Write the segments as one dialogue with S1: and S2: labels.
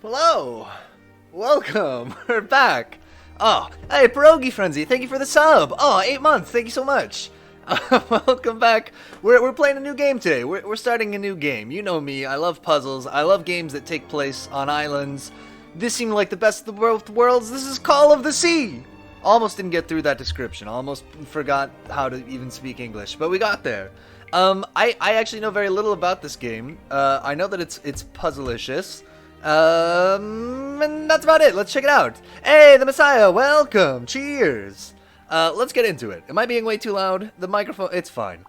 S1: Hello! Welcome! We're back! Oh, hey, Pierogi Frenzy, thank you for the sub! Oh, 8 months, thank you so much! Welcome back. We're playing a new game today. We're starting a new game. You know me, I love puzzles. I love games that take place on islands. This seemed like the best of both worlds. This is Call of the Sea! Almost didn't get through that description. Almost forgot how to even speak English, but we got there. I actually know very little about this game. I know that it's puzzleicious. And that's about it. Let's check it out. Hey, the Messiah, welcome. Cheers. Let's get into it. Am I being way too loud? The microphone, it's fine.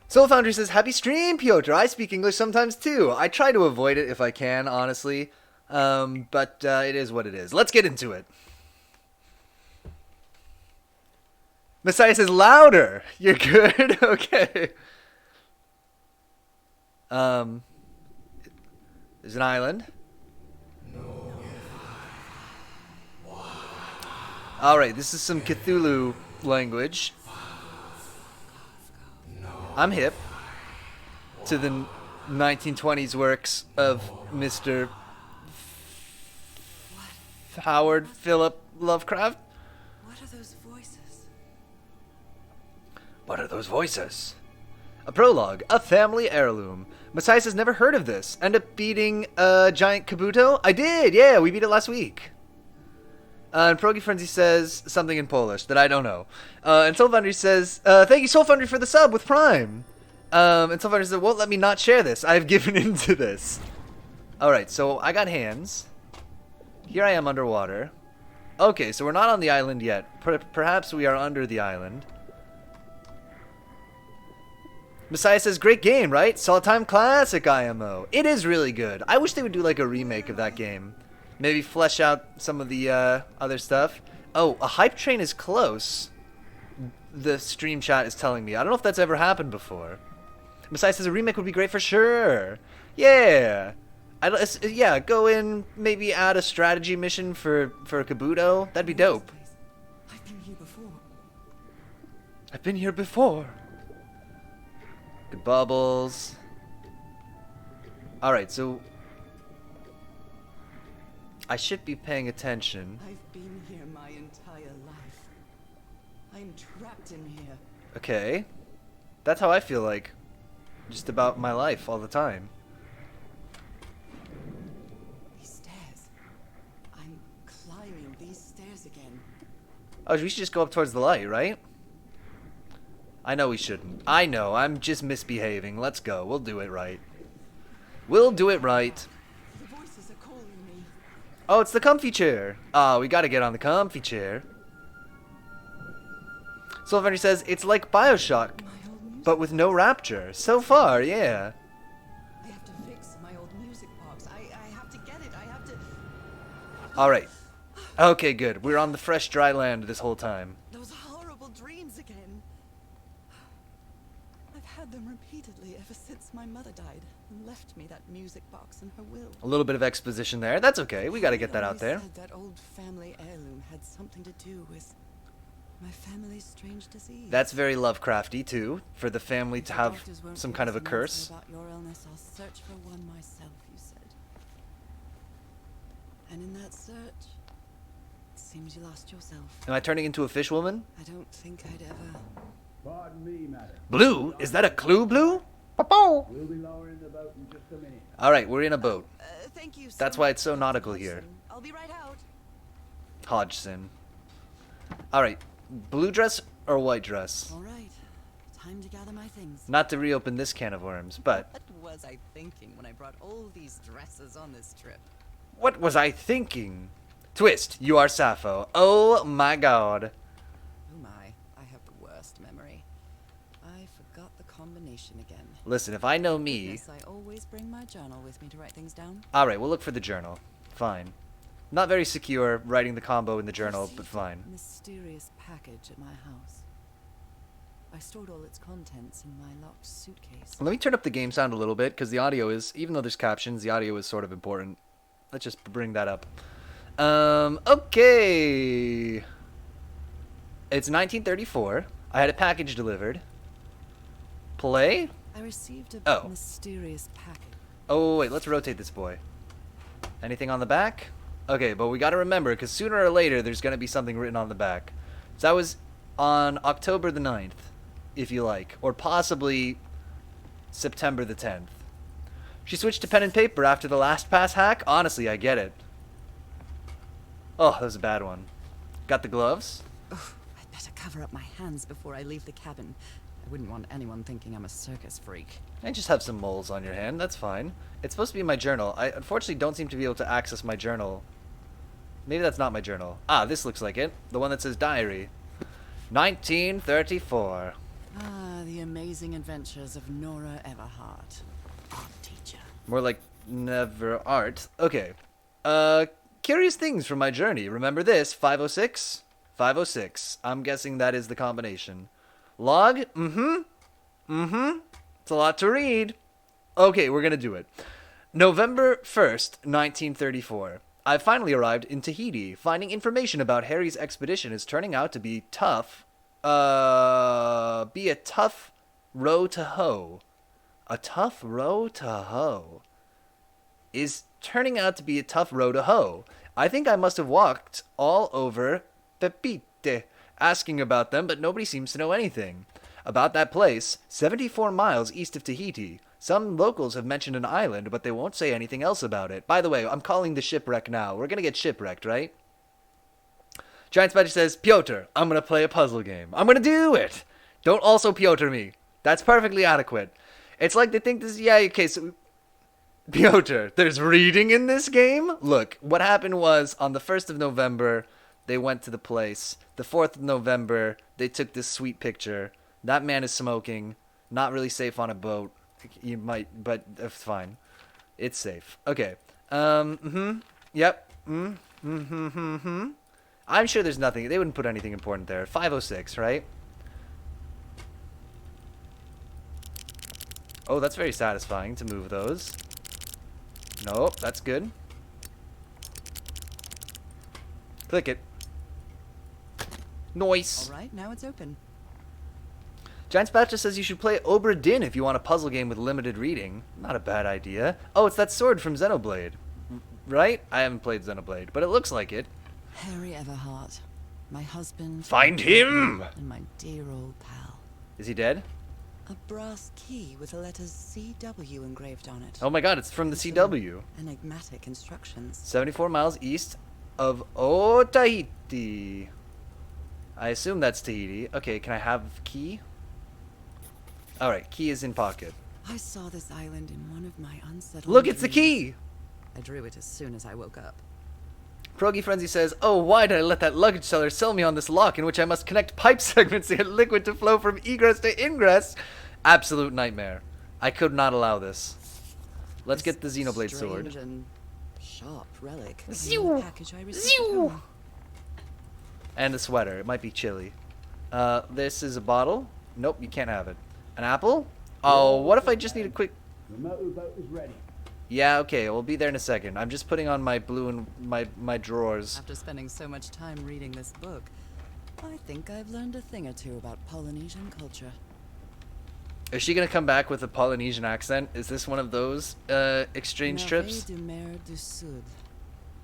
S1: Soul Foundry says, happy stream, Piotr. I speak English sometimes too. I try to avoid it if I can, honestly. But it is what it is. Let's get into it. Messiah says, louder. You're good? Okay. There's an island. Alright, this is some Cthulhu language. I'm hip to the 1920s works of Mr. Howard Philip Lovecraft.
S2: What are those voices?
S1: What are those voices? A prologue, a family heirloom. Messiah has never heard of this. End up beating a giant Kabuto? I did, yeah, we beat it last week. And Pierogi Frenzy says something in Polish that I don't know. And Soul Foundry says, thank you Soul Foundry for the sub with Prime. And Soul Foundry says, won't let me not share this. I've given into this. Alright, so I got hands. Here I am underwater. Okay, so we're not on the island yet. Perhaps we are under the island. Messiah says, great game, right? Solid Time Classic IMO. It is really good. I wish they would do like a remake of that game. Maybe flesh out some of the other stuff. Oh, a hype train is close. The stream chat is telling me. I don't know if that's ever happened before. Messiah says a remake would be great for sure. Yeah. Yeah, go in, maybe add a strategy mission for Kabuto. That'd be dope.
S2: I've been here before.
S1: I've been here before. Good bubbles. Alright, so I should be paying attention.
S2: I've been here my entire life. I'm trapped in here.
S1: Okay. That's how I feel like. Just about my life all the time.
S2: These stairs. I'm climbing these stairs again.
S1: Oh, we should just go up towards the light, right? I know we shouldn't. I know, I'm just misbehaving. Let's go. We'll do it right. We'll do it right.
S2: The voices are calling me.
S1: Oh, it's the comfy chair. Oh, we gotta get on the comfy chair. Soul Foundry says, it's like Bioshock,
S2: My old music.
S1: but with no rapture. So far, yeah.
S2: I have to fix my old music box. I have to get it. I have to.
S1: Alright. Okay, good. We're on the fresh, dry land this whole time.
S2: Those horrible dreams again. I've had them repeatedly ever since my mother died and left me that music box in her will.
S1: A little bit of exposition there. That's okay. We gotta get that out
S2: Always
S1: there.
S2: said that old family heirloom had something to do with my family's strange disease.
S1: That's very Lovecrafty, too, for the family to
S2: If the
S1: have
S2: doctors won't
S1: some
S2: give
S1: kind
S2: us
S1: of a
S2: an
S1: curse.
S2: answer about your illness, I'll search for one myself, you said. And in that search, it seems you lost yourself.
S1: Am I turning into a fish woman?
S2: I don't think I'd ever.
S3: Pardon me, madam.
S1: Blue? Is that a clue, Blue? Pow-pow!
S3: We'll be lowering the boat in just a minute.
S1: Alright, we're in a boat.
S2: Thank you.
S1: That's
S2: so
S1: why
S2: much,
S1: it's so
S2: Dr.
S1: nautical here.
S2: Hodgson. I'll be right out.
S1: Hodgson. Alright, blue dress or white dress?
S2: All right. Time to gather my things.
S1: Not to reopen this can of worms, but
S2: What was I thinking when I brought all these dresses on this trip?
S1: what was I thinking? Twist, you are Sappho. Oh my god.
S2: Oh my, I have the worst memory. I forgot the combination again.
S1: Listen, if I know me...
S2: Yes, I always bring my journal with me to write things down.
S1: Alright, we'll look for the journal. Fine. Not very secure writing the combo in the journal,
S2: Received
S1: but fine.
S2: a mysterious package at my house. I stored all its contents in my locked suitcase.
S1: Let me turn up the game sound a little bit, because the audio is, even though there's captions, the audio is sort of important. Let's just bring that up. Okay. It's 1934. I had a package delivered. Play?
S2: I received a
S1: Oh.
S2: mysterious package.
S1: Oh, wait, let's rotate this boy. Anything on the back? Okay, but we got to remember, because sooner or later there's going to be something written on the back. So that was on October the 9th, if you like, or possibly September the 10th. She switched to pen and paper after the LastPass hack? Honestly, I get it. Oh, that was a bad one. Got the gloves?
S2: Ugh, I'd better cover up my hands before I leave the cabin. I wouldn't want anyone thinking I'm a circus freak.
S1: And just have some moles on your hand, that's fine. It's supposed to be my journal. I unfortunately don't seem to be able to access my journal. Maybe that's not my journal. Ah, this looks like it. The one that says diary. 1934.
S2: Ah, the amazing adventures of Nora Everhart, art teacher.
S1: More like never art. Okay. Curious things from my journey. Remember this? 506? 506. I'm guessing that is the combination. Log? It's a lot to read. Okay, we're gonna do it. November 1st, 1934. I finally arrived in Tahiti. Finding information about Harry's expedition is turning out to be tough. Be a tough row to hoe. A tough row to hoe. Is turning out to be a tough row to hoe. I think I must have walked all over Pepite, asking about them, but nobody seems to know anything. About that place, 74 miles east of Tahiti. Some locals have mentioned an island, but they won't say anything else about it. By the way, I'm calling the shipwreck now. We're gonna get shipwrecked, right? Giant Spider says, Piotr, I'm gonna play a puzzle game. I'm gonna do it! Don't also Piotr me. That's perfectly adequate. It's like they think this, yeah, okay, so... Piotr, there's reading in this game? Look, what happened was, on the 1st of November, they went to the place. The 4th of November, they took this sweet picture. That man is smoking. Not really safe on a boat. You might, but it's fine. It's safe. Okay. Yep. I'm sure there's nothing. They wouldn't put anything important there. 506, right? Oh, that's very satisfying to move those. Nope, that's good. Click it. Noise.
S2: All right, now it's open.
S1: Giant Spatcha says you should play Obra Dinn if you want a puzzle game with limited reading. Not a bad idea. Oh, it's that sword from Xenoblade. Right? I haven't played Xenoblade, but it looks like it.
S2: Harry Everhart, my husband.
S1: Find him!
S2: And my dear old pal.
S1: Is he dead?
S2: A brass key with the letters CW engraved on it.
S1: Oh my god, it's from the CW.
S2: Enigmatic instructions.
S1: 74 miles east of Otahiti. I assume that's Tahiti. Okay, can I have key? Alright, key is in pocket.
S2: I saw this island in one of my unsettled
S1: Look, it's the
S2: dreams.
S1: key!
S2: I drew it as soon as I woke up.
S1: Progy Frenzy says, oh, why did I let that luggage seller sell me on this lock in which I must connect pipe segments to get liquid to flow from egress to ingress? Absolute nightmare. I could not allow this. Let's get the Xenoblade sword.
S2: Strange and sharp relic.
S1: Zew!
S2: The package I received at
S1: Zew!
S2: home.
S1: And a sweater. It might be chilly. This is a bottle. Nope, you can't have it. An apple? Oh, what if I just need a quick...
S3: The motorboat is ready.
S1: Yeah, okay, we'll be there in a second. I'm just putting on my blue and my drawers.
S2: After spending so much time reading this book, I think I've learned a thing or two about Polynesian culture.
S1: Is she gonna come back with a Polynesian accent? Is this one of those exchange trips?
S2: Merveilles du Mer du Sud.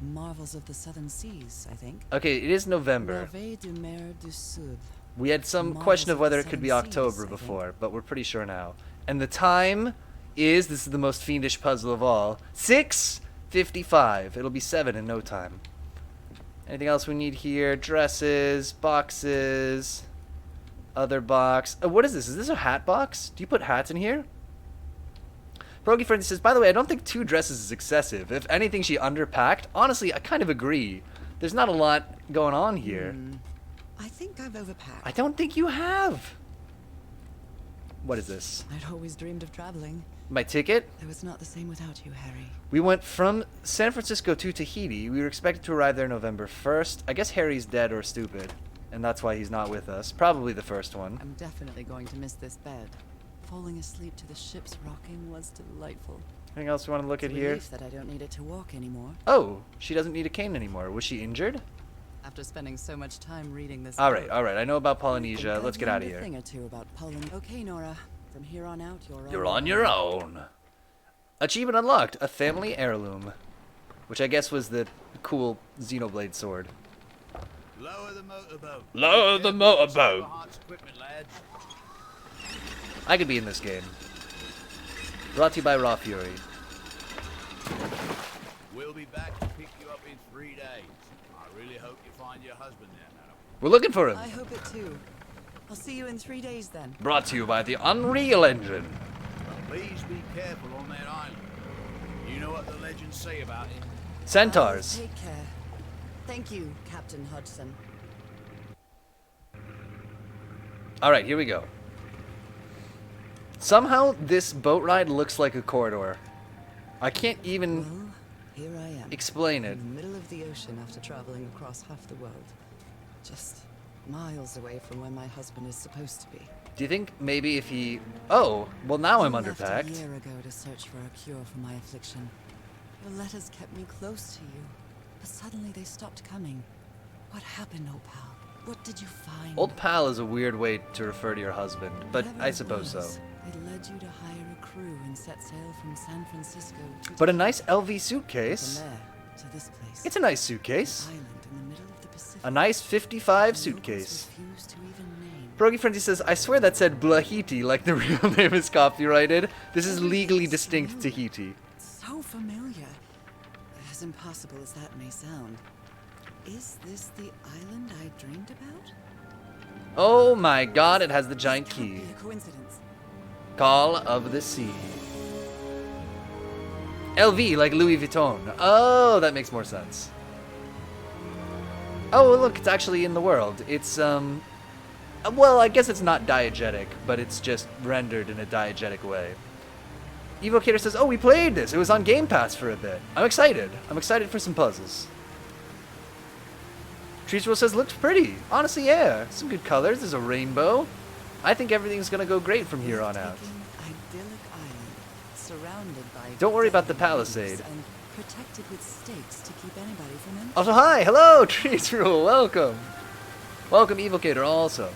S2: Marvels of the Southern Seas, I think.
S1: Okay, it is November.
S2: Merveilles du Mer du Sud.
S1: We had some
S2: Marvels
S1: question of
S2: of
S1: whether
S2: the
S1: it could be
S2: Seven Seas,
S1: October
S2: I think.
S1: before, but we're pretty sure now. And the time is, this is the most fiendish puzzle of all, 6:55. It'll be 7 in no time. Anything else we need here? Dresses, boxes, other box. Oh, what is this? Is this a hat box? Do you put hats in here? Progy Frenzy says, by the way, I don't think 2 dresses is excessive. If anything, she underpacked. Honestly, I kind of agree. There's not a lot going on here.
S2: I think I've overpacked.
S1: I don't think you have. What is this?
S2: I'd always dreamed of traveling.
S1: My ticket?
S2: It was not the same without you, Harry.
S1: We went from San Francisco to Tahiti. We were expected to arrive there November 1st. I guess Harry's dead or stupid, and that's why he's not with us. Probably the first one.
S2: I'm definitely going to miss this bed. Falling asleep to the ship's rocking was delightful.
S1: Anything else we want to look at
S2: It's a
S1: here?
S2: relief that I don't need it to walk anymore.
S1: Oh, she doesn't need a cane anymore. Was she injured?
S2: After spending so much time reading this
S1: All
S2: book,
S1: right. I know about
S2: I
S1: Polynesia.
S2: think
S1: Let's
S2: I've
S1: get out of
S2: learned a
S1: here.
S2: thing or two about Okay, Nora. From here on out,
S1: You're on your own. Achievement unlocked. A family heirloom. which I guess was the cool Xenoblade sword.
S4: Lower the motorboat.
S1: Lower the motorboat.
S4: Cyberheart's equipment, lads.
S1: I could be in this game. Brought to you by Raw Fury.
S4: We'll be back to pick you up in 3 days. I really hope you find your husband there, madam.
S1: We're looking for him.
S2: I hope it too. I'll see you in 3 days then.
S1: Brought to you by the Unreal Engine.
S4: Please be careful on that island. You know what the legends say about it.
S1: Centaurs.
S2: Take care. Thank you, Captain Hodgson.
S1: Alright, here we go. Somehow this boat ride looks like a corridor. I can't even
S2: Well, here I am.
S1: explain it.
S2: In the middle of the ocean after traveling across half the world. Just miles away from where my husband is supposed to be.
S1: Do you think maybe if he... Oh, well now I'm
S2: You left
S1: underpacked.
S2: a year ago to search for a cure for my affliction. Your letters kept me close to you, but suddenly they stopped coming. What happened, old pal? What did you find?
S1: Old pal is a weird way to refer to your husband, but
S2: Whatever
S1: I
S2: it
S1: suppose so.
S2: was, it led you to hire a crew and set sail from San Francisco to
S1: But a nice LV
S2: from
S1: suitcase.
S2: there to this place.
S1: It's a nice suitcase.
S2: Island in the middle of the Pacific.
S1: A nice 55
S2: The
S1: suitcase.
S2: locals refused to even name.
S1: Brogy Frenzy says, I swear that said Blahiti like the real name is copyrighted. This is legally distinct Tahiti.
S2: So familiar. As impossible as that may sound. Is this the island I dreamed about?
S1: Oh my god, it has the
S2: This
S1: giant
S2: can't
S1: key.
S2: be a coincidence.
S1: Call of the Sea. LV, like Louis Vuitton. Oh, that makes more sense. Oh, look, it's actually in the world. It's, well, I guess it's not diegetic, but it's just rendered in a diegetic way. Evocator says, oh, we played this. It was on Game Pass for a bit. I'm excited. I'm excited for some puzzles. Treeswell says, looks pretty. Honestly, yeah. Some good colors. There's a rainbow. I think everything's gonna go great from here on out.
S2: Breathtaking, idyllic island, surrounded by
S1: Don't worry about the
S2: dead reefs
S1: palisade.
S2: and protected with stakes to keep anybody from entering.
S1: Also, hi, hello, Treeswell, welcome. Welcome, Evocator, also.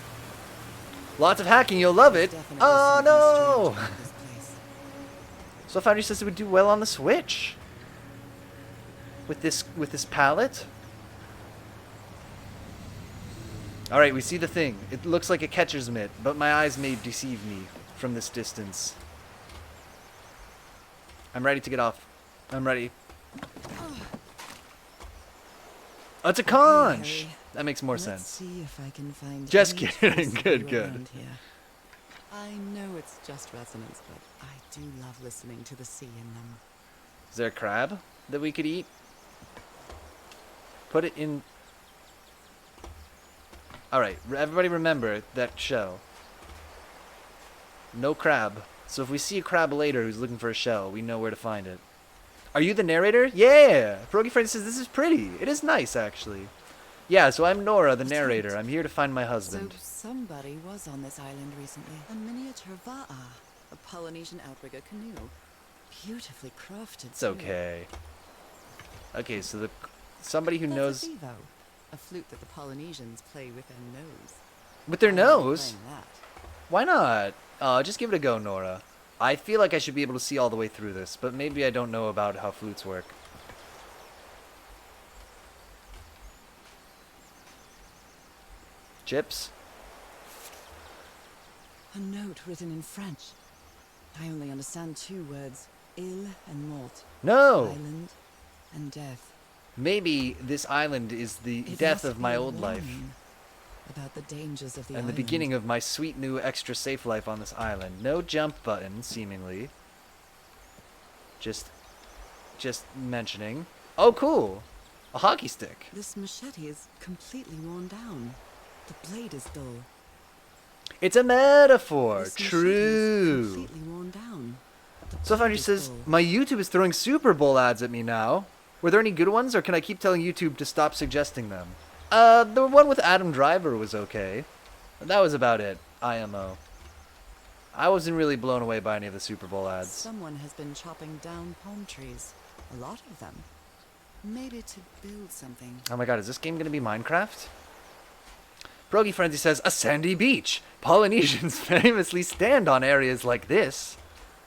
S1: Lots of hacking, you'll love it.
S2: Definitely
S1: Oh,
S2: something
S1: no!
S2: strange about this place.
S1: So Foundry says it would do well on the Switch. With this palette. Alright, we see the thing. It looks like a catcher's mitt, but my eyes may deceive me from this distance. I'm ready to get off. I'm ready. Oh, it's a conch!
S2: Harry.
S1: That makes more
S2: Let's
S1: sense.
S2: see if I can find
S1: Just
S2: any
S1: kidding.
S2: trace of
S1: Good,
S2: you
S1: good.
S2: around here. I know it's just resonance, but I do love listening to the sea in them.
S1: Is there a crab that we could eat? Put it in... Alright, everybody remember that shell. No crab. So if we see a crab later who's looking for a shell, we know where to find it. Are you the narrator? Yeah! Brogy Friend says this is pretty. It is nice, actually. Yeah, so I'm Nora, the narrator. I'm here to find my husband.
S2: So somebody was on this island recently. A miniature va'a, a Polynesian outrigger canoe. Beautifully crafted.
S1: It's okay. Okay, so somebody who
S2: That's
S1: knows...
S2: a thevo, a flute that the Polynesians play with their nose.
S1: With their
S2: I'm not
S1: nose?
S2: playing that.
S1: Why not? Just give it a go, Nora. I feel like I should be able to see all the way through this, but maybe I don't know about how flutes work. Chips?
S2: A note written in French. I only understand 2 words: ill and mort.
S1: No!
S2: Island and death.
S1: Maybe this island is the
S2: It
S1: death
S2: must
S1: of my
S2: be a
S1: old life.
S2: warning about the dangers of the
S1: And the
S2: island.
S1: beginning of my sweet new extra safe life on this island. No jump button, seemingly. Just mentioning. Oh, cool! A hockey stick.
S2: This machete is completely worn down. The blade is dull.
S1: It's a metaphor.
S2: This machete is
S1: True.
S2: completely worn down. The
S1: So
S2: blade
S1: Foundry
S2: is
S1: says,
S2: dull.
S1: my YouTube is throwing Super Bowl ads at me now. Were there any good ones, or can I keep telling YouTube to stop suggesting them? The one with Adam Driver was okay. That was about it. IMO. I wasn't really blown away by any of the Super Bowl ads.
S2: Someone has been chopping down palm trees. A lot of them. Maybe to build something.
S1: Oh my god, is this game gonna be Minecraft? Brogy Frenzy says, a sandy beach. Polynesians famously stand on areas like this.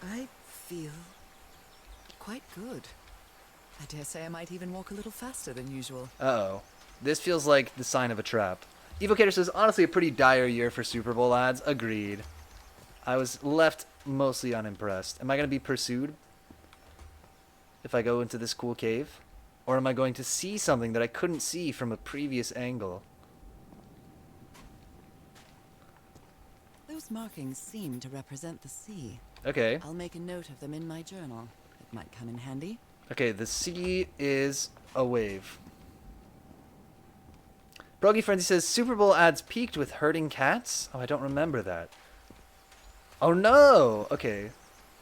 S2: I feel quite good. I dare say I might even walk a little faster than usual.
S1: Uh-oh. This feels like the sign of a trap. Evocator says, honestly, a pretty dire year for Super Bowl ads. Agreed. I was left mostly unimpressed. Am I going to be pursued if I go into this cool cave? Or am I going to see something that I couldn't see from a previous angle?
S2: Those markings seem to represent the sea.
S1: Okay.
S2: I'll make a note of them in my journal. It might come in handy.
S1: Okay, the sea is a wave. Brogy Frenzy says, Super Bowl ads peaked with herding cats? Oh, I don't remember that. Oh no! Okay.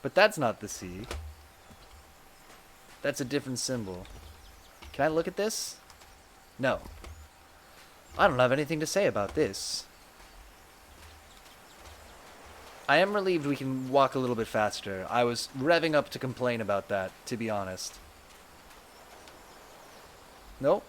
S1: But that's not the sea. That's a different symbol. Can I look at this? No. I don't have anything to say about this. I am relieved we can walk a little bit faster. I was revving up to complain about that, to be honest. Nope.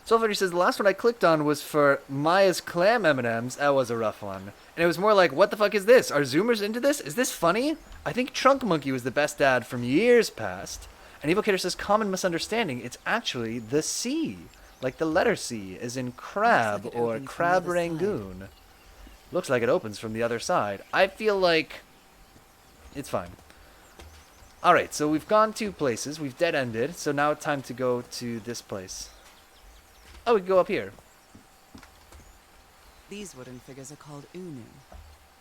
S1: Soulfighter says, the last one I clicked on was for Maya's Clam M&Ms. That was a rough one. And it was more like, what the fuck is this? Are Zoomers into this? Is this funny? I think Trunk Monkey was the best ad from years past. And Evocator says, common misunderstanding. It's actually the C. Like the letter C, as in crab
S2: Looks like it
S1: or
S2: opened from
S1: crab
S2: the other side.
S1: rangoon. Looks like it opens from the other side. I feel like it's fine. Alright, so we've gone 2 places. We've dead-ended. So now it's time to go to this place. Oh, we can go up here.
S2: These wooden figures are called Unu.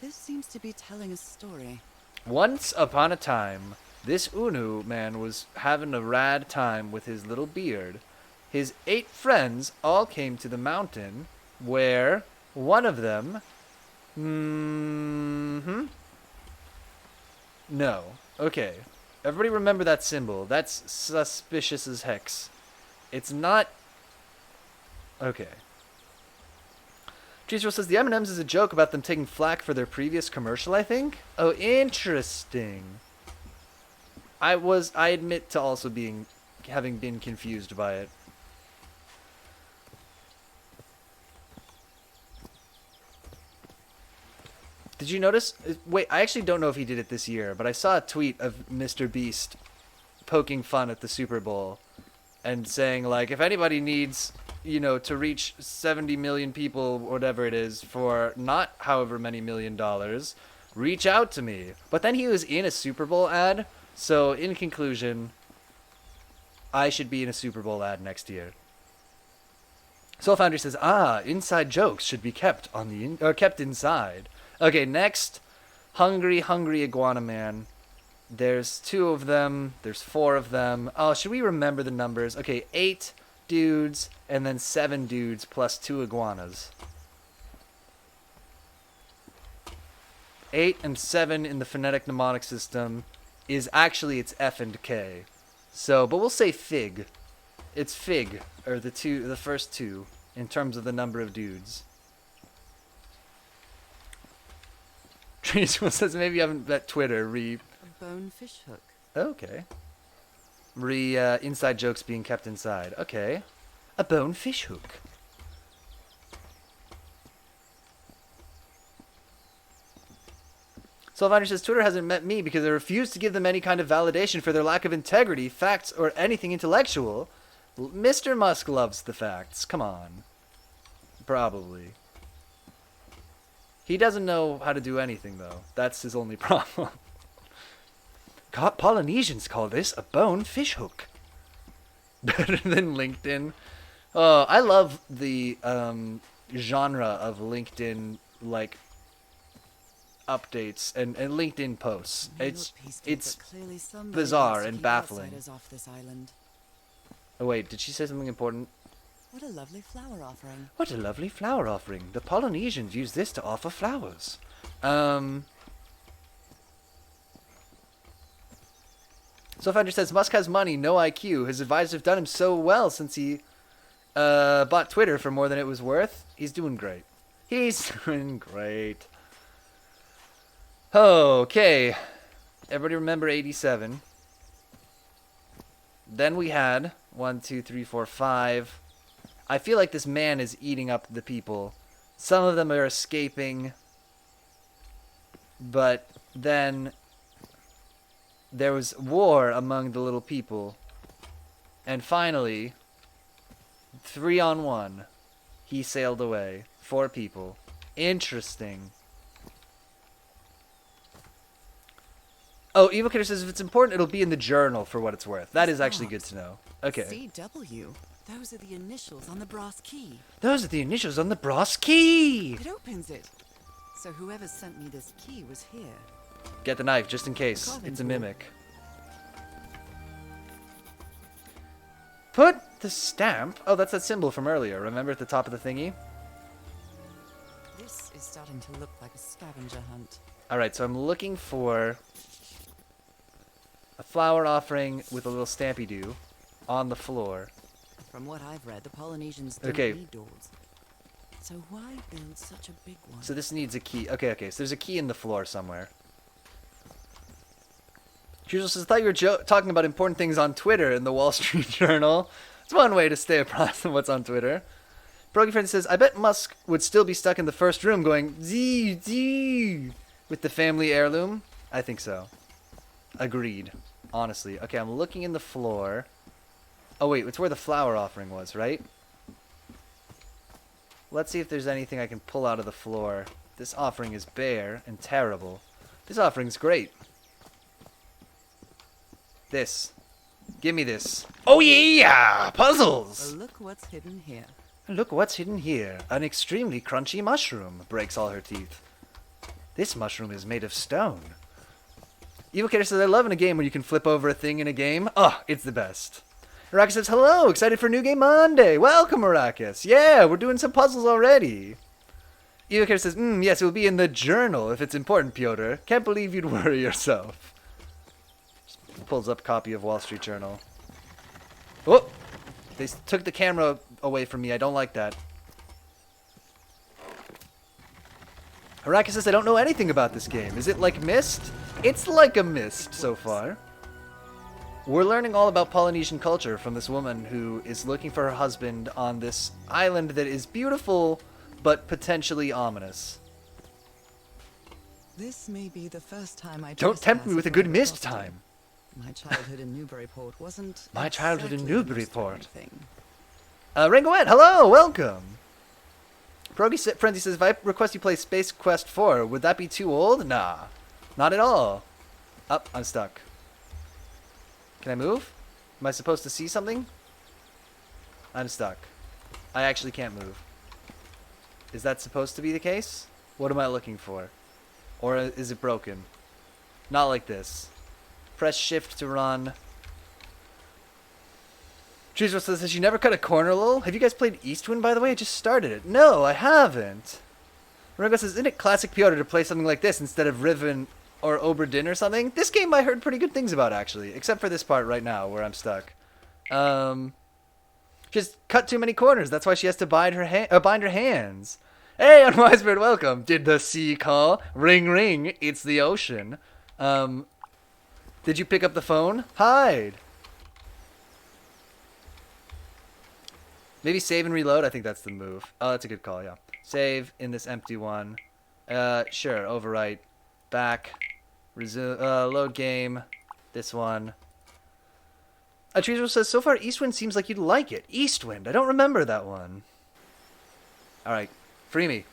S2: This seems to be telling a story.
S1: Once upon a time, this Unu man was having a rad time with his little beard. His 8 friends all came to the mountain where one of them... No. Okay. Everybody remember that symbol. That's suspicious as hex. It's not... Okay. Cheese Roll says the M&Ms is a joke about them taking flack for their previous commercial, I think? Oh, interesting. I admit to also having been confused by it. Did you notice? Wait, I actually don't know if he did it this year, but I saw a tweet of Mr. Beast poking fun at the Super Bowl and saying, like, if anybody needs, you know, to reach 70 million people, whatever it is, for not however many $1 million, reach out to me. But then he was in a Super Bowl ad, so in conclusion, I should be in a Super Bowl ad next year. Soul Foundry says, inside jokes should be kept on the kept inside. Okay, next, Hungry Iguana Man. There's 2 of them. There's 4 of them. Oh, should we remember the numbers? Okay, 8 dudes and then 7 dudes plus 2 iguanas. 8 and 7 in the phonetic mnemonic system is actually it's F and K. So, but we'll say Fig. It's Fig, or the first 2 in terms of the number of dudes. Trace says maybe you haven't bet Twitter.
S2: A bone fish hook.
S1: Okay. Inside jokes being kept inside. Okay. A bone fish hook. Soulfinder says Twitter hasn't met me because I refuse to give them any kind of validation for their lack of integrity, facts, or anything intellectual. Mr. Musk loves the facts. Come on. Probably. He doesn't know how to do anything, though. That's his only problem. Polynesians call this a bone fish hook. Better than LinkedIn. Oh, I love the genre of LinkedIn, like, updates and LinkedIn posts. It's bizarre and baffling.
S2: Off this island.
S1: Oh, wait, did she say something important?
S2: What a lovely flower offering.
S1: What a lovely flower offering. The Polynesians use this to offer flowers. Soulfinder says, Musk has money, no IQ. His advisors have done him so well since he bought Twitter for more than it was worth. He's doing great. He's doing great. Okay. Everybody remember 87. Then we had 1, 2, 3, 4, 5. I feel like this man is eating up the people. Some of them are escaping. But then there was war among the little people. And finally, 3-on-1, he sailed away. 4 people. Interesting. Oh, Evil Killer says if it's important, it'll be in the journal for what it's worth. That is actually good to know. Okay.
S2: CW. Those are the initials on the brass key.
S1: Those are the initials on the brass key!
S2: It opens it. So whoever sent me this key was here.
S1: Get the knife, just in case.
S2: Carving
S1: It's a
S2: tool.
S1: mimic. Put the stamp... Oh, that's that symbol from earlier. Remember at the top of the thingy?
S2: This is starting to look like a scavenger hunt.
S1: Alright, so I'm looking for... a flower offering with a little stampy-doo on the floor.
S2: From what I've read, the Polynesians don't
S1: Okay.
S2: need doors. So why build such a big one?
S1: So this needs a key. Okay, so there's a key in the floor somewhere. Jules says, I thought you were talking about important things on Twitter in the Wall Street Journal. It's one way to stay apprised of what's on Twitter. Brogy Friend says, I bet Musk would still be stuck in the first room going, zee, zee, with the family heirloom. I think so. Agreed. Honestly. Okay, I'm looking in the floor. Oh, wait, it's where the flower offering was, right? Let's see if there's anything I can pull out of the floor. This offering is bare and terrible. This offering's great. This. Give me this. Oh, yeah! Puzzles!
S2: Well, look what's hidden here.
S1: Look what's hidden here. An extremely crunchy mushroom. Breaks all her teeth. This mushroom is made of stone. Evil Killer says, I love in a game when you can flip over a thing in a game. Oh, it's the best. Arrakis says, hello, excited for New Game Monday. Welcome, Arrakis. Yeah, we're doing some puzzles already. Evil Killer says, yes, it will be in the journal if it's important, Piotr. Can't believe you'd worry yourself. Just pulls up a copy of Wall Street Journal. Oh, they took the camera away from me. I don't like that. Arrakis says, I don't know anything about this game. Is it like Myst? It's like a Myst so far. We're learning all about Polynesian culture from this woman who is looking for her husband on this island that is beautiful, but potentially ominous.
S2: This may be the first time I
S1: Don't tempt me
S2: trespass
S1: with a good
S2: upon
S1: Myst
S2: property.
S1: time.
S2: My childhood in Newburyport wasn't.
S1: My childhood in
S2: exactly the most
S1: Newburyport.
S2: thrilling thing.
S1: Ringoette, hello, welcome. Frenzy says, if I request you play Space Quest 4, would that be too old? Nah, not at all. Up, I'm stuck. Can I move? Am I supposed to see something? I'm stuck. I actually can't move. Is that supposed to be the case? What am I looking for? Or is it broken? Not like this. Press shift to run. Treesville says, has she never cut a corner, lol? Have you guys played Eastwind, by the way? I just started it. No, I haven't. Ringo says, isn't it classic Piotr to play something like this instead of Riven or Obra Dinn or something? This game I heard pretty good things about, actually. Except for this part right now, where I'm stuck. Just cut too many corners. That's why she has to bind her hands. Hey, Unwise Bird, welcome. Did the sea call? Ring, ring. It's the ocean. Did you pick up the phone? Hide. Maybe save and reload. I think that's the move. Oh, that's a good call, yeah. Save in this empty one. Sure, overwrite. Back. Resume. Load game. This one. Treesville says, so far Eastwind seems like you'd like it. Eastwind. I don't remember that one. Alright. Free me.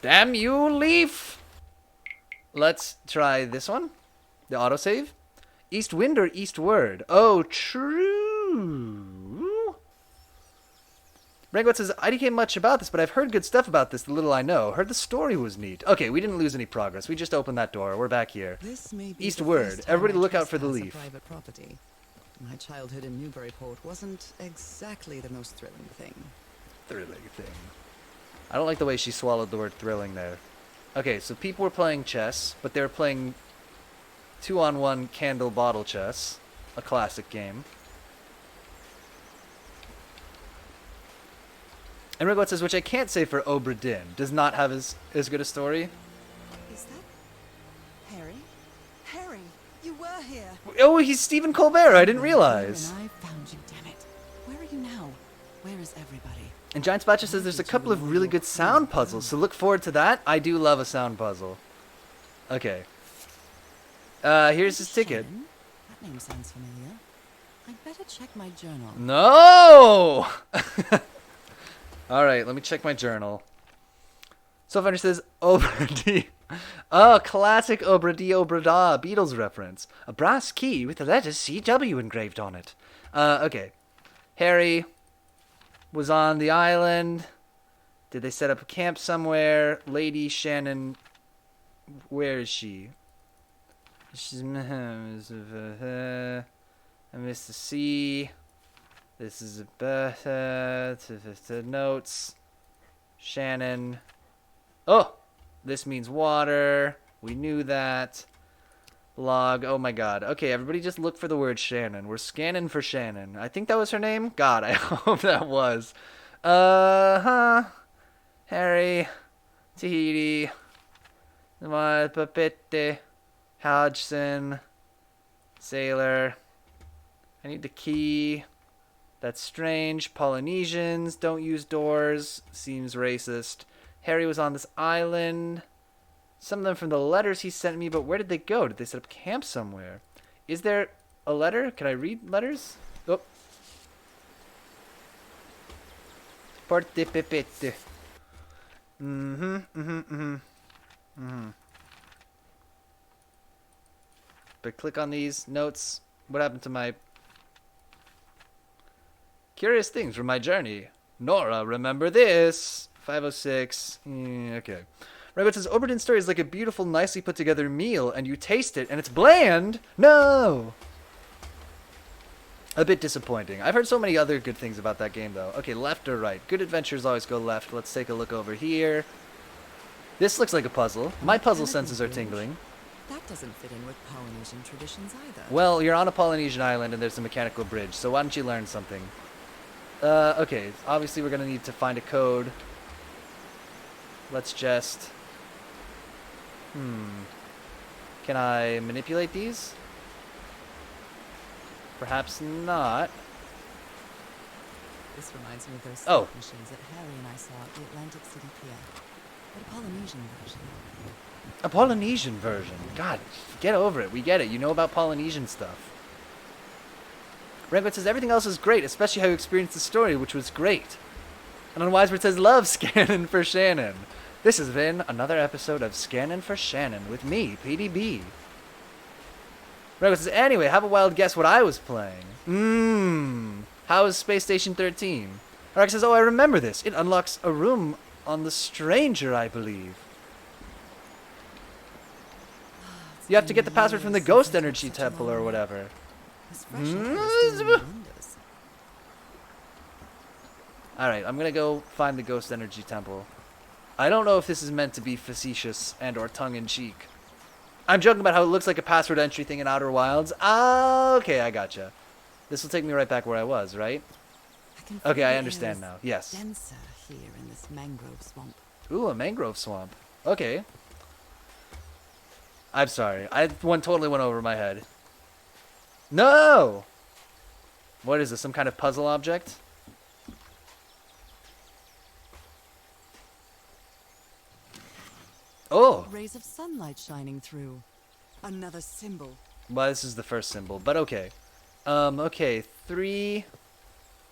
S1: Damn you, Leaf! Let's try this one. The autosave. Eastwind or Eastward? Oh, true. Rangot says, I didn't much about this, but I've heard good stuff about this, the little I know. Heard the story was neat. Okay, we didn't lose any progress. We just opened that door. We're back here.
S2: This may be
S1: Eastward.
S2: the first time
S1: Everybody
S2: I
S1: look out for the
S2: trespass
S1: leaf.
S2: a private property. My childhood in Newburyport wasn't exactly the most thrilling thing.
S1: Thrilling thing. I don't like the way she swallowed the word thrilling there. Okay, so people were playing chess, but they were playing 2-on-1 candle bottle chess. A classic game. And Rigot says, which I can't say for Obra Dinn, does not have as good a story.
S2: Is that Harry? Harry, you were here.
S1: Oh, he's Stephen Colbert. I didn't realize.
S2: And I found you, damn it. Where are you now? Where is everybody?
S1: And Giant Spatcha says there's a couple of really good sound puzzles, so look forward to that. I do love a sound puzzle. Okay. Here's his ticket.
S2: Shannon? That name sounds familiar. I'd better check my journal.
S1: No! Alright, let me check my journal. Soulfinder says, Obra Oh, classic Obra Di Obra Da Beatles reference. A brass key with the letters CW engraved on it. Okay. Harry was on the island. Did they set up a camp somewhere? Lady Shannon, where is she? She's Mr. C. This is notes. Shannon. Oh, this means water. We knew that. Log. Oh my god. Okay, everybody just look for the word Shannon. We're scanning for Shannon. I think that was her name. God, I hope that was. Harry. Tahiti. Papete. Hodgson. Sailor. I need the key. That's strange. Polynesians don't use doors. Seems racist. Harry was on this island. Some of them from the letters he sent me, but where did they go? Did they set up camp somewhere? Is there a letter? Can I read letters? Oh. Porte pepete. But click on these notes. What happened to my curious things from my journey? Nora, remember this. 506. Okay. Rabbit says, Oberdin's story is like a beautiful, nicely put together meal, and you taste it, and it's bland. No! A bit disappointing. I've heard so many other good things about that game, though. Okay, left or right? Good adventures always go left. Let's take a look over here. This looks like a puzzle. My puzzle senses are tingling.
S2: That doesn't fit in with Polynesian traditions either.
S1: Well, you're on a Polynesian island, and there's a mechanical bridge, so why don't you learn something? Okay, obviously we're going to need to find a code. Let's just... Can I manipulate these? Perhaps not.
S2: This reminds me of those
S1: Oh.
S2: slot machines that Harry and I saw at the Atlantic City Pier. But a Polynesian version.
S1: A Polynesian version. God, get over it. We get it. You know about Polynesian stuff. Rampart says, everything else is great, especially how you experienced the story, which was great. And on Wisebird says, love scanning for Shannon. This has been another episode of Scanning for Shannon with me, PDB. Rampart says, anyway, have a wild guess what I was playing. How is Space Station 13? Arak says, oh, I remember this. It unlocks a room on the Stranger, I believe. You have to get the password from the Ghost Energy Temple or whatever.
S2: This fresh air is doing wonders.
S1: Alright, I'm gonna go find the Ghost Energy Temple. I don't know if this is meant to be facetious and or tongue-in-cheek. I'm joking about how it looks like a password entry thing in Outer Wilds. Ah, okay, I gotcha. This will take me right back where I was, right? Okay, I understand now. Yes.
S2: Denser here in this mangrove swamp.
S1: Ooh, a mangrove swamp. Okay. I'm sorry. One totally went over my head. No! What is this, some kind of puzzle object? Oh!
S2: Rays of sunlight shining through. Another symbol.
S1: Well, this is the first symbol, but okay. Okay, 3,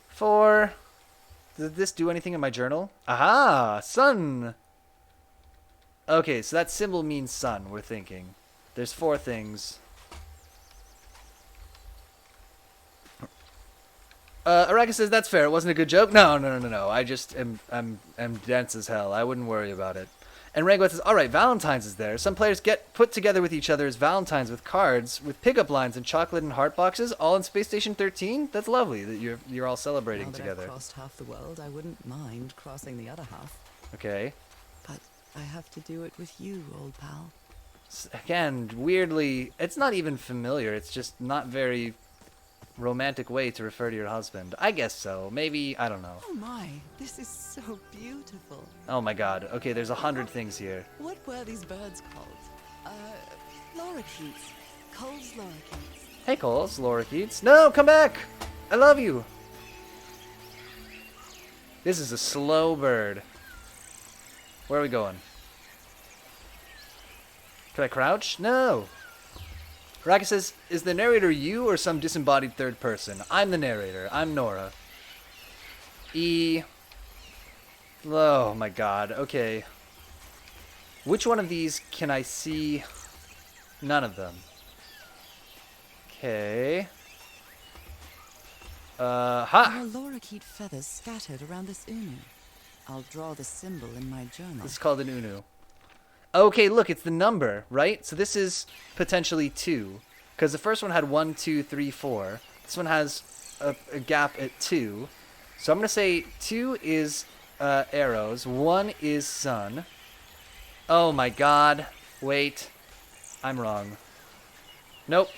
S1: 4... Did this do anything in my journal? Aha! Sun! Okay, so that symbol means sun, we're thinking. There's 4 things. Araka says that's fair. It wasn't a good joke. No. I just am dense as hell. I wouldn't worry about it. And Rangwat says, all right, Valentine's is there. Some players get put together with each other as Valentines with cards, with pickup lines and chocolate and heart boxes, all in Space Station 13. That's lovely that you're all celebrating
S2: Now that
S1: together.
S2: I've crossed half the world, I wouldn't mind crossing the other half.
S1: Okay.
S2: But I have to do it with you, old pal.
S1: Again, weirdly, it's not even familiar. It's just not very romantic way to refer to your husband. I guess so. Maybe, I don't know.
S2: Oh my, this is so beautiful.
S1: Oh my god. Okay, there's 100 things here.
S2: What were these birds called? Lorikeets. Cole's lorikeets.
S1: Hey, Cole, it's Laura Keats. No, come back! I love you! This is a slow bird. Where are we going? Can I crouch? No. Raka says, is the narrator you or some disembodied third person? I'm the narrator. I'm Nora. E. Oh my god. Okay. Which one of these can I see? None of them. Okay. Ha!
S2: There are lorikeet feathers scattered around this unu. I'll draw the symbol in my journal.
S1: This is called an unu. Okay, look, it's the number, right? So this is potentially 2. Because the first one had 1, 2, 3, 4. This one has a gap at 2. So I'm going to say 2 is arrows. 1 is sun. Oh my god. Wait. I'm wrong. Nope.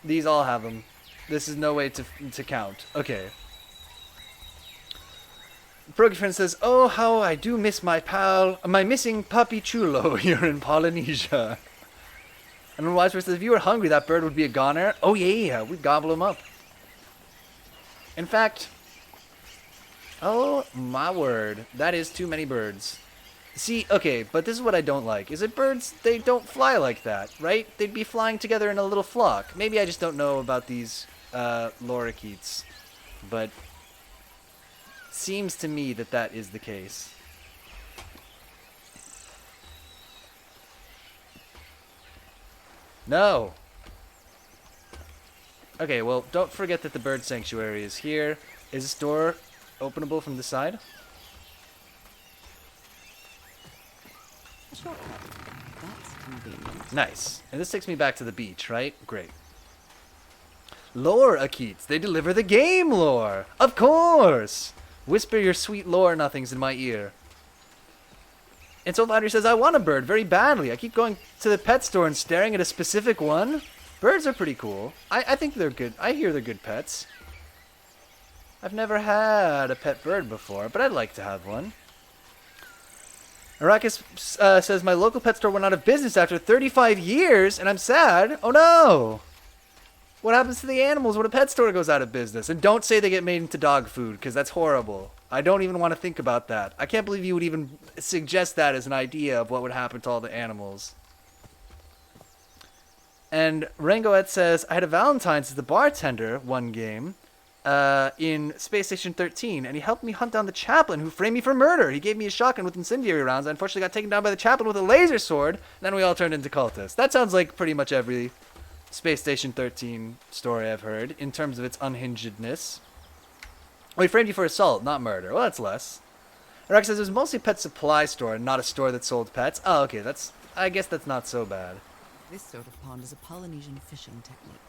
S1: These all have them. This is no way to count. Okay. Broken Friend says, oh, how I do miss my pal, my missing puppy Chulo here in Polynesia. And then Wiseworth says, if you were hungry, that bird would be a goner. Oh, yeah, we'd gobble him up. In fact, oh, my word, that is too many birds. See, okay, but this is what I don't like. Is it birds, they don't fly like that, right? They'd be flying together in a little flock. Maybe I just don't know about these lorikeets. But seems to me that that is the case. No! Okay, well, don't forget that the bird sanctuary is here. Is this door openable from the side?
S2: A shortcut. That's convenient.
S1: Nice. And this takes me back to the beach, right? Great. Lore Akeets. They deliver the game lore! Of course! Whisper your sweet lore nothings in my ear. And so Ladder says, I want a bird very badly. I keep going to the pet store and staring at a specific one. Birds are pretty cool. I think they're good. I hear they're good pets. I've never had a pet bird before, but I'd like to have one. Arrakis says, my local pet store went out of business after 35 years, and I'm sad. Oh no! What happens to the animals when a pet store goes out of business? And don't say they get made into dog food, because that's horrible. I don't even want to think about that. I can't believe you would even suggest that as an idea of what would happen to all the animals. And Rangoet says, I had a Valentine's as the bartender one game in Space Station 13, and he helped me hunt down the chaplain who framed me for murder. He gave me a shotgun with incendiary rounds. I unfortunately got taken down by the chaplain with a laser sword, and then we all turned into cultists. That sounds like pretty much every Space Station 13 story I've heard, in terms of its unhingedness. Oh, he framed you for assault, not murder. Well, that's less. Rex says it was mostly a pet supply store, not a store that sold pets. Oh, okay, I guess that's not so bad.
S2: This sort of pond is a Polynesian fishing technique.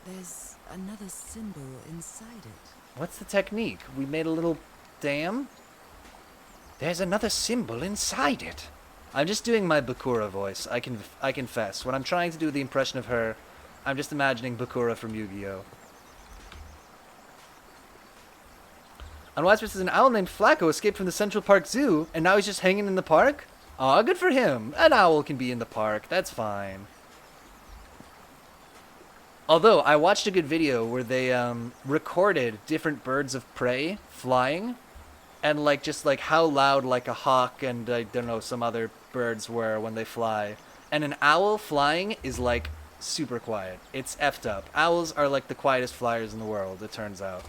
S2: There's another symbol inside it.
S1: What's the technique? We made a little dam? There's another symbol inside it. I'm just doing my Bakura voice. I confess. When I'm trying to do the impression of her, I'm just imagining Bakura from Yu-Gi-Oh! On Wise says an owl named Flacco escaped from the Central Park Zoo, and now he's just hanging in the park? Aw, good for him. An owl can be in the park. That's fine. Although, I watched a good video where they recorded different birds of prey flying, and just how loud like a hawk and I don't know some other birds were when they fly. And an owl flying is super quiet. It's effed up. Owls are the quietest flyers in the world, it turns out.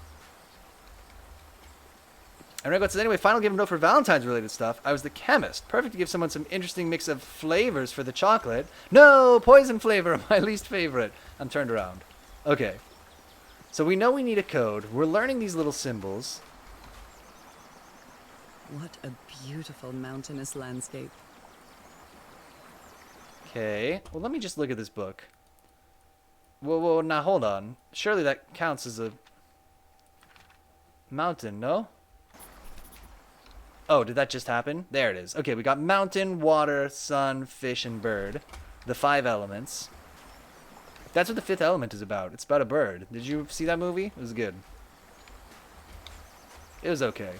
S1: And Rango says, anyway, final give a note for Valentine's related stuff. I was the chemist. Perfect to give someone some interesting mix of flavors for the chocolate. No, poison flavor, my least favorite. I'm turned around. Okay. So we know we need a code. We're learning these little symbols.
S2: What a beautiful mountainous landscape.
S1: Okay. Well, let me just look at this book. Whoa, now hold on. Surely that counts as a mountain, no? Oh, did that just happen? There it is. Okay, we got mountain, water, sun, fish, and bird. The 5 elements. That's what the 5th element is about. It's about a bird. Did you see that movie? It was good. It was okay.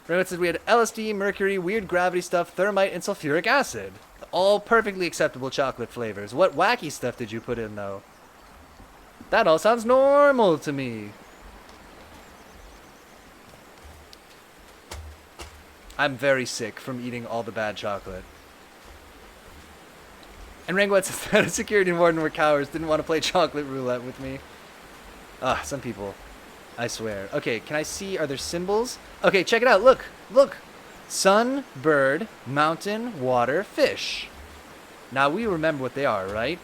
S1: Remember it said we had LSD, mercury, weird gravity stuff, thermite, and sulfuric acid. All perfectly acceptable chocolate flavors. What wacky stuff did you put in, though? That all sounds normal to me. I'm very sick from eating all the bad chocolate. And Rangwet says that a security and warden were cowards, didn't want to play chocolate roulette with me. Ah, some people. I swear. Okay, can I see? Are there symbols? Okay, check it out. Look. Look. Sun, bird, mountain, water, fish. Now we remember what they are, right?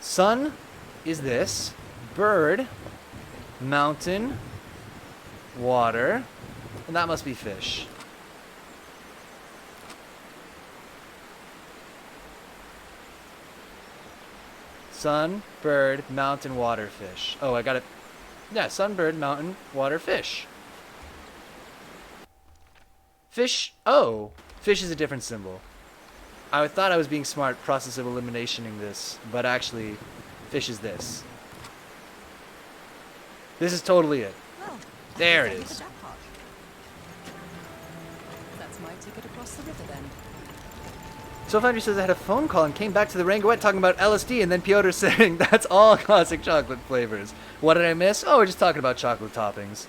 S1: Sun is this. Bird, mountain, water, and that must be fish. Sun, bird, mountain, water, fish. Oh, I got it. Yeah, sun, bird, mountain, water, fish. Fish. Oh, fish is a different symbol. I thought I was being smart, process of eliminationing this, but actually, fish is this. This is totally it.
S2: Well,
S1: There it
S2: I hit the
S1: is.
S2: jackpot. That's my ticket across the river then.
S1: Soulfinder says I had a phone call and came back to the Rangoet talking about LSD, and then Piotr saying that's all classic chocolate flavors. What did I miss? Oh, we're just talking about chocolate toppings.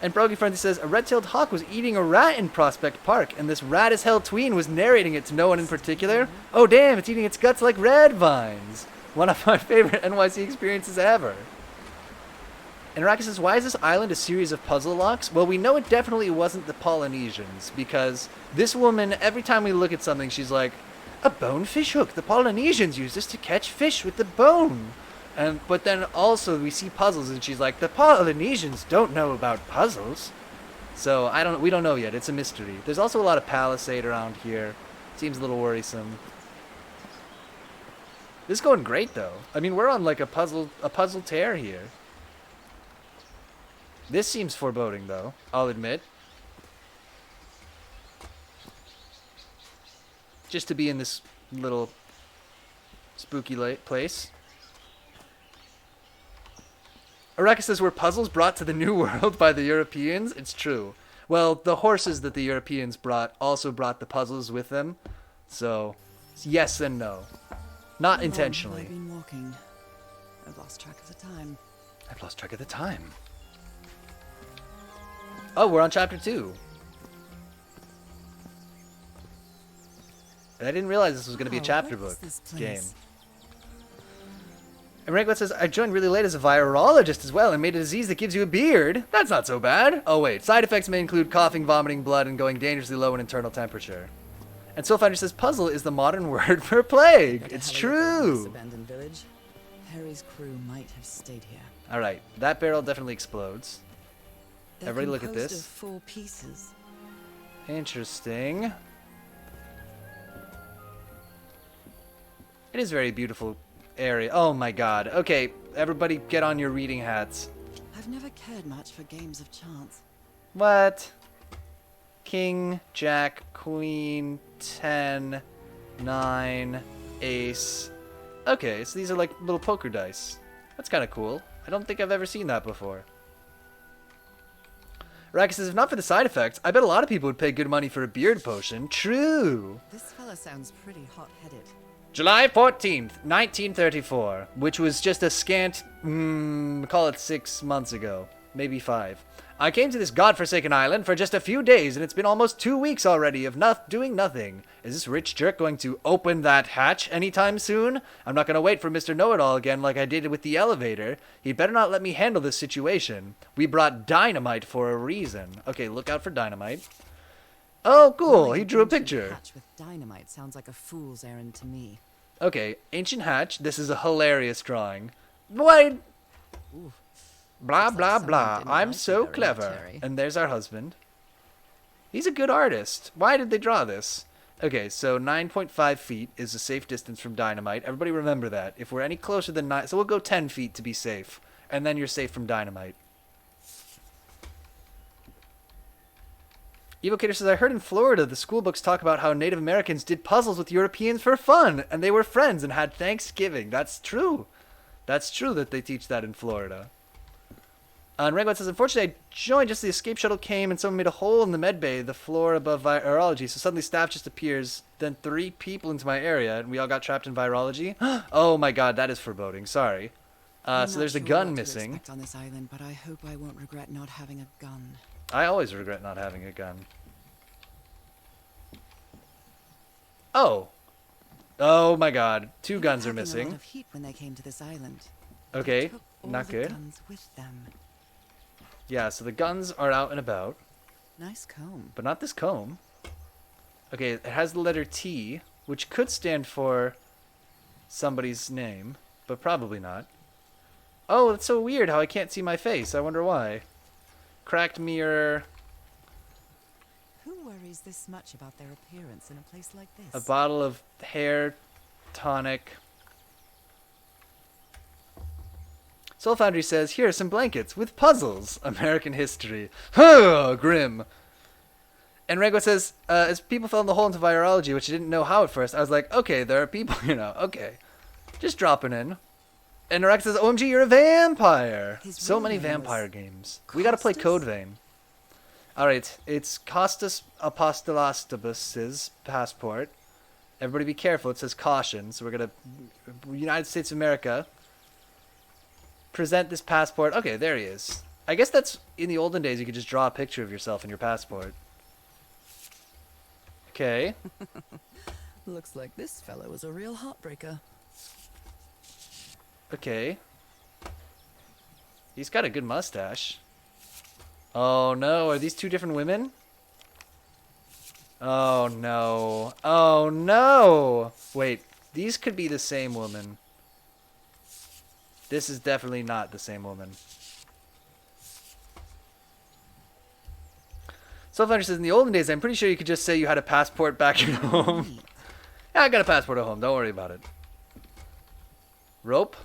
S1: And Brogy Frenzy says a red-tailed hawk was eating a rat in Prospect Park, and this rat-as-hell tween was narrating it to no one in particular. Oh damn, it's eating its guts like red vines. One of my favorite NYC experiences ever. And Araki says, why is this island a series of puzzle locks? Well, we know it definitely wasn't the Polynesians, because this woman, every time we look at something, she's like, a bone fish hook. The Polynesians used this to catch fish with the bone. But then also we see puzzles, and she's like, the Polynesians don't know about puzzles. So we don't know yet. It's a mystery. There's also a lot of palisade around here. Seems a little worrisome. This is going great though. I mean, we're on like a puzzle tear here. This seems foreboding though, I'll admit. Just to be in this little spooky place. Araki says, were puzzles brought to the New World by the Europeans? It's true. Well, the horses that the Europeans brought also brought the puzzles with them. So, yes and no. Not intentionally.
S2: I've been walking. I've lost track of the time.
S1: I've lost track of the time. Oh, we're on chapter 2. And I didn't realize this was going to be a
S2: Wow,
S1: chapter
S2: what is
S1: book
S2: this
S1: game.
S2: place?
S1: And Ranklet says, I joined really late as a virologist as well and made a disease that gives you a beard. That's not so bad. Oh wait, side effects may include coughing, vomiting, blood, and going dangerously low in internal temperature. And Soulfinder says, puzzle is the modern word for plague.
S2: Better
S1: It's
S2: have a look around this
S1: true.
S2: abandoned village. Harry's crew might have stayed here.
S1: Alright, that barrel definitely explodes.
S2: They're
S1: Everybody look at
S2: composed
S1: this.
S2: of 4 pieces.
S1: Interesting. It is a very beautiful area. Oh my god. Okay, everybody get on your reading hats.
S2: I've never cared much for games of chance.
S1: What? King, Jack, Queen, 10, 9, Ace. Okay, so these are like little poker dice. That's kind of cool. I don't think I've ever seen that before. Raka says, if not for the side effects, I bet a lot of people would pay good money for a beard potion. True.
S2: This fella sounds pretty hot-headed.
S1: July 14th, 1934, which was just a scant, call it 6 months ago, maybe 5. I came to this godforsaken island for just a few days, and it's been almost 2 weeks already of doing nothing. Is this rich jerk going to open that hatch anytime soon? I'm not going to wait for Mr. Know-It-All again like I did with the elevator. He'd better not let me handle this situation. We brought dynamite for a reason. Okay, look out for dynamite. Oh, cool.
S2: Building
S1: He
S2: an
S1: drew a
S2: ancient
S1: picture.
S2: hatch with dynamite sounds like a fool's errand to me.
S1: Okay, ancient hatch. This is a hilarious drawing. What?
S2: Ooh.
S1: Blah,
S2: Looks like
S1: blah,
S2: someone
S1: blah.
S2: didn't
S1: I'm
S2: like you
S1: so
S2: very
S1: clever.
S2: much, Harry.
S1: And there's our husband. He's a good artist. Why did they draw this? Okay, so 9.5 feet is a safe distance from dynamite. Everybody remember that. If we're any closer than 9... So we'll go 10 feet to be safe. And then you're safe from dynamite. Evocator says, I heard in Florida the school books talk about how Native Americans did puzzles with Europeans for fun. And they were friends and had Thanksgiving. That's true. That's true that they teach that in Florida. And Rangwad says, unfortunately, I joined just as the escape shuttle came and someone made a hole in the med bay, the floor above virology. So suddenly staff just appears. Then 3 people into my area, and we all got trapped in virology. Oh my god, that is foreboding. Sorry.
S2: I'm
S1: So
S2: not
S1: there's a
S2: sure
S1: gun
S2: what to
S1: missing.
S2: expect on this island, but I hope I won't regret not having a gun.
S1: I always regret not having a gun. Oh. Oh my god. Two
S2: They were
S1: guns are
S2: packing a
S1: missing.
S2: lot of heat when they came to this island.
S1: Okay,
S2: They took all
S1: not
S2: the
S1: good.
S2: guns with them.
S1: Yeah, so the guns are out and about,
S2: Nice comb.
S1: but not this comb. Okay, it has the letter T, which could stand for somebody's name, but probably not. Oh, it's so weird how I can't see my face. I wonder why. Cracked mirror,
S2: Who worries this much about their appearance in a place like
S1: a
S2: this?
S1: bottle of hair tonic. Soul Foundry says, here are some blankets with puzzles. American history. Huh, grim. And Rango says, as people fell in the hole into virology, which I didn't know how at first, I was like, okay, there are people, okay. Just dropping in. And Naraka says, OMG, you're a vampire.
S2: His
S1: So
S2: real
S1: many
S2: name was
S1: vampire games. We gotta play
S2: Costas?
S1: Code Vein. Alright, it's Costas Apostolostobus's passport. Everybody be careful, it says caution. So we're gonna, United States of America, present this passport. Okay, there he is. I guess that's, in the olden days, you could just draw a picture of yourself in your passport. Okay.
S2: Looks like this fellow was a real heartbreaker.
S1: Okay. He's got a good mustache. Oh no, are these two different women? Oh no. Oh no! Wait, these could be the same woman. This is definitely not the same woman. Soulfinder says, in the olden days, I'm pretty sure you could just say you had a passport back at home. Yeah, I got a passport at home. Don't worry about it. Rope?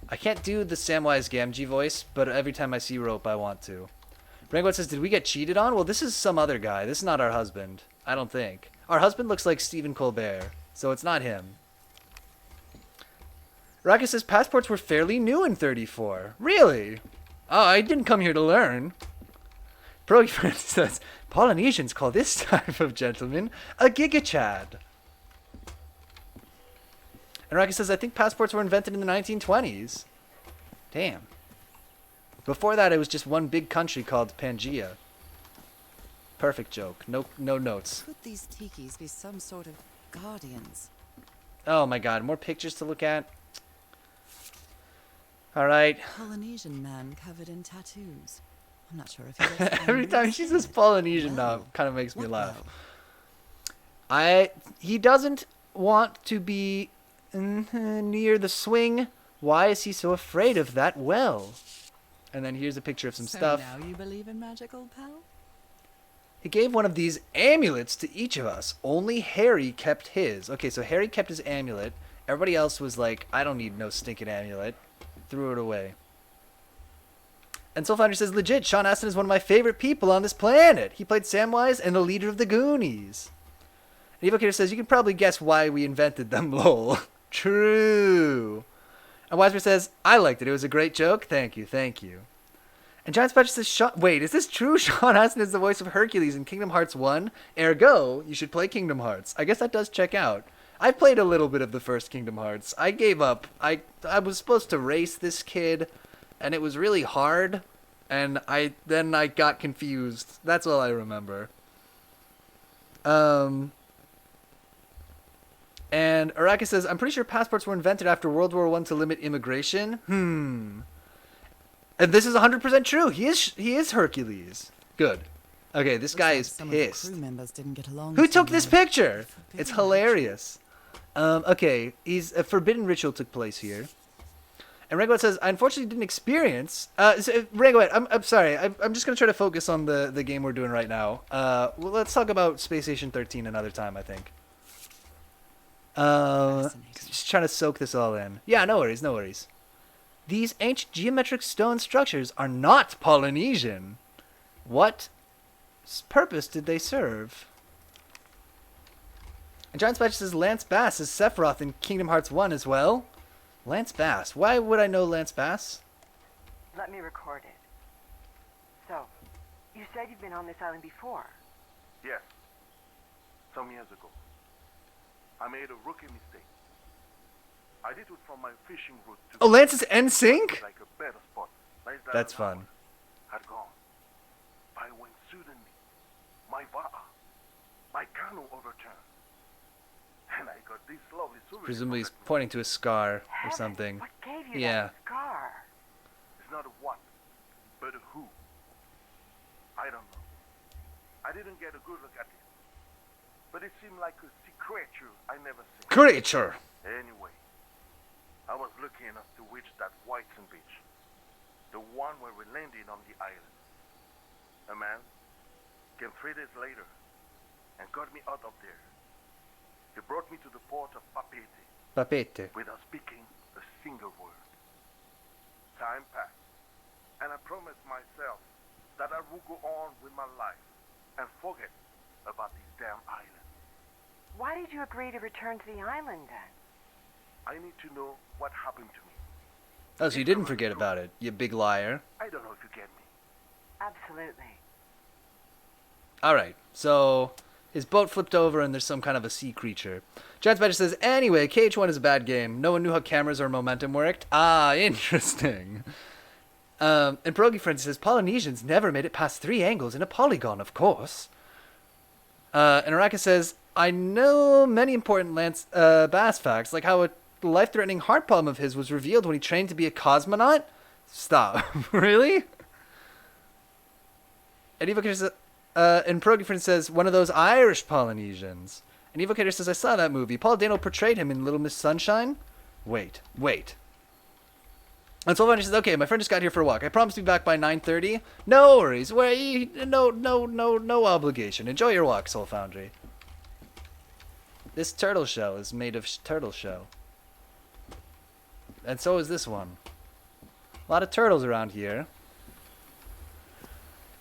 S1: I can't do the Samwise Gamgee voice, but every time I see Rope, I want to. Rango says, did we get cheated on? Well, this is some other guy. This is not our husband. I don't think. Our husband looks like Stephen Colbert, so it's not him. Raka says, passports were fairly new in 34. Really? Oh, I didn't come here to learn. Progy Friend says, Polynesians call this type of gentleman a gigachad. And Rocky says, I think passports were invented in the 1920s. Damn. Before that, it was just one big country called Pangaea. Perfect joke. No notes.
S2: Could these tikis be some sort of guardians?
S1: Oh my god, more pictures to look at. Alright.
S2: Polynesian man covered in tattoos. I'm not sure if he was
S1: Every time she says Polynesian now,
S2: Well,
S1: it kind of makes me
S2: what
S1: laugh.
S2: now?
S1: He doesn't want to be near the swing. Why is he so afraid of that well? And then here's a picture of some
S2: So
S1: stuff.
S2: now you believe in magic, old pal?
S1: He gave one of these amulets to each of us. Only Harry kept his. Okay, so Harry kept his amulet. Everybody else was like, I don't need no stinking amulet. Threw it away. And Soulfinder says, legit, Sean Astin is one of my favorite people on this planet. He played Samwise and the leader of the Goonies. And Evocator says, you can probably guess why we invented them, lol. True. And Wiseman says, I liked it. It was a great joke. Thank you, thank you. And Giant Spatcher says, wait, is this true? Sean Astin is the voice of Hercules in Kingdom Hearts 1. Ergo, you should play Kingdom Hearts. I guess that does check out. I played a little bit of the first Kingdom Hearts. I gave up. I was supposed to race this kid, and it was really hard. And then I got confused. That's all I remember. And Araki says, I'm pretty sure passports were invented after World War I to limit immigration. And this is 100% true. He is Hercules. Good. Okay, this guy is
S2: Some of the
S1: pissed.
S2: crew members didn't get along
S1: Who
S2: too
S1: took this
S2: well.
S1: picture?
S2: Forbidden
S1: It's hilarious. Okay, a forbidden ritual took place here. And Rangoet says, I unfortunately didn't experience... Rangoet, I'm sorry. I'm just going to try to focus on the game we're doing right now. Well, let's talk about Space Station 13 another time, I think.
S2: Fascinating.
S1: Just trying to soak this all in. Yeah, no worries, no worries. These ancient geometric stone structures are not Polynesian. What purpose did they serve? And John Spatch says Lance Bass is Sephiroth in Kingdom Hearts 1 as well. Lance Bass. Why would I know Lance Bass?
S5: Let me record it. So, you said you've been on this island before.
S6: Yes. Some years ago. I made a rookie mistake. I did it from my fishing route to
S1: Oh, Lance is NSYNC?
S6: like a better spot. Less than
S1: That's
S6: an
S1: fun.
S6: hour Had gone. By when suddenly, my va'a, my gun no overturn. And I got this lovely souvenir.
S1: Presumably he's
S6: from that
S1: pointing to a scar or
S5: Heavens,
S1: something.
S5: What gave you
S1: Yeah.
S5: that scar?
S6: movie. It's not a what, but a who. I don't know. I didn't get a good look at it. But it seemed like a sea creature I never seen.
S1: Creature!
S6: Anyway, I was lucky enough to reach that Whiteson beach. The one where we landed on the island. A man came 3 days later and got me out of there. He brought me to the port of Papeete
S1: Papete.
S6: without speaking a single word. Time passed, and I promised myself that I would go on with my life and forget about this damn island.
S5: Why did you agree to return to the island then?
S6: I need to know what happened to me.
S1: Oh, so you didn't forget about it, you big liar.
S6: I don't know if you get me.
S5: Absolutely.
S1: Alright, so his boat flipped over and there's some kind of a sea creature. Giants Badger says, anyway, KH1 is a bad game. No one knew how cameras or momentum worked. Ah, interesting. And Pierogi Friend says, Polynesians never made it past 3 angles in a polygon, of course. And Araka says, I know many important bass facts, like how a life-threatening heart problem of his was revealed when he trained to be a cosmonaut. Stop. Really? And Evocator says, and Pierogi Friend says, one of those Irish Polynesians. And Evocator says, I saw that movie. Paul Dano portrayed him in Little Miss Sunshine. Wait. And Soul Foundry says, okay, my friend just got here for a walk. I promise to be back by 9:30. No worries. No obligation. Enjoy your walk, Soul Foundry. This turtle shell is made of turtle shell. And so is this one. A lot of turtles around here.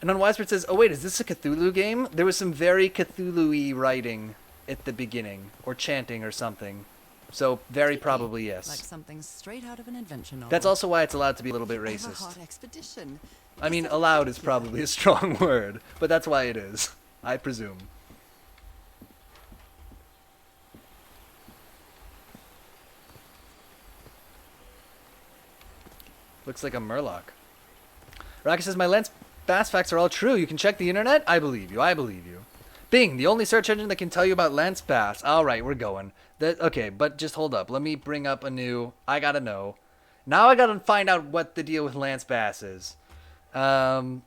S1: And Unwisebird says, oh wait, is this a Cthulhu game? There was some very Cthulhu-y writing at the beginning. Or chanting or something. So, very probably yes.
S2: Like something straight out of an adventure novel.
S1: That's also why it's allowed to be a little bit racist.
S2: Everhard expedition.
S1: I mean, allowed is probably a strong word, but that's why it is, I presume. Looks like a Murloc. Raka says, my Lance Bass facts are all true. You can check the internet? I believe you. Bing, the only search engine that can tell you about Lance Bass. Alright, we're going. Okay, but just hold up. Let me bring up a new... I gotta know. Now I gotta find out what the deal with Lance Bass is. Man,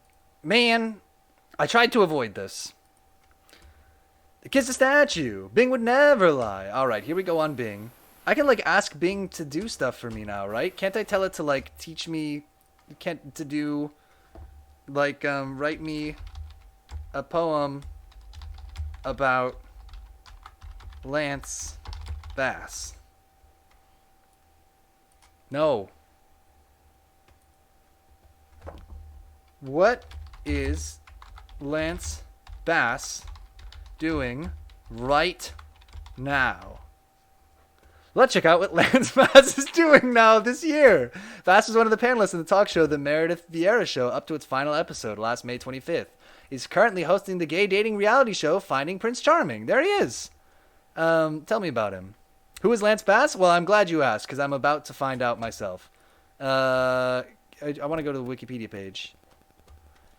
S1: I tried to avoid this. The kid's a statue. Bing would never lie. Alright, here we go on Bing. I can, like, ask Bing to do stuff for me now, right? Can't I tell it to, like, teach me... to do... like, write me a poem about Lance Bass. No. What is Lance Bass doing right now? Let's check out what Lance Bass is doing now this year. Bass was one of the panelists in the talk show The Meredith Vieira Show up to its final episode last May 25th. He's currently hosting the gay dating reality show Finding Prince Charming. There he is. Tell me about him. Who is Lance Bass? Well, I'm glad you asked, because I'm about to find out myself. I want to go to the Wikipedia page.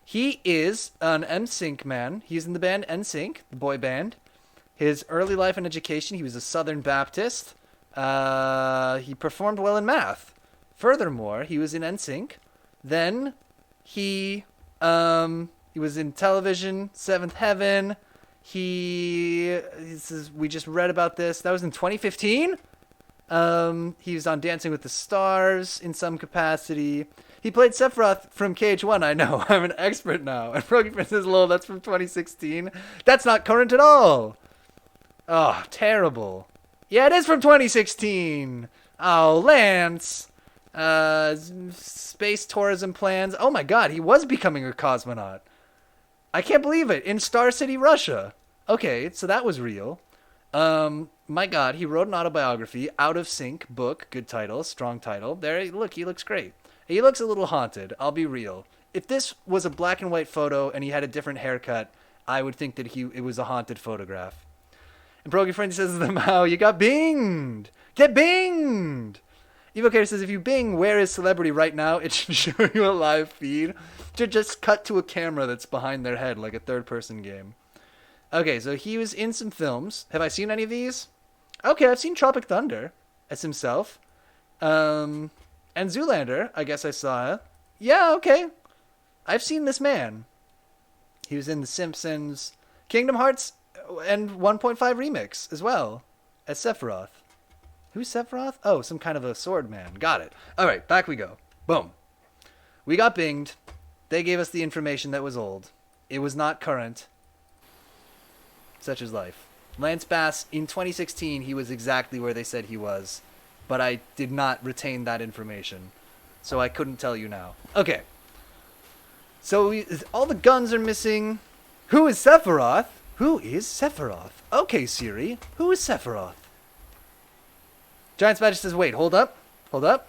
S1: He is an NSYNC man. He's in the band NSYNC, the boy band. His early life and education, he was a Southern Baptist. He performed well in math. Furthermore, he was in NSYNC. Then he was in television, Seventh Heaven. We just read about this. That was in 2015. He was on Dancing with the Stars in some capacity. He played Sephiroth from KH1, I know. I'm an expert now. And Rogue Princess lol, that's from 2016. That's not current at all. Oh, terrible. Yeah, it is from 2016. Oh, Lance. Space tourism plans. Oh my god, he was becoming a cosmonaut. I can't believe it. In Star City, Russia. Okay, so that was real. My god, he wrote an autobiography, Out of Sync book. Good title, strong title. There, look, he looks great. He looks a little haunted, I'll be real. If this was a black and white photo and he had a different haircut, I would think that it was a haunted photograph. And Brogy Friend says to them, how you got binged. Get binged. Evocator says, if you bing, where is celebrity right now? It should show you a live feed. To just cut to a camera that's behind their head like a third-person game. Okay, so he was in some films. Have I seen any of these? Okay, I've seen Tropic Thunder as himself. And Zoolander, I guess I saw. Yeah, okay. I've seen this man. He was in The Simpsons, Kingdom Hearts, and 1.5 Remix as well as Sephiroth. Who's Sephiroth? Oh, some kind of a sword man. Got it. All right, back we go. Boom. We got binged. They gave us the information that was old. It was not current. Such is life. Lance Bass, in 2016, he was exactly where they said he was. But I did not retain that information. So I couldn't tell you now. Okay. So all the guns are missing. Who is Sephiroth? Who is Sephiroth? Okay, Siri. Who is Sephiroth? Giant Badger says, wait, hold up. Hold up.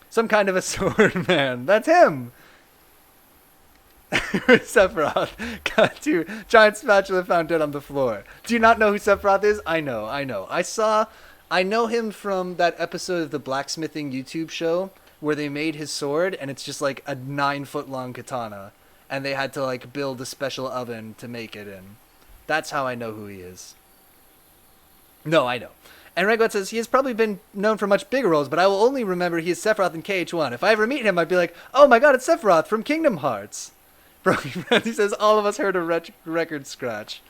S1: Some kind of a sword man. That's him. Sephiroth got to giant spatula found dead on the floor. Do you not know who Sephiroth is? I know. I know him from that episode of the blacksmithing YouTube show where they made his sword and it's just like a 9-foot long katana and they had to like build a special oven to make it in. That's how I know who he is. No, I know. And Regot says he has probably been known for much bigger roles, but I will only remember he is Sephiroth in KH1. If I ever meet him, I'd be like, oh my god, it's Sephiroth from Kingdom Hearts. He says all of us heard a record scratch.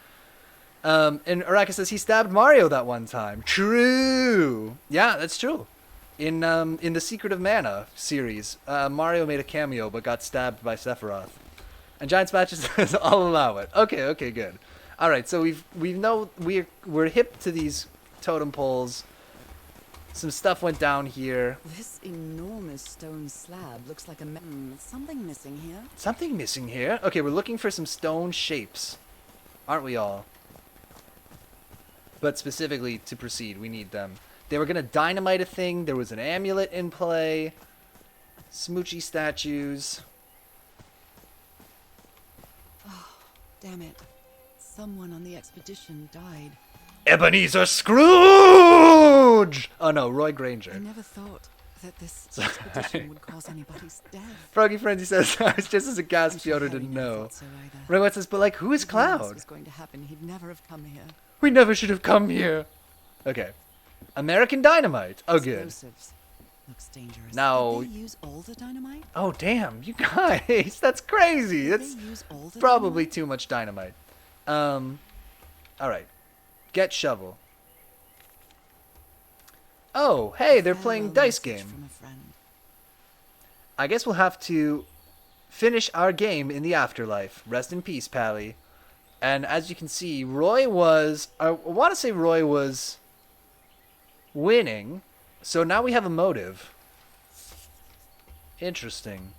S1: And Araka says he stabbed Mario that one time. True. Yeah, that's true. In the Secret of Mana series, Mario made a cameo but got stabbed by Sephiroth. And Giant Spatch says I'll allow it. Okay, good. All right, so we're hip to these totem poles. Some stuff went down here.
S2: This enormous stone slab looks like a something missing here.
S1: Something missing here? Okay, we're looking for some stone shapes. Aren't we all? But specifically, to proceed, we need them. They were going to dynamite a thing. There was an amulet in play. Smoochy statues.
S2: Oh, damn it. Someone on the expedition died.
S1: Ebenezer Scrooge! Oh no, Roy Granger.
S2: I never thought that this expedition would cause anybody's death.
S1: Froggy Frenzy says, I was just as aghast Fiona didn't know. Roy says, but like, who is Cloud?
S2: If this was going to happen, he'd never have come here.
S1: We never should have come here. Okay. American Dynamite. Oh, good.
S2: Explosives. Looks dangerous.
S1: Now.
S2: Did they use all the dynamite?
S1: Oh, damn. You guys. That's crazy.
S2: Did
S1: That's
S2: they use all the
S1: probably
S2: dynamite?
S1: too much dynamite. All right. Get shovel. Oh, hey, they're playing
S2: Farewell
S1: dice
S2: message
S1: game.
S2: from a friend.
S1: I guess we'll have to finish our game in the afterlife. Rest in peace, Pally. And as you can see, Roy was... I want to say Roy was winning. So now we have a motive. Interesting.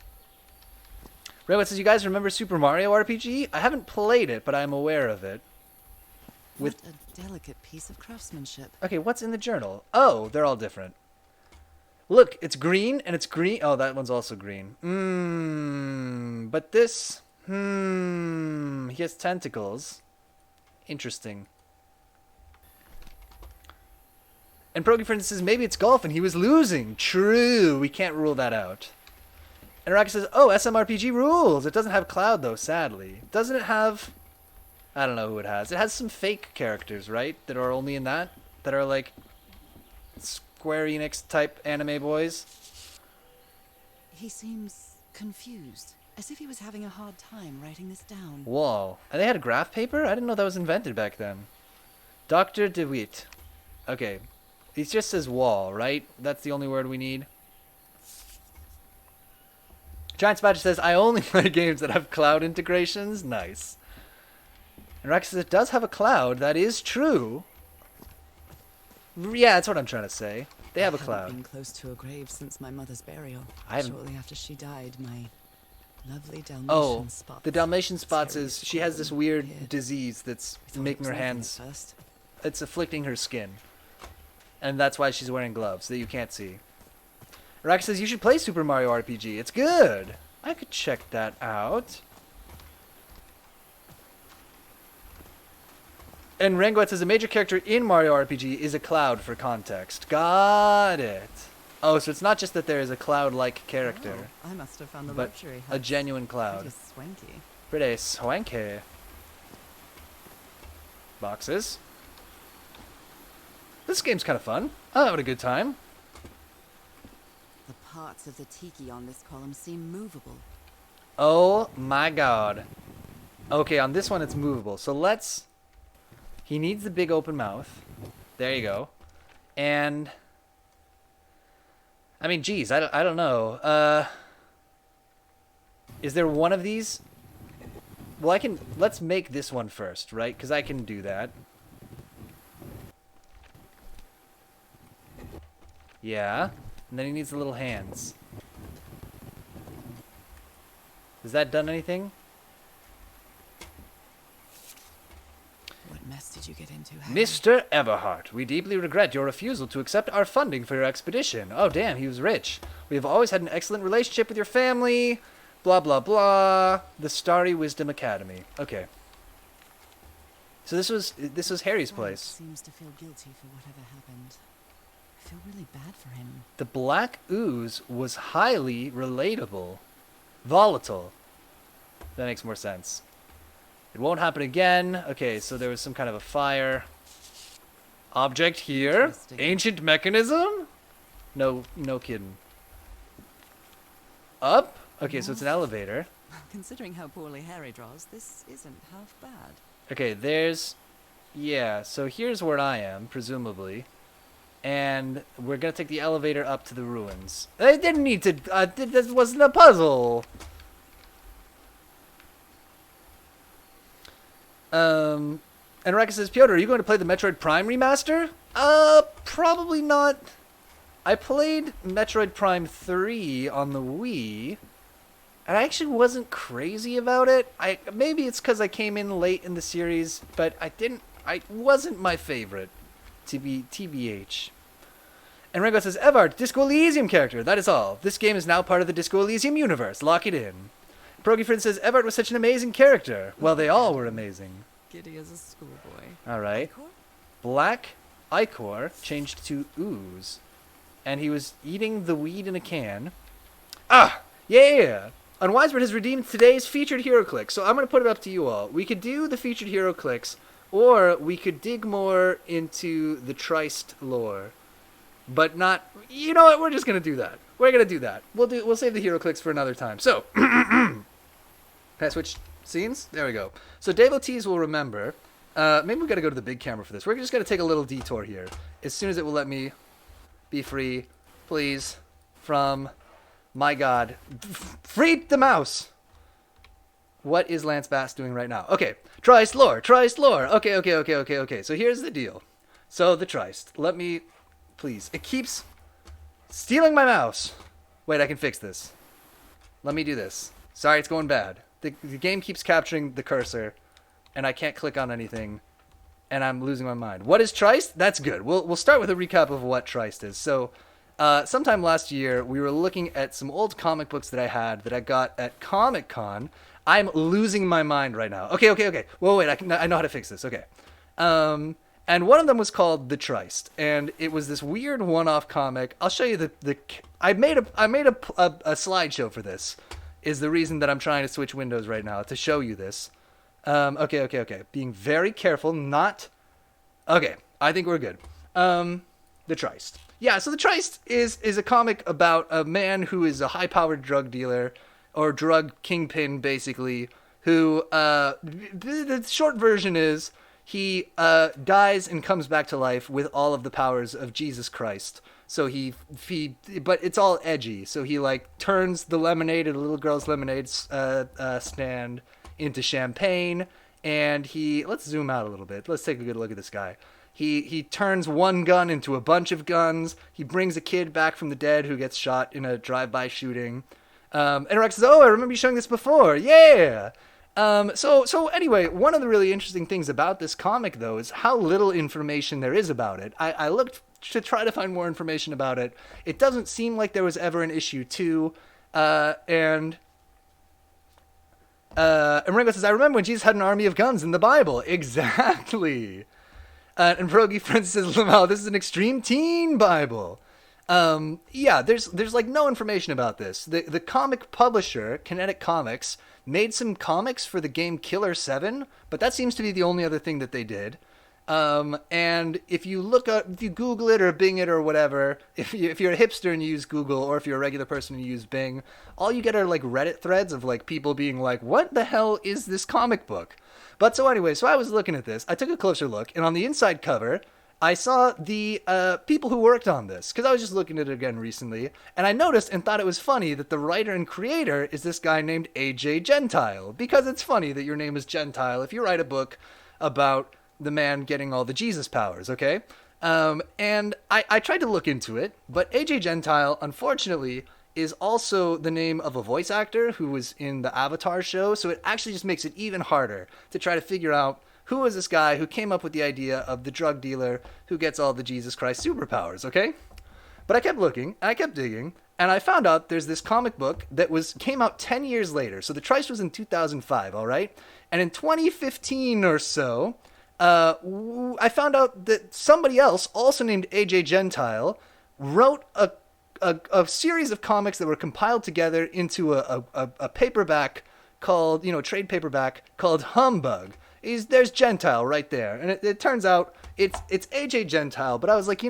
S1: Redwood says, you guys remember Super Mario RPG? I haven't played it, but I'm aware of it.
S2: What a delicate piece of craftsmanship.
S1: Okay, what's in the journal? Oh, they're all different. Look, it's green, and it's green. Oh, that one's also green. But this... he has tentacles. Interesting. And Progy Friend says, maybe it's golf, and he was losing. True, we can't rule that out. And Araki says, oh, SMRPG rules. It doesn't have Cloud, though, sadly. Doesn't it have... I don't know who it has. It has some fake characters, right? That are only in that? That are like Square Enix type anime boys?
S2: He seems confused, as if he was having a hard time writing this down.
S1: Whoa. And they had a graph paper? I didn't know that was invented back then. Dr. DeWitt. Okay. He just says wall, right? That's the only word we need. Giant Badger says, I only play games that have cloud integrations. Nice. And Rex says, it does have a cloud. That is true. Yeah, that's what I'm trying to say. They have a
S2: I
S1: cloud.
S2: haven't been close to a grave since my mother's burial.
S1: I haven't-
S2: Shortly after she died, my lovely Dalmatian
S1: Oh,
S2: spots.
S1: the Dalmatian spots
S2: Terry
S1: is she has this
S2: Squirrel
S1: weird
S2: appeared.
S1: disease that's
S2: We thought it
S1: making
S2: was
S1: her
S2: nothing at
S1: hands.
S2: first.
S1: It's afflicting her skin. And that's why she's wearing gloves that you can't see. Rex says, you should play Super Mario RPG. It's good. I could check that out. And Rangoet says, a major character in Mario RPG is a cloud for context. Got it. Oh, so it's not just that there is a cloud-like character,
S2: Oh, I must have found the
S1: but
S2: luxury
S1: a
S2: house
S1: genuine cloud.
S2: pretty swanky.
S1: Pretty swanky. Boxes. This game's kind of fun. I'm having a good time.
S2: The parts of the tiki on this column seem movable.
S1: Oh my god. Okay, on this one it's movable. So let's... He needs the big open mouth. There you go. And... I mean, geez, I don't know. Is there one of these? Well, I can... Let's make this one first, right? Because I can do that. Yeah. And then he needs the little hands. Has that done anything?
S2: What mess did you get into, Harry?
S1: Mr. Everhart, we deeply regret your refusal to accept our funding for your expedition. Oh, damn, he was rich. We have always had an excellent relationship with your family. Blah, blah, blah. The Starry Wisdom Academy. Okay. So this was Harry's place.
S2: Seems to feel guilty for whatever happened. I feel really bad for him.
S1: The black ooze was highly relatable. Volatile. That makes more sense. It won't happen again. Okay, so there was some kind of a fire. Object here.
S2: Interesting.
S1: Ancient mechanism? No kidding. Up? Okay, so it's an elevator.
S2: Considering how poorly Harry draws, this isn't half bad.
S1: Okay, there's... Yeah, so here's where I am, presumably. And we're gonna take the elevator up to the ruins. I didn't need to... this wasn't a puzzle! And Reka says, Piotr, are you going to play the Metroid Prime remaster? Probably not. I played Metroid Prime 3 on the Wii, and I actually wasn't crazy about it. Maybe it's because I came in late in the series, but I wasn't my favorite, TBH. And Rengo says, Evard, Disco Elysium character, that is all. This game is now part of the Disco Elysium universe. Lock it in. Progifrin says, Evard was such an amazing character. Well, they all were amazing.
S2: Giddy as a schoolboy.
S1: Alright.
S2: Icor?
S1: Black Ichor changed to ooze. And he was eating the weed in a can. Ah! Yeah! Unwisebird has redeemed today's featured hero click. So I'm going to put it up to you all. We could do the featured hero clicks, or we could dig more into the Trist lore. But not... You know what? We're just going to do that. We're going to do that. We'll save the hero clicks for another time. So... Can I switch scenes? There we go. So devotees will remember. Maybe we got to go to the big camera for this. We're just going to take a little detour here. As soon as it will let me be free, please, from, my God, free the mouse. What is Lance Bass doing right now? Okay, Trist lore. Okay. So here's the deal. So the Trist. Let me, please. It keeps stealing my mouse. Wait, I can fix this. Let me do this. Sorry, it's going bad. The game keeps capturing the cursor, and I can't click on anything, and I'm losing my mind. What is Trist? That's good. We'll start with a recap of what Trist is. So, sometime last year, we were looking at some old comic books that I had that I got at Comic-Con. I'm losing my mind right now. Okay. Well, wait, I know how to fix this. Okay. And one of them was called The Trist, and it was this weird one-off comic. I'll show you I made a slideshow for this. Is the reason that I'm trying to switch windows right now, to show you this. Okay. Being very careful, not... Okay, I think we're good. The Trist. Yeah, so The Trist is a comic about a man who is a high-powered drug dealer, or drug kingpin, basically, who, the short version is, he dies and comes back to life with all of the powers of Jesus Christ. So but it's all edgy. So he turns the lemonade at a little girl's lemonade stand into champagne, and let's zoom out a little bit. Let's take a good look at this guy. He turns one gun into a bunch of guns. He brings a kid back from the dead who gets shot in a drive-by shooting. And Rex says, "Oh, I remember you showing this before. Yeah." So anyway, one of the really interesting things about this comic, though, is how little information there is about it. I looked to try to find more information about it. It doesn't seem like there was ever an issue 2. And Ringo says, I remember when Jesus had an army of guns in the Bible. Exactly. And Pierogi Francis says, Lamal, this is an extreme teen Bible. Yeah, there's no information about this. The comic publisher, Kinetic Comics, made some comics for the game Killer 7, but that seems to be the only other thing that they did. And if you if you Google it or Bing it or whatever, if you're a hipster and you use Google, or if you're a regular person and you use Bing, all you get are like Reddit threads of like people being like, what the hell is this comic book? But so anyway, so I was looking at this, I took a closer look, and on the inside cover, I saw the people who worked on this, because I was just looking at it again recently, and I noticed and thought it was funny that the writer and creator is this guy named AJ Gentile, because it's funny that your name is Gentile if you write a book about the man getting all the Jesus powers, okay? And I tried to look into it, but AJ Gentile, unfortunately, is also the name of a voice actor who was in the Avatar show, so it actually just makes it even harder to try to figure out who is this guy who came up with the idea of the drug dealer who gets all the Jesus Christ superpowers, okay? But I kept looking, and I kept digging, and I found out there's this comic book that came out 10 years later. So the Trice was in 2005, all right? And in 2015 or so, I found out that somebody else, also named AJ Gentile, wrote a series of comics that were compiled together into a paperback called, trade paperback called Humbug. There's Gentile right there. And it turns out it's AJ Gentile, but I was like,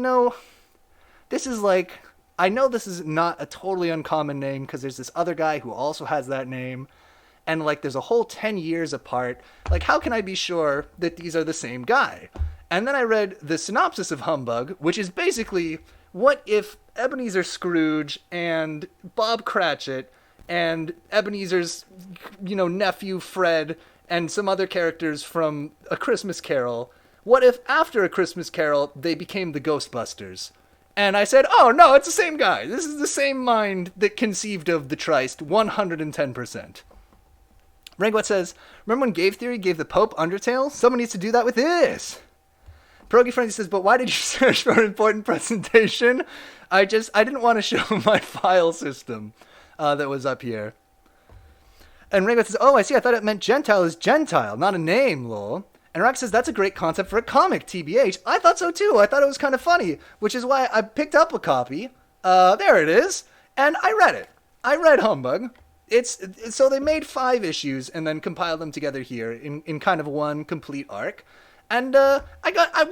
S1: this is like, I know this is not a totally uncommon name because there's this other guy who also has that name. And like, there's a whole 10 years apart. Like, how can I be sure that these are the same guy? And then I read the synopsis of Humbug, which is basically, what if Ebenezer Scrooge and Bob Cratchit and Ebenezer's, nephew Fred and some other characters from A Christmas Carol, what if after A Christmas Carol they became the Ghostbusters? And I said, oh no, it's the same guy. This is the same mind that conceived of the Trist 110%. Rangwat says, remember when Game Theory gave the Pope Undertale? Someone needs to do that with this. Pierogi Frenzy says, but why did you search for an important presentation? I didn't want to show my file system that was up here. And Rangwat says, oh, I see. I thought it meant Gentile is Gentile, not a name, lol. And Rack says, that's a great concept for a comic, TBH. I thought so too. I thought it was kind of funny, which is why I picked up a copy. There it is. And I read it. I read Humbug. So they made 5 issues and then compiled them together here in kind of one complete arc. And I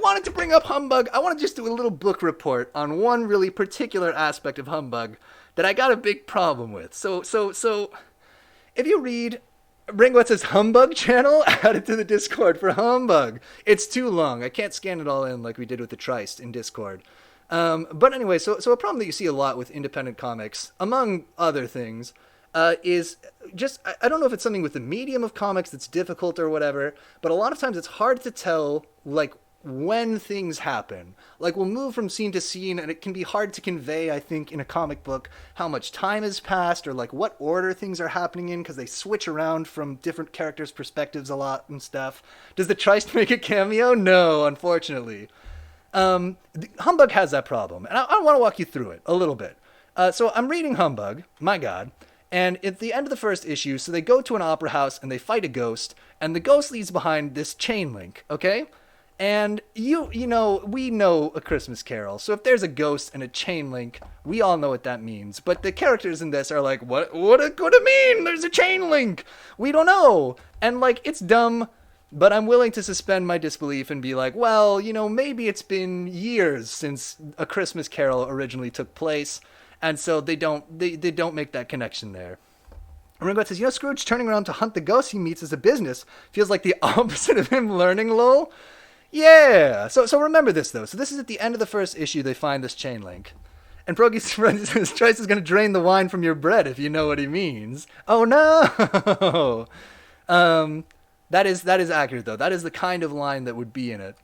S1: wanted to bring up Humbug. I want to just do a little book report on one really particular aspect of Humbug that I got a big problem with. So if you read Ringwat says Humbug channel, add it to the Discord for Humbug. It's too long. I can't scan it all in like we did with the Trist in Discord. But anyway, so a problem that you see a lot with independent comics, among other things, is just, I don't know if it's something with the medium of comics that's difficult or whatever, but a lot of times it's hard to tell, like, when things happen. Like, we'll move from scene to scene, and it can be hard to convey, I think, in a comic book, how much time has passed, or, like, what order things are happening in, because they switch around from different characters' perspectives a lot and stuff. Does the Trist make a cameo? No, unfortunately. Humbug has that problem, and I want to walk you through it a little bit. So I'm reading Humbug, my god, and at the end of the first issue, so they go to an opera house and they fight a ghost, and the ghost leaves behind this chain link, okay? And you know, we know A Christmas Carol, so if there's a ghost and a chain link, we all know what that means. But the characters in this are like, what could it mean? There's a chain link! We don't know! And like, it's dumb, but I'm willing to suspend my disbelief and be like, well, you know, maybe it's been years since A Christmas Carol originally took place, and so they don't make that connection there. Ringo says, you know, Scrooge turning around to hunt the ghosts he meets as a business feels like the opposite of him learning, lol. Yeah, so remember this, though. So this is at the end of the first issue, they find this chain link. And Pierogi's friend says, Trice is going to drain the wine from your bread, if you know what he means. Oh, no! That is accurate, though. That is the kind of line that would be in it.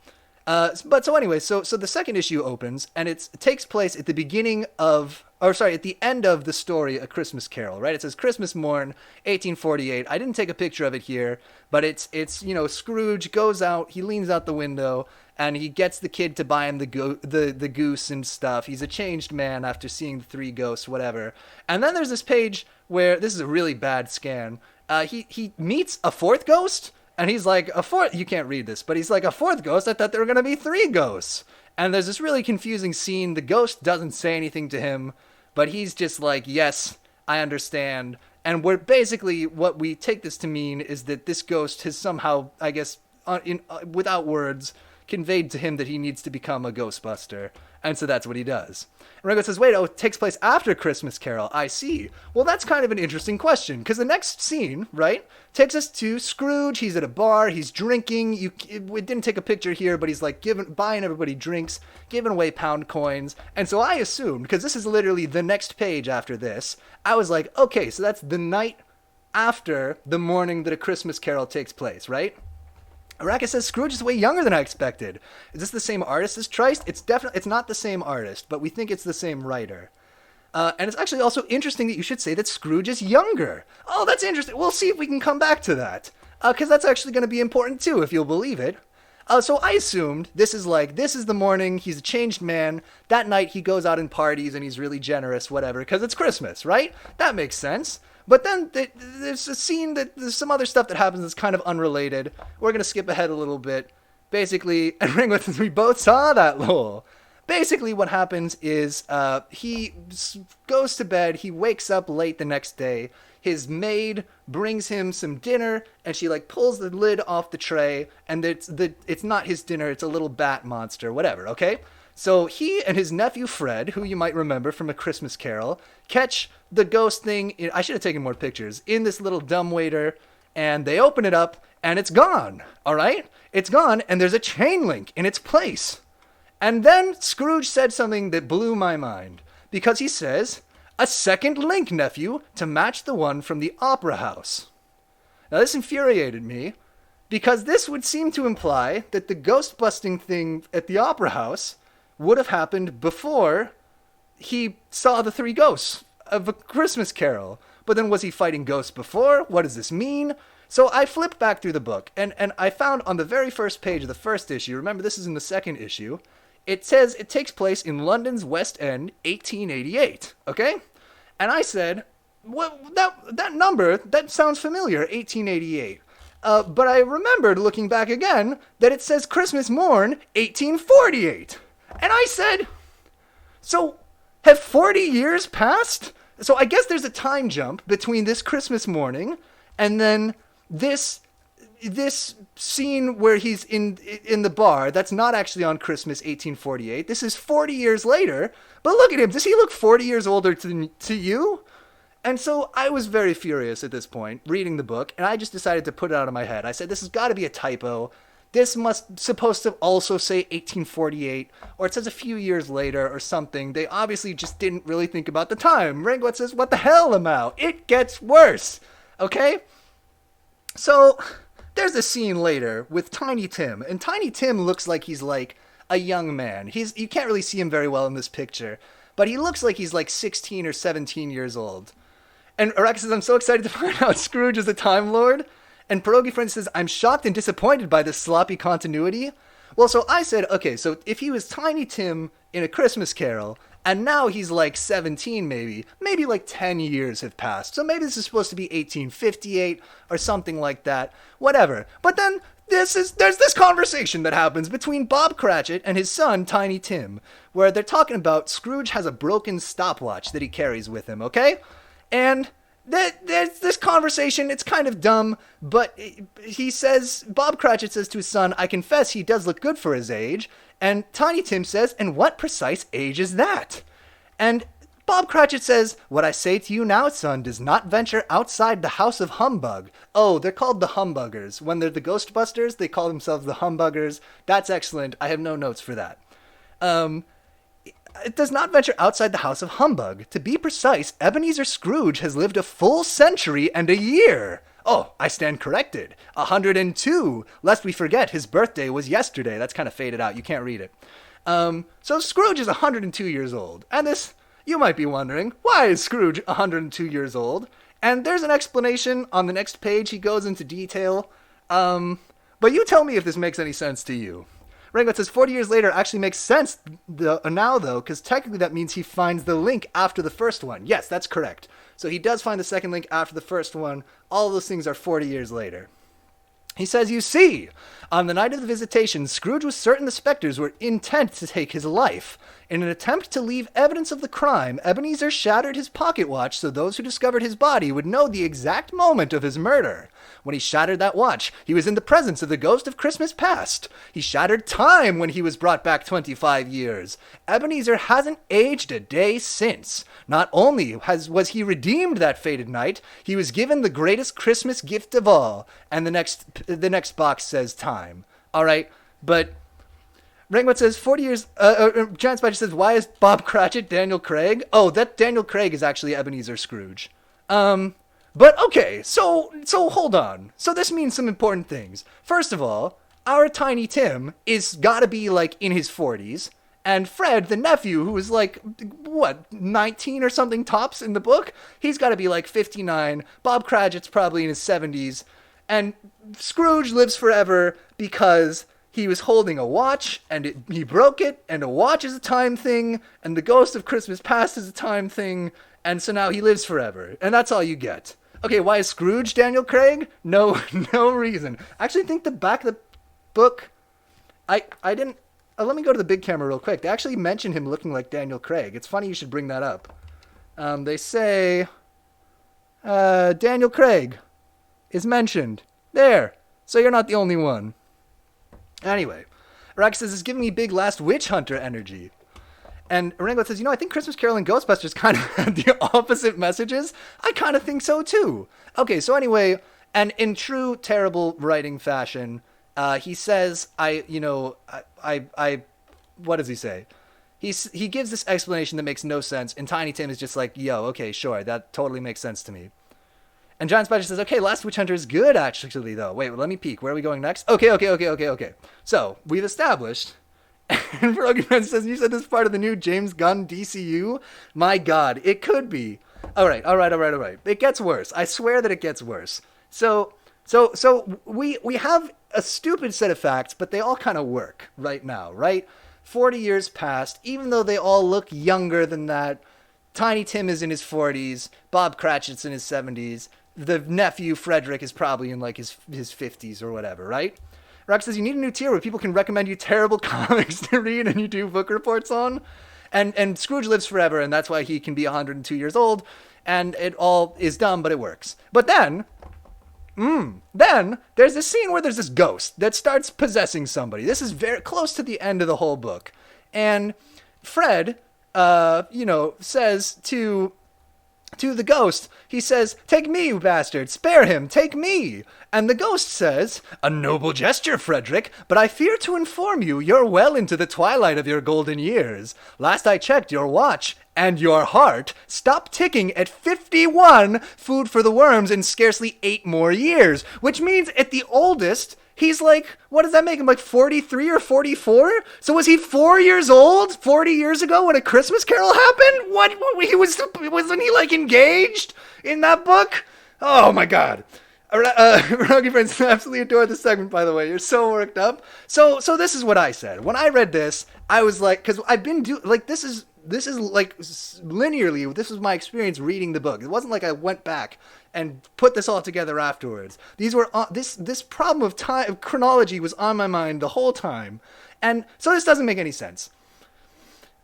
S1: But so anyway, so the second issue opens, and it takes place at the end of the story, A Christmas Carol, right? It says Christmas morn, 1848. I didn't take a picture of it here, but it's you know, Scrooge goes out, he leans out the window, and he gets the kid to buy him the goose and stuff. He's a changed man after seeing the 3 ghosts, whatever. And then there's this page where, this is a really bad scan, he meets a 4th ghost, and he's like, you can't read this, but he's like, a 4th ghost? I thought there were going to be 3 ghosts. And there's this really confusing scene. The ghost doesn't say anything to him, but he's just like, yes, I understand. And we're basically, what we take this to mean is that this ghost has somehow, I guess, without words, conveyed to him that he needs to become a Ghostbuster. And so that's what he does. And Ringo says, wait, it takes place after Christmas Carol. I see. Well, that's kind of an interesting question, because the next scene, right, takes us to Scrooge. He's at a bar. He's drinking. We didn't take a picture here, but he's like buying everybody drinks, giving away pound coins. And so I assumed, because this is literally the next page after this, I was like, okay, so that's the night after the morning that A Christmas Carol takes place, right? Arrakis says Scrooge is way younger than I expected. Is this the same artist as Trieste? It's not the same artist, but we think it's the same writer. And it's actually also interesting that you should say that Scrooge is younger. Oh, that's interesting. We'll see if we can come back to that. Because that's actually going to be important too, if you'll believe it. So I assumed this is the morning, he's a changed man. That night he goes out and parties and he's really generous, whatever, because it's Christmas, right? That makes sense. But then there's a scene there's some other stuff that happens that's kind of unrelated. We're going to skip ahead a little bit. Basically, and Ringo, we both saw that, lol. Basically what happens is he goes to bed, he wakes up late the next day, his maid brings him some dinner, and she like pulls the lid off the tray, and it's not his dinner, it's a little bat monster, whatever, okay? So he and his nephew Fred, who you might remember from A Christmas Carol, catch the ghost thing, I should have taken more pictures, in this little dumbwaiter, and they open it up, and it's gone, alright? It's gone, and there's a chain link in its place. And then Scrooge said something that blew my mind, because he says, "A second link, nephew, to match the one from the opera house." Now this infuriated me, because this would seem to imply that the ghost busting thing at the opera house would have happened before he saw the three ghosts of A Christmas Carol. But then was he fighting ghosts before? What does this mean? So I flipped back through the book, and I found on the very first page of the first issue, remember this is in the second issue, it says it takes place in London's West End, 1888, okay? And I said, well, that number, that sounds familiar, 1888. But I remembered looking back again that it says Christmas morn, 1848. And I said, so have 40 years passed? So I guess there's a time jump between this Christmas morning and then this scene where he's in the bar. That's not actually on Christmas 1848. This is 40 years later. But look at him. Does he look 40 years older to you? And so I was very furious at this point, reading the book, and I just decided to put it out of my head. I said, this has got to be a typo. This must supposed to also say 1848, or it says a few years later or something. They obviously just didn't really think about the time. Ringwood says, what the hell, Amau? It gets worse. Okay? So there's a scene later with Tiny Tim, and Tiny Tim looks like he's like a young man. You can't really see him very well in this picture, but he looks like he's like 16 or 17 years old. And Arrakis says, I'm so excited to find out Scrooge is a Time Lord. And Pierogi Friend says, I'm shocked and disappointed by this sloppy continuity. Well, so I said, okay, so if he was Tiny Tim in A Christmas Carol, and now he's like 17 maybe like 10 years have passed. So maybe this is supposed to be 1858 or something like that. Whatever. But then there's this conversation that happens between Bob Cratchit and his son, Tiny Tim, where they're talking about Scrooge has a broken stopwatch that he carries with him, okay? And there's this conversation, it's kind of dumb, but Bob Cratchit says to his son, I confess he does look good for his age, and Tiny Tim says, and what precise age is that? And Bob Cratchit says, what I say to you now, son, does not venture outside the house of humbug. Oh, they're called the Humbuggers. When they're the Ghostbusters, they call themselves the Humbuggers. That's excellent. I have no notes for that. It does not venture outside the house of humbug. To be precise, Ebenezer Scrooge has lived a full century and a year. Oh, I stand corrected. 102. Lest we forget, his birthday was yesterday. That's kind of faded out. You can't read it. So Scrooge is 102 years old. And this, you might be wondering, why is Scrooge 102 years old? And there's an explanation on the next page. He goes into detail. But you tell me if this makes any sense to you. Ringwood says 40 years later actually makes sense now, though, because technically that means he finds the link after the first one. Yes, that's correct. So he does find the second link after the first one. All those things are 40 years later. He says, you see, on the night of the visitation, Scrooge was certain the specters were intent to take his life. In an attempt to leave evidence of the crime, Ebenezer shattered his pocket watch so those who discovered his body would know the exact moment of his murder. When he shattered that watch, he was in the presence of the ghost of Christmas past. He shattered time when he was brought back 25 years. Ebenezer hasn't aged a day since. Not only was he redeemed that fated night, he was given the greatest Christmas gift of all. And the next box says time. All right, but Ringwood says 40 years. Giant Spider says, why is Bob Cratchit Daniel Craig? Oh, that Daniel Craig is actually Ebenezer Scrooge. But okay, so hold on. So this means some important things. First of all, our Tiny Tim is gotta be like in his 40s, and Fred, the nephew, who is like, what, 19 or something tops in the book, he's gotta be like 59. Bob Cratchit's probably in his 70s, and Scrooge lives forever because he was holding a watch, and he broke it, and a watch is a time thing, and the ghost of Christmas past is a time thing, and so now he lives forever, and that's all you get. Okay, why is Scrooge Daniel Craig? No reason. I actually think the back of the book, I didn't, let me go to the big camera real quick. They actually mention him looking like Daniel Craig. It's funny you should bring that up. They say, Daniel Craig is mentioned. There. So you're not the only one. Anyway, Rex says, it's giving me big Last Witch Hunter energy. And Ringo says, I think Christmas Carol and Ghostbusters kind of had the opposite messages. I kind of think so too. Okay, so anyway, and in true terrible writing fashion, he says, what does he say? He gives this explanation that makes no sense, and Tiny Tim is just like, yo, okay, sure, that totally makes sense to me. And Giant Spider says, okay, Last Witch Hunter is good, actually, though. Wait, let me peek. Where are we going next? Okay. So, we've established... And Rogan says, you said this is part of the new James Gunn DCU? My God, it could be. All right. It gets worse. I swear that it gets worse. So we have a stupid set of facts, but they all kind of work right now, right? 40 years past, even though they all look younger than that. Tiny Tim is in his 40s. Bob Cratchit's in his 70s. The nephew, Frederick, is probably in like his 50s or whatever, right? Rock says, you need a new tier where people can recommend you terrible comics to read and you do book reports on. And Scrooge lives forever, and that's why he can be 102 years old, and it all is dumb, but it works. But then there's this scene where there's this ghost that starts possessing somebody. This is very close to the end of the whole book. And Fred, says to the ghost, he says, take me, you bastard, spare him, take me. And the ghost says, a noble gesture, Frederick, but I fear to inform you, you're well into the twilight of your golden years. Last I checked, your watch and your heart stopped ticking at 51, food for the worms, in scarcely 8 more years, which means at the oldest, he's like, what does that make him, like 43 or 44? So was he 4 years old 40 years ago when A Christmas Carol happened? Wasn't he like engaged in that book? Oh my God. Rocky Friends, absolutely adore this segment, by the way. You're so worked up. So this is what I said. When I read this, I was like, because I've been this is like linearly, this was my experience reading the book. It wasn't like I went back and put this all together afterwards. These were this problem of time chronology was on my mind the whole time, and so this doesn't make any sense.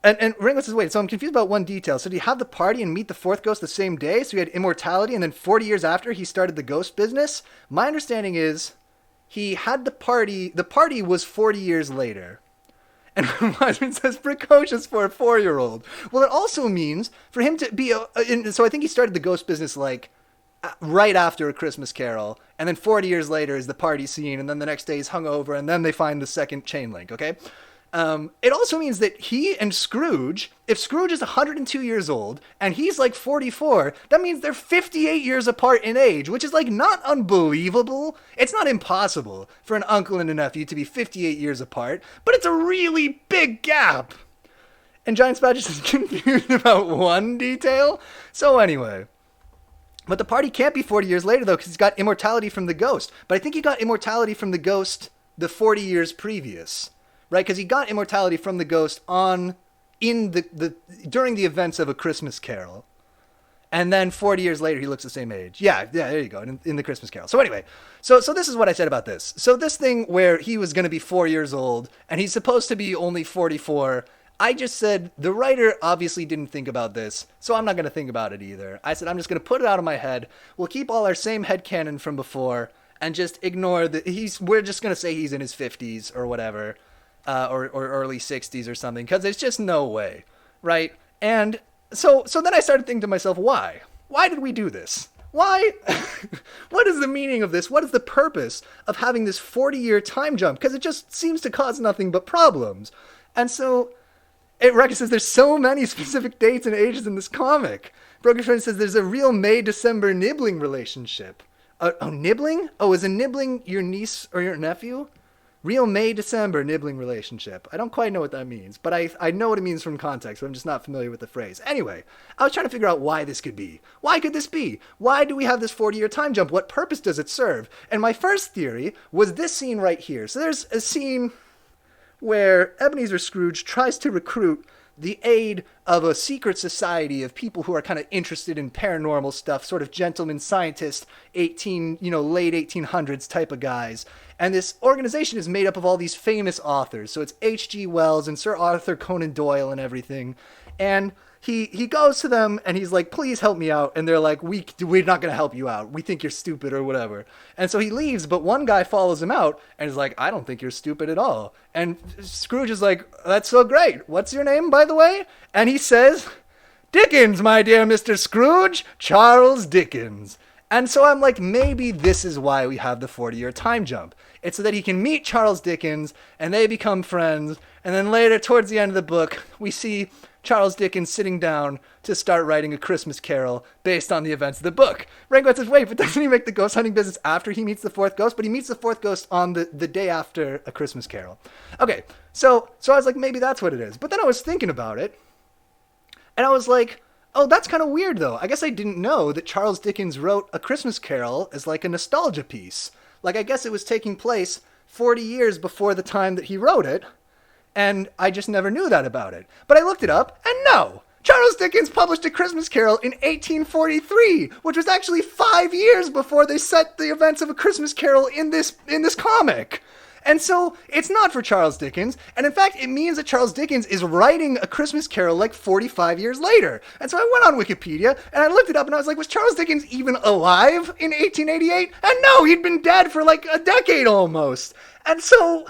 S1: And Ringo says, wait, so I'm confused about one detail. So did he have the party and meet the fourth ghost the same day? So he had immortality, and then 40 years after he started the ghost business? My understanding is he had the party was 40 years later. And Wiseman says, precocious for a 4-year-old. Well, it also means for him to be, so I think he started the ghost business like right after A Christmas Carol, and then 40 years later is the party scene, and then the next day he's hungover, and then they find the second chain link, okay? It also means that he and Scrooge, if Scrooge is 102 years old and he's like 44, that means they're 58 years apart in age, which is like not unbelievable. It's not impossible for an uncle and a nephew to be 58 years apart, but it's a really big gap. And Giant Spadgett is confused about one detail. So anyway, but the party can't be 40 years later though, because he's got immortality from the ghost. But I think he got immortality from the ghost the 40 years previous. Right, because he got immortality from the ghost during the events of A Christmas Carol, and then 40 years later he looks the same age. Yeah, there you go, in the Christmas Carol. So anyway, so this is what I said about this. So this thing where he was going to be 4 years old and he's supposed to be only 44. I just said, the writer obviously didn't think about this, so I'm not going to think about it either. I said, I'm just going to put it out of my head. We'll keep all our same headcanon from before and just ignore that we're just going to say he's in his 50s or whatever, or early 60s or something, because there's just no way, right? And so then I started thinking to myself, why? Why did we do this? Why? What is the meaning of this? What is the purpose of having this 40-year time jump? Because it just seems to cause nothing but problems. And so Rex says there's so many specific dates and ages in this comic. Broken Friend says there's a real May-December nibbling relationship. Nibbling? Oh, is a nibbling your niece or your nephew? Real May-December nibbling relationship. I don't quite know what that means, but I know what it means from context, but I'm just not familiar with the phrase. Anyway, I was trying to figure out why this could be. Why could this be? Why do we have this 40-year time jump? What purpose does it serve? And my first theory was this scene right here. So there's a scene where Ebenezer Scrooge tries to recruit the aid of a secret society of people who are kind of interested in paranormal stuff, sort of gentleman scientist, late 1800s type of guys. And this organization is made up of all these famous authors. So it's H.G. Wells and Sir Arthur Conan Doyle and everything. And he goes to them and he's like, please help me out. And they're like, we're not going to help you out. We think you're stupid or whatever. And so he leaves, but one guy follows him out and is like, I don't think you're stupid at all. And Scrooge is like, that's so great. What's your name, by the way? And he says, Dickens, my dear Mr. Scrooge, Charles Dickens. And so I'm like, maybe this is why we have the 40-year time jump. It's so that he can meet Charles Dickens and they become friends. And then later, towards the end of the book, we see Charles Dickens sitting down to start writing A Christmas Carol based on the events of the book. Rango says, wait, but doesn't he make the ghost hunting business after he meets the fourth ghost? But he meets the fourth ghost on the day after A Christmas Carol. Okay, so I was like, maybe that's what it is. But then I was thinking about it, and I was like, oh, that's kind of weird, though. I guess I didn't know that Charles Dickens wrote A Christmas Carol as like a nostalgia piece. Like, I guess it was taking place 40 years before the time that he wrote it, and I just never knew that about it. But I looked it up, and no! Charles Dickens published A Christmas Carol in 1843, which was actually 5 years before they set the events of A Christmas Carol in this comic. And so, it's not for Charles Dickens, and in fact, it means that Charles Dickens is writing A Christmas Carol like 45 years later. And so I went on Wikipedia, and I looked it up, and I was like, was Charles Dickens even alive in 1888? And no, he'd been dead for like a decade almost. And so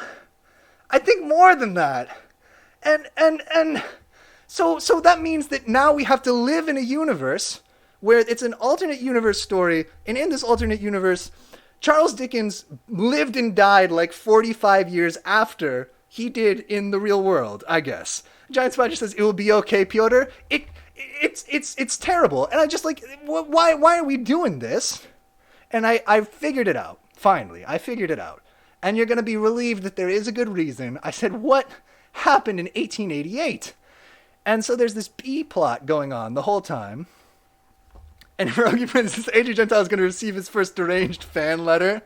S1: I think more than that. And so that means that now we have to live in a universe where it's an alternate universe story, and in this alternate universe, Charles Dickens lived and died like 45 years after he did in the real world, I guess. Giant Spider says, it will be okay, Piotr. It's terrible. And I just like, why are we doing this? And I figured it out. Finally, I figured it out. And you're going to be relieved that there is a good reason. I said, what happened in 1888? And so there's this B plot going on the whole time. And Hiroki Princess Adrian Gentile is going to receive his first deranged fan letter.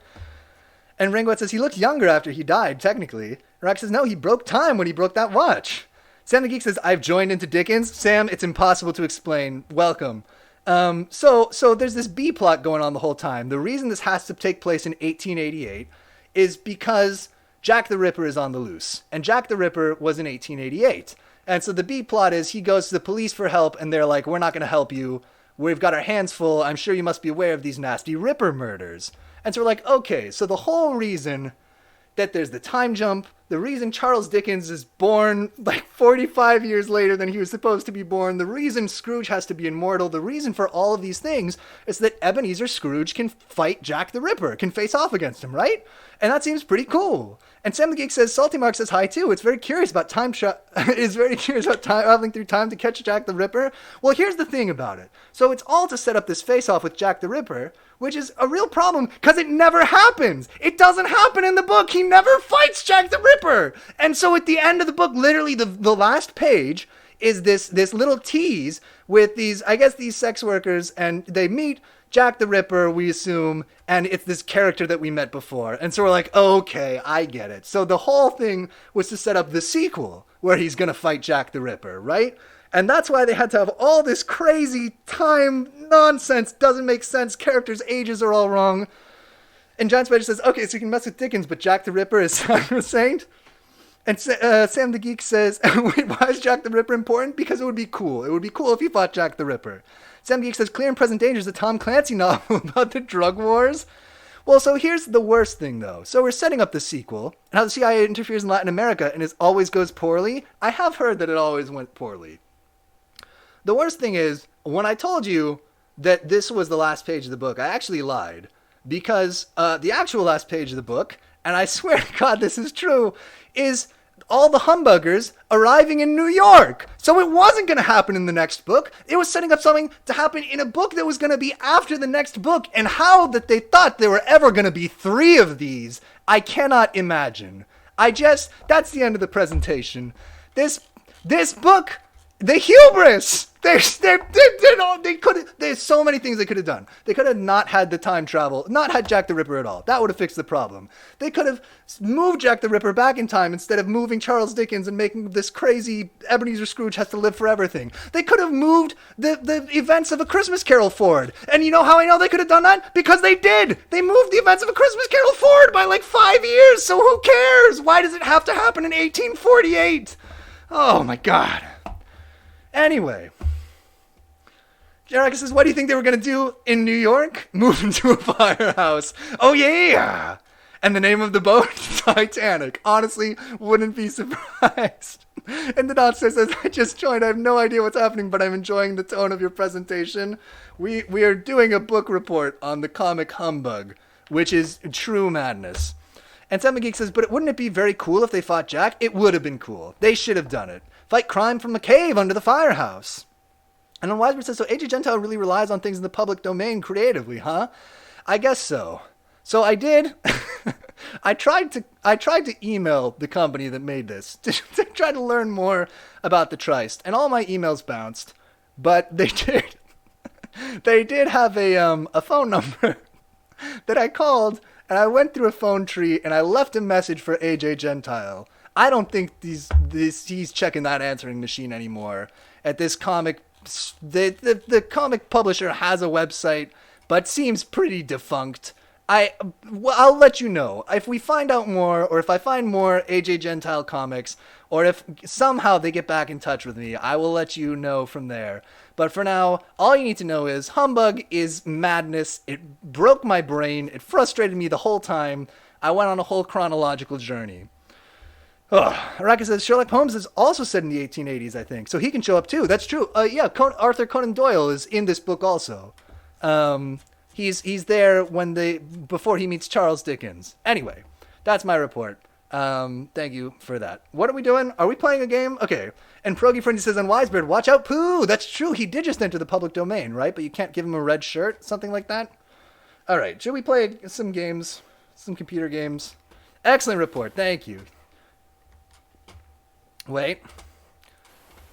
S1: And Ringoat says he looked younger after he died, technically. Rock says, no, he broke time when he broke that watch. Sam the Geek says, I've joined into Dickens. Sam, it's impossible to explain. Welcome. So there's this B plot going on the whole time. The reason this has to take place in 1888 is because Jack the Ripper is on the loose. And Jack the Ripper was in 1888. And so the B plot is he goes to the police for help, and they're like, we're not going to help you. We've got our hands full. I'm sure you must be aware of these nasty Ripper murders. And so we're like, okay, so the whole reason that there's the time jump, the reason Charles Dickens is born like 45 years later than he was supposed to be born, the reason Scrooge has to be immortal, the reason for all of these things is that Ebenezer Scrooge can fight Jack the Ripper, can face off against him, right? And that seems pretty cool. And Sam the Geek says, Salty Mark says hi too. It's very curious about traveling through time to catch Jack the Ripper. Well, here's the thing about it. So it's all to set up this face-off with Jack the Ripper, which is a real problem because it never happens. It doesn't happen in the book. He never fights Jack the Ripper. And so at the end of the book, literally the last page is this little tease with these sex workers, and they meet Jack the Ripper, we assume, and it's this character that we met before. And so we're like, okay, I get it. So the whole thing was to set up the sequel where he's going to fight Jack the Ripper, right? And that's why they had to have all this crazy time nonsense, doesn't make sense, characters' ages are all wrong. And Giant Spider says, okay, so you can mess with Dickens, but Jack the Ripper is Saint. And Sam the Geek says, wait, why is Jack the Ripper important? Because it would be cool. It would be cool if you fought Jack the Ripper. Sam the Geek says, Clear and Present Danger is a Tom Clancy novel about the drug wars. Well, so here's the worst thing, though. So we're setting up the sequel, and how the CIA interferes in Latin America and it always goes poorly. I have heard that it always went poorly. The worst thing is, when I told you that this was the last page of the book, I actually lied. Because the actual last page of the book, and I swear to God this is true, is all the humbuggers arriving in New York. So it wasn't going to happen in the next book. It was setting up something to happen in a book that was going to be after the next book. And how that they thought there were ever going to be 3 of these, I cannot imagine. That's the end of the presentation. This book, the hubris. There's so many things they could have done. They could have not had the time travel, not had Jack the Ripper at all. That would have fixed the problem. They could have moved Jack the Ripper back in time instead of moving Charles Dickens and making this crazy Ebenezer Scrooge has to live forever thing. They could have moved the events of A Christmas Carol forward. And you know how I know they could have done that? Because they did. They moved the events of A Christmas Carol forward by like 5 years. So who cares? Why does it have to happen in 1848? Oh my God. Anyway. Jaraka says, what do you think they were going to do in New York? Move into a firehouse. Oh, yeah. And the name of the boat? Titanic. Honestly, wouldn't be surprised. And the Dot says, I just joined. I have no idea what's happening, but I'm enjoying the tone of your presentation. We are doing a book report on the comic Humbug, which is true madness. And Sam Geek says, but wouldn't it be very cool if they fought Jack? It would have been cool. They should have done it. Fight crime from a cave under the firehouse. And then Wiseman says, so AJ Gentile really relies on things in the public domain creatively, huh? I guess so. So I did. I tried to email the company that made this to try to learn more about the Trist, and all my emails bounced. But they did. They did have a phone number that I called, and I went through a phone tree, and I left a message for AJ Gentile. I don't think he's checking that answering machine anymore. At this comic. The comic publisher has a website, but seems pretty defunct. I'll let you know if we find out more, or if I find more AJ Gentile comics, or if somehow they get back in touch with me. I will let you know from there. But for now, all you need to know is Humbug is madness. It broke my brain. It frustrated me the whole time. I went on a whole chronological journey. Araka says Sherlock Holmes is also set in the 1880s, I think. So he can show up too. That's true. Yeah, Arthur Conan Doyle is in this book also. He's there before he meets Charles Dickens. Anyway, that's my report. Thank you for that. What are we doing? Are we playing a game? Okay. And Progy Frenzy says on Wisebird, watch out, Pooh! That's true. He did just enter the public domain, right? But you can't give him a red shirt? Something like that? All right. Should we play some games? Some computer games? Excellent report. Thank you. Wait.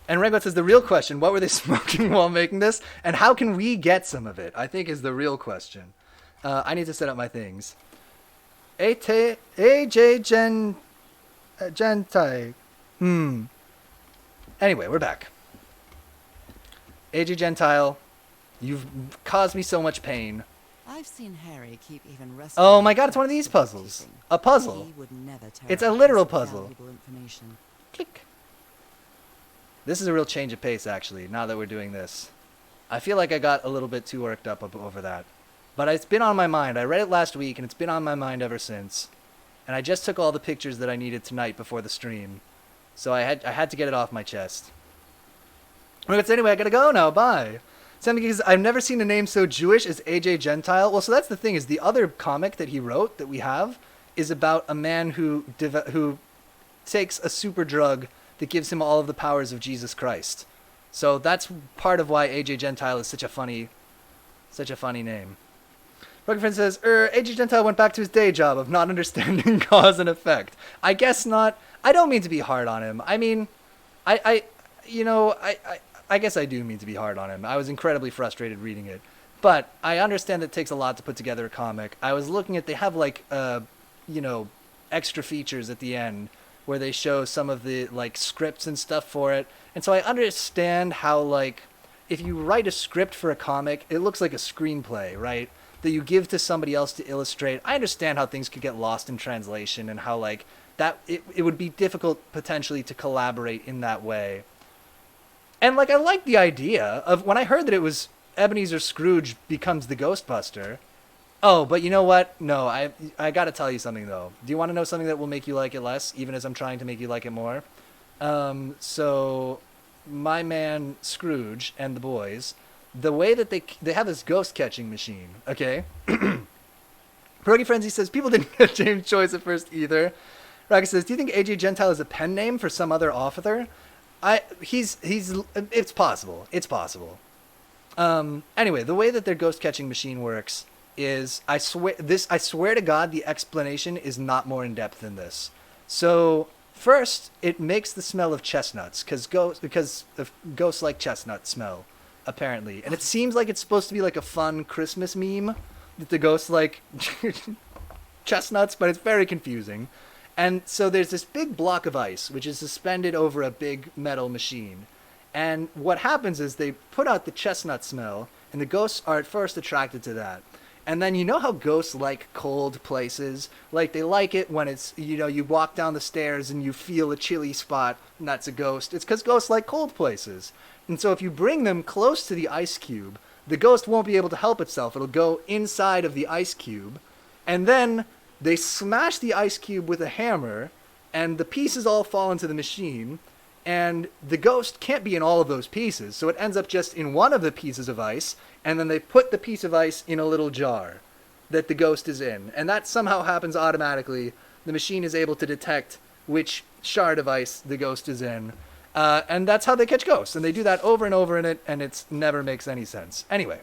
S1: And Rengot says the real question, what were they smoking while making this? And how can we get some of it? I think is the real question. I need to set up my things. AJ Gentai. Anyway, we're back. AJ Gentile, you've caused me so much pain.
S2: I've seen Harry keep even
S1: Oh my God, it's one of these puzzles. A puzzle.
S2: He would never
S1: It's a literal puzzle.
S2: valuable information.
S1: Click. This is a real change of pace, actually, now that we're doing this. I feel like I got a little bit too worked up over that. But it's been on my mind. I read it last week, and it's been on my mind ever since. And I just took all the pictures that I needed tonight before the stream. So I had to get it off my chest. Anyway, I gotta go now. Bye. Because I've never seen a name so Jewish as AJ Gentile. Well, so that's the thing, is the other comic that he wrote that we have is about a man who takes a super drug that gives him all of the powers of Jesus Christ. So that's part of why AJ Gentile is such a funny name. Rocket Friend says, AJ Gentile went back to his day job of not understanding cause and effect. I guess not. I don't mean to be hard on him. I mean, I guess I do mean to be hard on him. I was incredibly frustrated reading it. But I understand that it takes a lot to put together a comic. I was looking at, they have like, extra features at the end where they show some of the like scripts and stuff for it. And so I understand how, like, if you write a script for a comic, it looks like a screenplay, right? That you give to somebody else to illustrate. I understand how things could get lost in translation and how, like, that it would be difficult potentially to collaborate in that way. And like I like the idea of when I heard that it was Ebenezer Scrooge becomes the Ghostbuster. Oh, but you know what? No, I got to tell you something though. Do you want to know something that will make you like it less, even as I'm trying to make you like it more? So my man Scrooge and the boys, the way that they have this ghost catching machine, okay? Pierogi Frenzy says people didn't get James Joyce at first either. Raka says, do you think AJ Gentile is a pen name for some other author? It's possible. It's possible. Anyway, the way that their ghost catching machine works is, I swear to God, the explanation is not more in depth than this. So first, it makes the smell of chestnuts because ghosts like chestnut smell, apparently, and it seems like it's supposed to be like a fun Christmas meme that the ghosts like chestnuts, but it's very confusing. And so there's this big block of ice, which is suspended over a big metal machine. And what happens is they put out the chestnut smell, and the ghosts are at first attracted to that. And then you know how ghosts like cold places? Like they like it when it's, you walk down the stairs and you feel a chilly spot, and that's a ghost. It's because ghosts like cold places. And so if you bring them close to the ice cube, the ghost won't be able to help itself. It'll go inside of the ice cube, and then they smash the ice cube with a hammer, and the pieces all fall into the machine, and the ghost can't be in all of those pieces, so it ends up just in one of the pieces of ice, and then they put the piece of ice in a little jar that the ghost is in, and that somehow happens automatically. The machine is able to detect which shard of ice the ghost is in, and that's how they catch ghosts, and they do that over and over in it, and it never makes any sense. Anyway,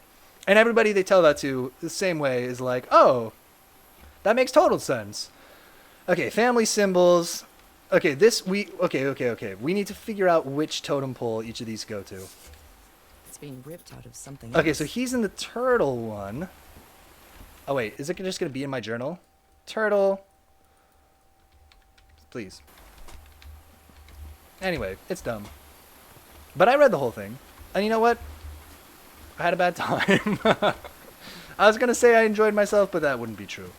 S1: and everybody they tell that to the same way is like, oh, that makes total sense. Okay, family symbols. Okay, okay. We need to figure out which totem pole each of these go to.
S2: It's being ripped out of something
S1: Okay,
S2: else.
S1: so he's in the turtle one. Oh wait, is it just going to be in my journal? Turtle. Please. Anyway, it's dumb. But I read the whole thing. And you know what? I had a bad time. I was going to say I enjoyed myself, but that wouldn't be true.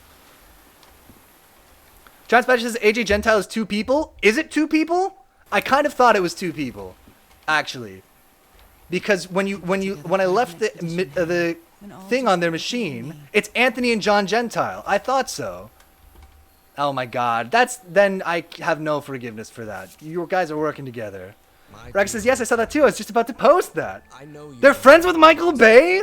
S1: John Spatch says AJ Gentile is 2 people. Is it 2 people? I kind of thought it was 2 people, actually, because when I left the thing on their machine, it's Anthony and John Gentile. I thought so. Oh my God, then I have no forgiveness for that. You guys are working together. Rex says yes, I saw that too. I was just about to post that.
S7: I know you
S1: They're friends with Michael Bay.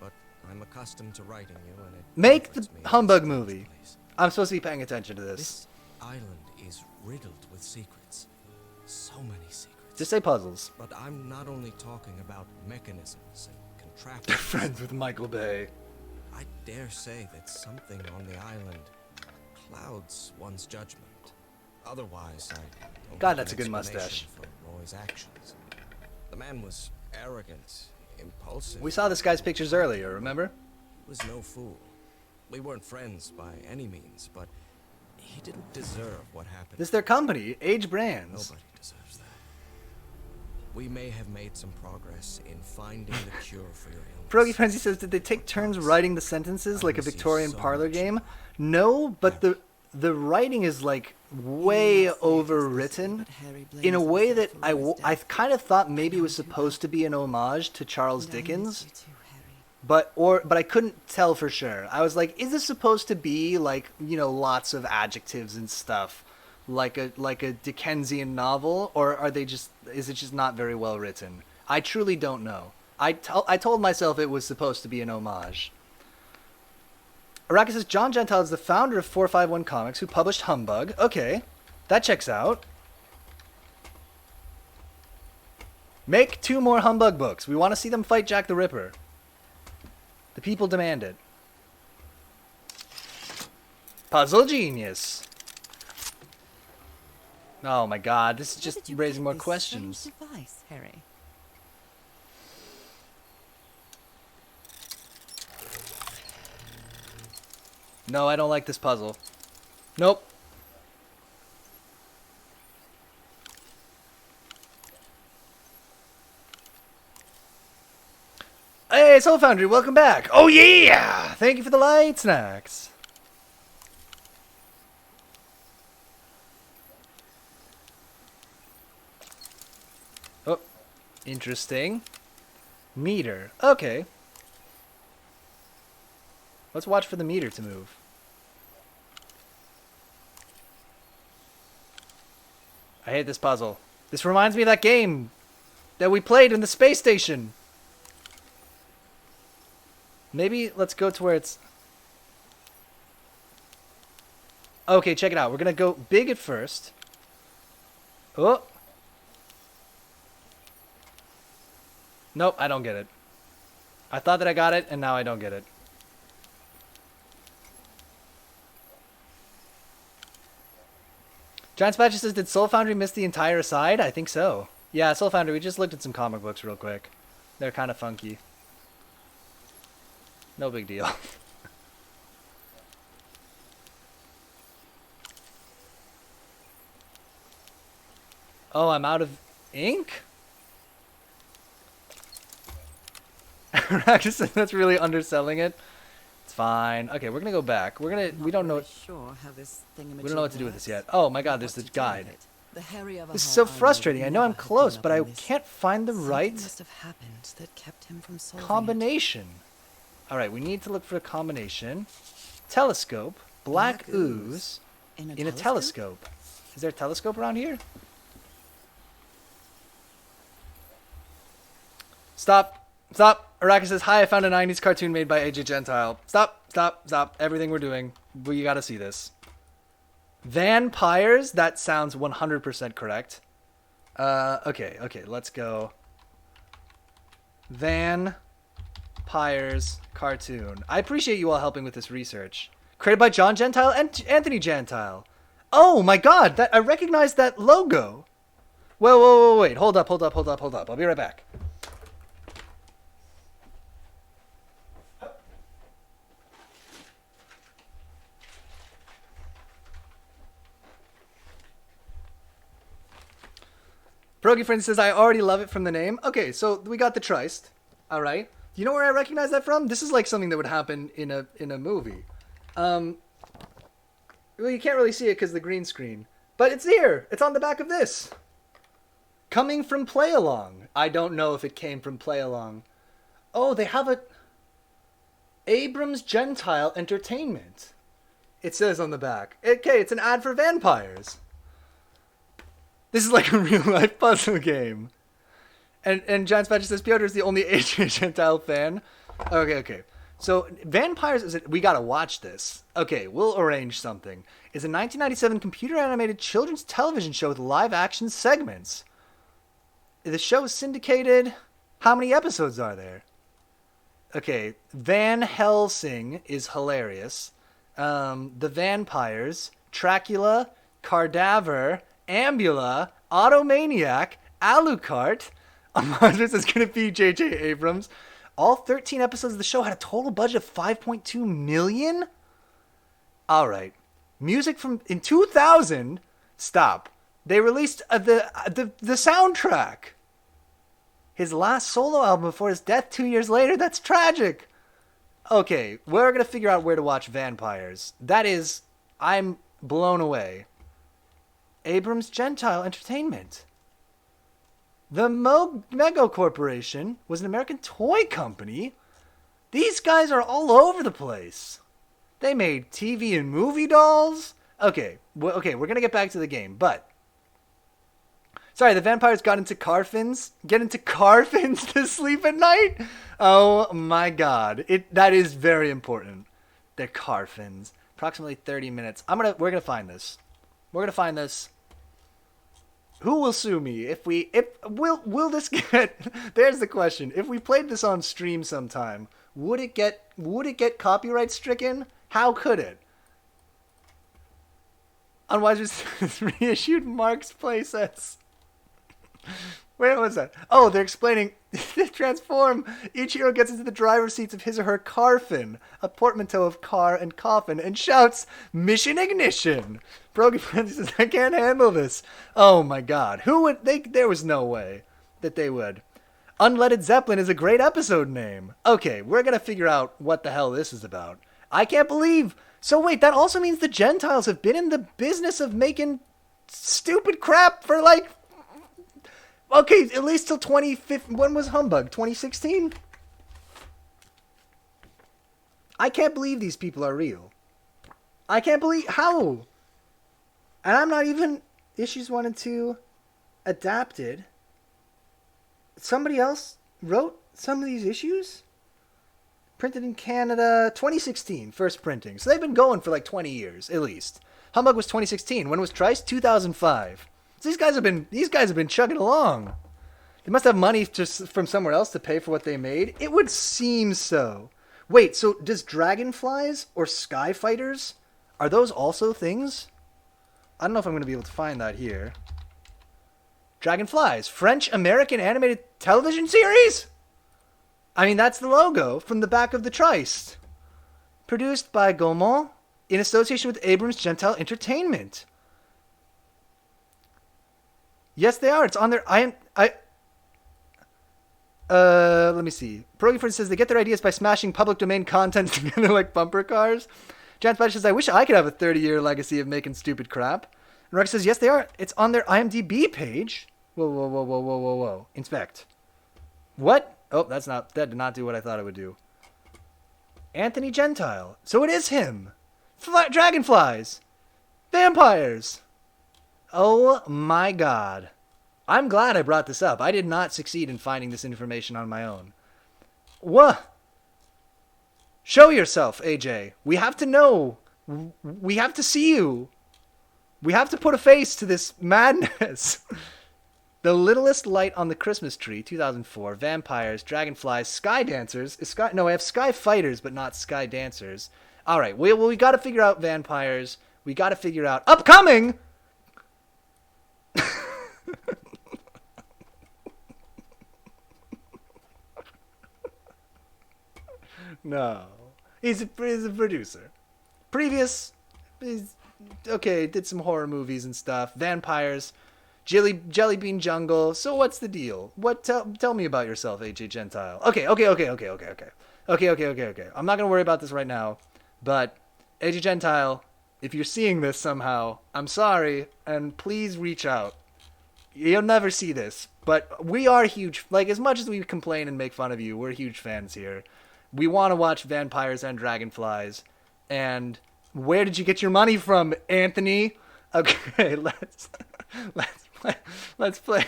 S7: but I'm accustomed to writing you, and it
S1: Make the
S7: comforts me
S1: humbug
S7: to see this
S1: movie.
S7: place.
S1: I'm supposed to be paying attention to this.
S7: This island is riddled with secrets. So many secrets.
S1: Just say puzzles.
S7: But I'm not only talking about mechanisms and
S1: They're
S7: contraptions.
S1: friends with Michael Bay.
S7: I dare say that something on the island clouds one's judgment. Otherwise, I don't
S1: God,
S7: have
S1: that's
S7: an
S1: a good
S7: explanation
S1: mustache.
S7: for Roy's actions. The man was arrogant, impulsive.
S1: We saw this guy's pictures earlier, remember?
S7: He was no fool. We weren't friends by any means, but he didn't deserve what happened.
S1: This is their company, Age Brands.
S7: Nobody deserves that. We may have made some progress in finding the cure for your illness.
S1: Pierogi Frenzy says, did they take turns writing the sentences like a Victorian parlor game? No, but the writing is like way overwritten in a way that I kind of thought maybe it was supposed to be an homage to Charles Dickens. But I couldn't tell for sure. I was like, is this supposed to be like, lots of adjectives and stuff, like a Dickensian novel, or is it just not very well written? I truly don't know. I told myself it was supposed to be an homage. Araka says John Gentile is the founder of 451 Comics, who published Humbug. Okay, that checks out. Make 2 more Humbug books. We want to see them fight Jack the Ripper. The people demand it. Puzzle genius. Oh my God, this is just raising more questions.
S2: Device, Harry?
S1: No, I don't like this puzzle. Nope. Hey, Soul Foundry, welcome back. Oh yeah! Thank you for the light snacks. Interesting. Meter. Okay. Let's watch for the meter to move. I hate this puzzle. This reminds me of that game that we played in the space station. Maybe let's go to where it's... Okay, check it out. We're going to go big at first. Oh. Nope, I don't get it. I thought that I got it, and now I don't get it. Giant Spatcher says, did Soul Foundry miss the entire side? I think so. Yeah, Soul Foundry, we just looked at some comic books real quick. They're kind of funky. No big deal. Oh, I'm out of ink? Raxus says that's really underselling it. It's fine. Okay, we're gonna go back. We don't know.
S2: Sure how this
S1: We don't know what to do with this yet. Oh my god, there's the guide.
S2: This
S1: This is so frustrating. I know I'm close, but I can't find the right
S2: must have happened that kept him from solving
S1: combination. Alright, we need to look for a combination. Telescope, black ooze,
S2: it.
S1: in a telescope. Is there a telescope around here? Stop. Stop. Araka says, hi, I found a 90s cartoon made by AJ Gentile. Stop. Stop. Stop. Everything we're doing. We gotta see this. Vampires? That sounds 100% correct. Okay. Okay, let's go. Vampires cartoon. I appreciate you all helping with this research. Created by John Gentile and Anthony Gentile. Oh my god, I recognize that logo. Whoa, wait. Hold up. I'll be right back. Brogy Friend says, I already love it from the name. Okay, so we got the Trist. All right. You know where I recognize that from? This is like something that would happen in a movie. Well, you can't really see it because of the green screen. But it's here. It's on the back of this. Coming from Play Along. I don't know if it came from Play Along. Oh, they have a... Abrams Gentile Entertainment. It says on the back. Okay, it's an ad for vampires. This is like a real-life puzzle game. And Giant Spatcher says, Piotr is the only AJ Gentile fan. Okay. So, Vampires is... We gotta watch this. Okay, we'll arrange something. It's a 1997 computer-animated children's television show with live-action segments. The show is syndicated... How many episodes are there? Okay, Van Helsing is hilarious. The Vampires, Dracula, Cadaver... Ambula, Automaniac, Alucard. This is going to be J.J. Abrams. All 13 episodes of the show had a total budget of $5.2 million? Alright. Music from... In 2000... Stop. They released the soundtrack. His last solo album before his death 2 years later? That's tragic. Okay, we're going to figure out where to watch Vampires. That is... I'm blown away. Abrams Gentile Entertainment. The Mego Corporation was an American toy company. These guys are all over the place. They made TV and movie dolls. Okay, we're going to get back to the game, but... Sorry, the vampires got into car fins? Get into car fins to sleep at night? Oh my god. That is very important. They're car fins. Approximately 30 minutes. We're going to find this. We're gonna find this. Who will sue me will this get? There's the question. If we played this on stream sometime, would it get copyright stricken? How could it? Unwise reissued Mark's playsets. Where was that? Oh, they're explaining. Transform. Each hero gets into the driver's seats of his or her carfin, a portmanteau of car and coffin, and shouts, "Mission ignition!" Brogan Frenzy says, "I can't handle this." Oh my god. Who would... There was no way that they would. Unleaded Zeppelin is a great episode name. Okay, we're gonna figure out what the hell this is about. I can't believe... So wait, that also means the Gentiles have been in the business of making stupid crap for like... Okay, at least till 2015. When was Humbug? 2016? I can't believe these people are real. I can't believe how. And I'm not even issues 1 and 2 adapted. Somebody else wrote some of these issues? Printed in Canada 2016, first printing. So they've been going for like 20 years at least. Humbug was 2016. When was Trice? 2005. So these guys have been chugging along. They must have money just from somewhere else to pay for what they made. It would seem so. Wait, so does Dragonflies or Sky Fighters, are those also things? I don't know if I'm going to be able to find that here. Dragonflies, French-American animated television series? I mean, that's the logo from the back of the Trice. Produced by Gaumont in association with Abrams Gentile Entertainment. Yes, they are. It's on their... let me see. Pierogi says they get their ideas by smashing public domain content together like bumper cars. Jan Spider says, I wish I could have a 30-year legacy of making stupid crap. And Rex says, yes, they are. It's on their IMDb page. Whoa. Inspect. What? Oh, that did not do what I thought it would do. Anthony Gentile. So it is him. Dragonflies. Vampires. Oh my god. I'm glad I brought this up. I did not succeed in finding this information on my own. What? Show yourself, AJ. We have to know. We have to see you. We have to put a face to this madness. The Littlest Light on the Christmas Tree, 2004. Vampires, Dragonflies, Sky Dancers. No, I have Sky Fighters, but not Sky Dancers. All right. We got to figure out vampires. We got to figure out upcoming. No. He's a producer. Did some horror movies and stuff. Vampires. Jelly Bean Jungle. So what's the deal? Tell me about yourself, AJ Gentile. Okay. I'm not going to worry about this right now. But, AJ Gentile, if you're seeing this somehow, I'm sorry, and please reach out. You'll never see this, but we are huge. Like, as much as we complain and make fun of you, we're huge fans here. We want to watch Vampires and Dragonflies. And where did you get your money from, Anthony? Okay, let's play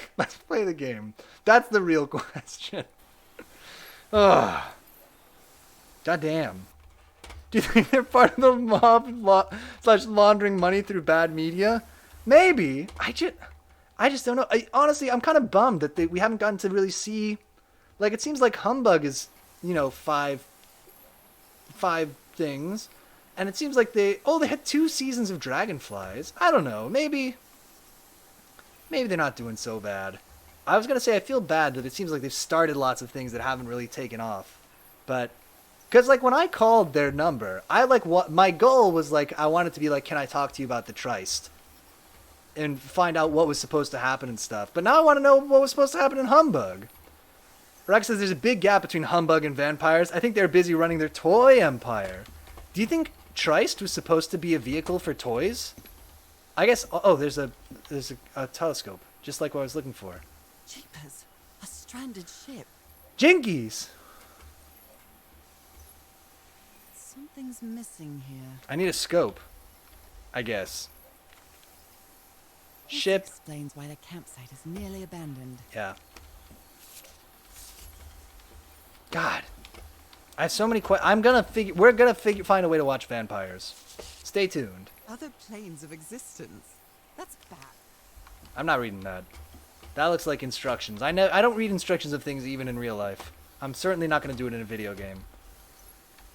S1: the game. That's the real question. Ugh. Goddamn. Do you think they're part of the mob / laundering money through bad media? Maybe. I just don't know. Honestly, I'm kind of bummed that we haven't gotten to really see. Like, it seems like Humbug is, 5 things, and it seems like they had 2 seasons of Dragonflies. I don't know. Maybe they're not doing so bad. I was gonna say I feel bad that it seems like they've started lots of things that haven't really taken off, but. Because, like, when I called their number, my goal was, like, I wanted to be like, can I talk to you about the Trice? And find out what was supposed to happen and stuff. But now I want to know what was supposed to happen in Humbug. Rex says there's a big gap between Humbug and Vampires. I think they're busy running their toy empire. Do you think Trice was supposed to be a vehicle for toys? I guess, there's a telescope, just like what I was looking for.
S2: Jeepers, a stranded ship.
S1: Jinkies!
S2: Something's missing here.
S1: I need a scope, I guess.
S2: This
S1: Ship.
S2: explains why the campsite is nearly abandoned.
S1: Yeah. God. I have so many questions. We're gonna find a way to watch Vampires. Stay tuned.
S2: Other planes of existence. That's bad.
S1: I'm not reading that. That looks like instructions. I don't read instructions of things even in real life. I'm certainly not gonna do it in a video game.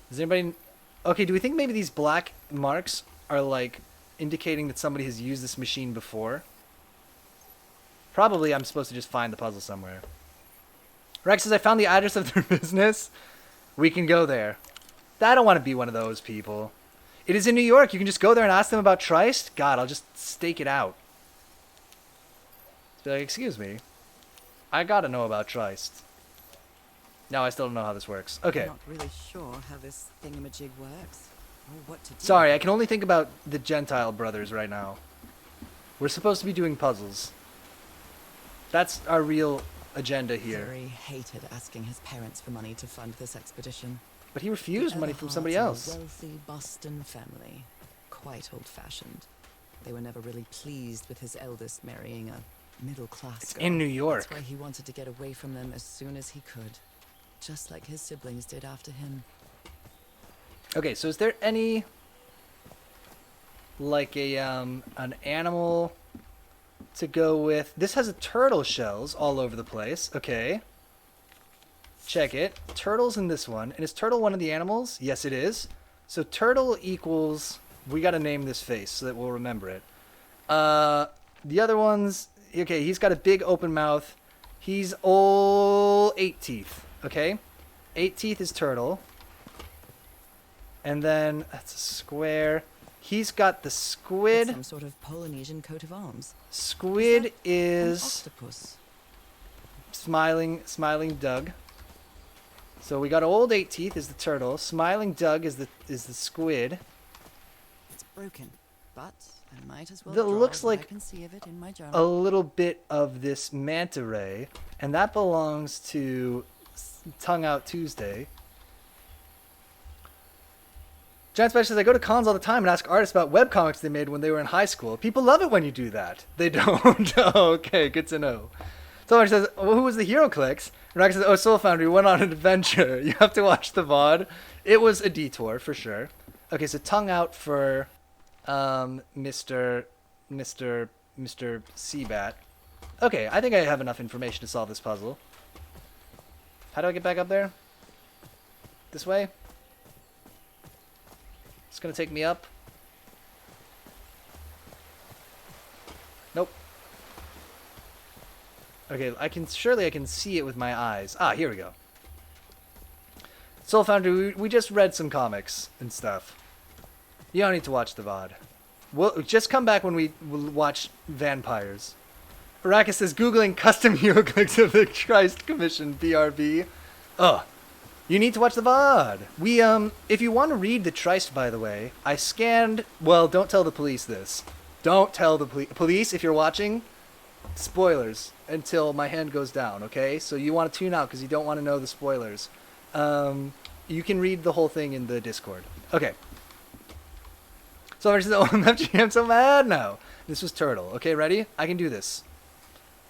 S1: Does anybody... Okay, do we think maybe these black marks are, like, indicating that somebody has used this machine before? Probably I'm supposed to just find the puzzle somewhere. Rex says, I found the address of their business. We can go there. I don't want to be one of those people. It is in New York. You can just go there and ask them about Trice. God, I'll just stake it out. Be like, excuse me. I gotta know about Trice. No, I still don't know how this works. Okay.
S2: I'm not really sure how this thingamajig works, or what to do.
S1: Sorry, I can only think about the Gentile brothers right now. We're supposed to be doing puzzles. That's our real agenda here.
S2: Zuri hated asking his parents for money to fund this expedition.
S1: But he refused money from somebody else.
S2: A wealthy Boston family, quite old-fashioned. They were never really pleased with his eldest marrying a middle-class girl.
S1: In New York.
S2: That's why he wanted to get away from them as soon as he could, just like his siblings did after him.
S1: Okay, so is there any like a an animal to go with? This has a turtle shells all over the place. Okay. Check it. Turtle's in this one. And is turtle one of the animals? Yes, it is. So turtle equals... We got to name this face so that we'll remember it. The other ones... Okay, he's got a big open mouth. He's all 8 teeth. Okay? 8 teeth is turtle. And then... That's a square. He's got the squid.
S2: It's some sort of Polynesian coat of arms.
S1: Squid
S2: Is
S1: is...
S2: an octopus.
S1: Smiling Doug. So we got old 8 teeth is the turtle. Smiling Doug is the squid.
S2: It's broken, but I might as well
S1: That
S2: draw
S1: looks
S2: what
S1: like
S2: I can see of it in my
S1: A
S2: journal.
S1: little bit of this manta ray, and that belongs to Tongue Out Tuesday. Giant Spider says, I go to cons all the time and ask artists about webcomics they made when they were in high school. People love it when you do that. They don't. Oh, okay, good to know. Someone says, well, who was the hero clicks? And Rex says, oh, Soul Foundry went on an adventure. You have to watch the VOD. It was a detour, for sure. Okay, so tongue out for Mr. Seabat. Okay, I think I have enough information to solve this puzzle. How do I get back up there? This way? It's gonna take me up. Nope. Okay, surely I can see it with my eyes. Ah, here we go. Soul Foundry, we just read some comics and stuff. You don't need to watch the VOD. We'll just come back when we watch Vampires. Arrakis says, Googling custom hieroglyphs of the Christ Commission, BRB. Ugh. You need to watch the VOD. We, if you want to read the Trist, by the way, I scanned... Well, don't tell the police this. Don't tell the police, if you're watching, spoilers until my hand goes down, okay? So you want to tune out because you don't want to know the spoilers. You can read the whole thing in the Discord. Okay. So I says, oh, I'm so mad now. This was Turtle. Okay, ready? I can do this.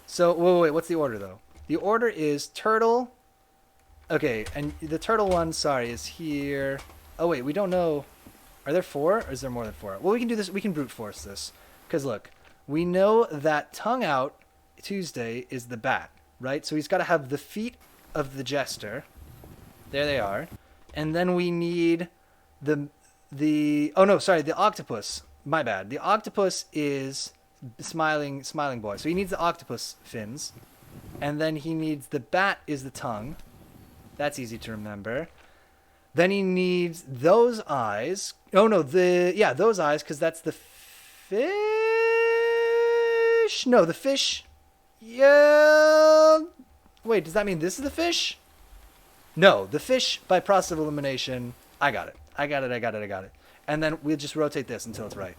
S1: So, wait, what's the order, though? The order is Turtle... Okay, and the turtle one, sorry, is here. Oh, wait, we don't know. Are there 4 or is there more than 4? Well, we can do this. We can brute force this. Because, look, we know that Tongue Out Tuesday is the bat, right? So he's got to have the feet of the jester. There they are. And then we need the oh, no, sorry, the octopus. My bad. The octopus is smiling boy. So he needs the octopus fins. And then he needs the bat is the tongue. That's easy to remember. Then he needs those eyes. Oh, no, those eyes, because that's the fish. No, the fish. Yeah. Wait, does that mean this is the fish? No, the fish by process of elimination. I got it. And then we'll just rotate this until it's right.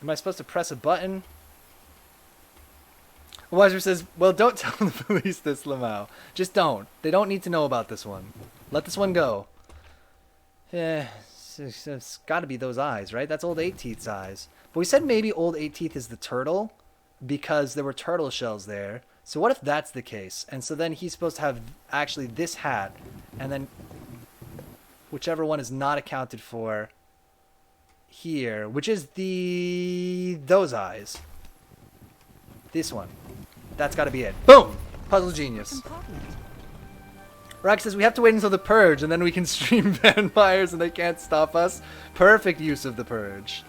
S1: Am I supposed to press a button? Weiser says, well, don't tell the police this, Lamau. Just don't. They don't need to know about this one. Let this one go. It's got to be those eyes, right? That's old 8 Teeth's eyes. But we said maybe old 8 Teeth is the turtle because there were turtle shells there. So what if that's the case? And so then he's supposed to have actually this hat and then whichever one is not accounted for here, which is those eyes. This one. That's got to be it. Boom! Puzzle genius. Rock says we have to wait until the purge and then we can stream vampires and they can't stop us. Perfect use of the purge.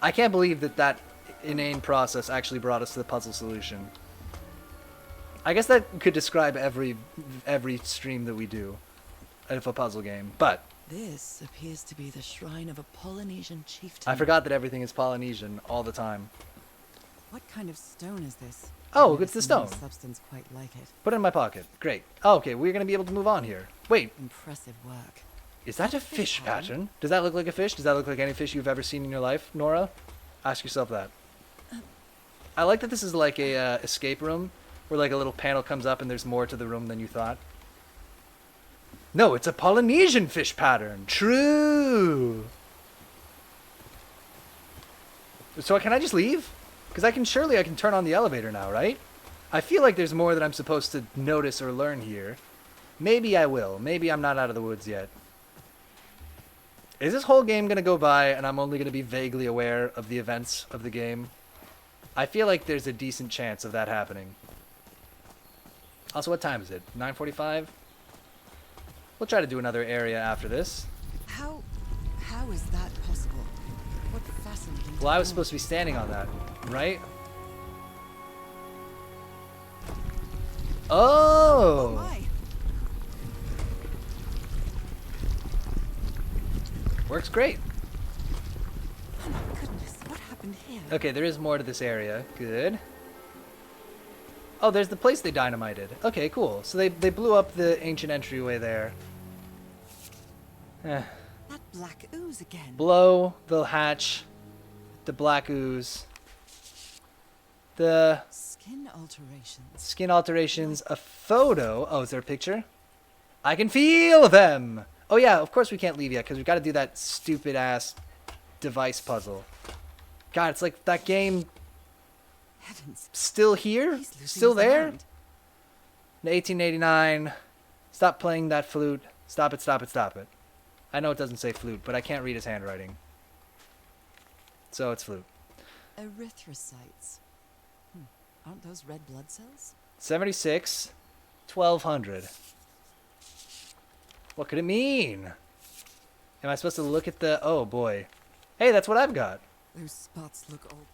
S1: I can't believe that inane process actually brought us to the puzzle solution. I guess that could describe every stream that we do of a puzzle game, but
S2: This appears to be the shrine of a Polynesian chieftain.
S1: I forgot that everything is Polynesian all the time.
S2: What kind of stone is this?
S1: Oh,
S2: Never
S1: it's the
S2: seen any
S1: stone.
S2: substance quite like it.
S1: Put it in my pocket. Great. Oh, okay, we're gonna be able to move on here. Wait,
S2: Impressive work.
S1: is that a fish pattern? Does that look like a fish? Does that look like any fish you've ever seen in your life, Nora? Ask yourself that. I like that this is like a escape room, where like a little panel comes up and there's more to the room than you thought. No, it's a Polynesian fish pattern. True. So can I just leave? Because I can turn on the elevator now, right? I feel like there's more that I'm supposed to notice or learn here. Maybe I will. Maybe I'm not out of the woods yet. Is this whole game going to go by and I'm only going to be vaguely aware of the events of the game? I feel like there's a decent chance of that happening. Also, what time is it? 9:45? We'll try to do another area after this.
S2: How is that possible? What fascinating.
S1: Well, I was supposed to be standing on that, right?
S2: Oh
S1: Oh!
S2: my!
S1: Works great.
S2: Oh my goodness! What happened here?
S1: Okay, there is more to this area. Good. Oh, there's the place they dynamited. Okay, cool. So they blew up the ancient entryway there. Eh.
S2: That black ooze again.
S1: Blow the hatch. The black ooze. The
S2: Skin alterations.
S1: skin alterations. A photo. Oh, is there a picture? I can feel them! Oh yeah, of course we can't leave yet, because we've got to do that stupid-ass device puzzle. God, it's like that game
S2: Heavens.
S1: still here?
S2: He's losing
S1: Still
S2: his
S1: there?
S2: mind.
S1: 1889. Stop playing that flute. Stop it, stop it, stop it. I know it doesn't say flute, but I can't read his handwriting. So it's flute.
S2: Erythrocytes. Aren't those red blood cells?
S1: 76. 1200. What could it mean? Am I supposed to look at the... Oh, boy. Hey, that's what I've got.
S2: Those spots look old.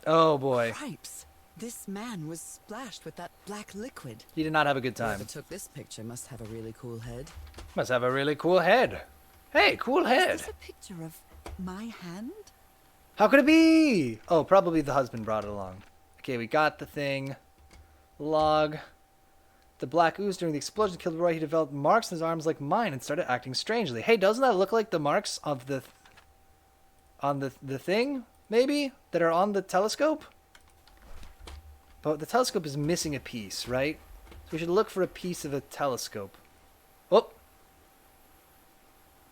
S1: Oh, boy.
S2: Cripes! This man was splashed with that black liquid.
S1: He did not have a good
S2: Whoever
S1: time.
S2: took this picture must have a really cool head.
S1: Must have a really cool head. Hey, cool head.
S2: Is this a picture of my hand?
S1: How could it be? Oh, probably the husband brought it along. Okay, we got the thing. Log. The black ooze during the explosion killed Roy. He developed marks in his arms like mine and started acting strangely. Hey, doesn't that look like the marks of the... on the thing, maybe? That are on the telescope? But the telescope is missing a piece, right? So we should look for a piece of a telescope. Oh!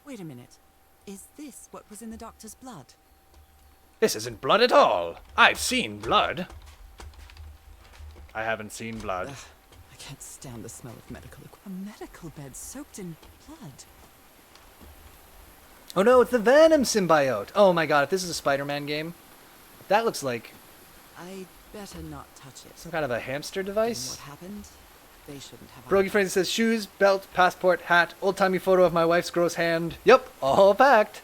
S2: Wait a minute. Is this what was in the doctor's blood?
S1: This isn't blood at all. I've seen blood. I haven't seen blood.
S2: Ugh, I can't stand the smell of medical equipment. A medical bed soaked in blood.
S1: Oh no, it's the Venom symbiote. Oh my god, if this is a Spider-Man game, that looks like
S2: I better not touch it.
S1: some kind of a hamster
S2: Given
S1: device.
S2: what happened? They shouldn't have.
S1: Brogy Francis says shoes, belt, passport, hat, old-timey photo of my wife's gross hand. Yep, all packed.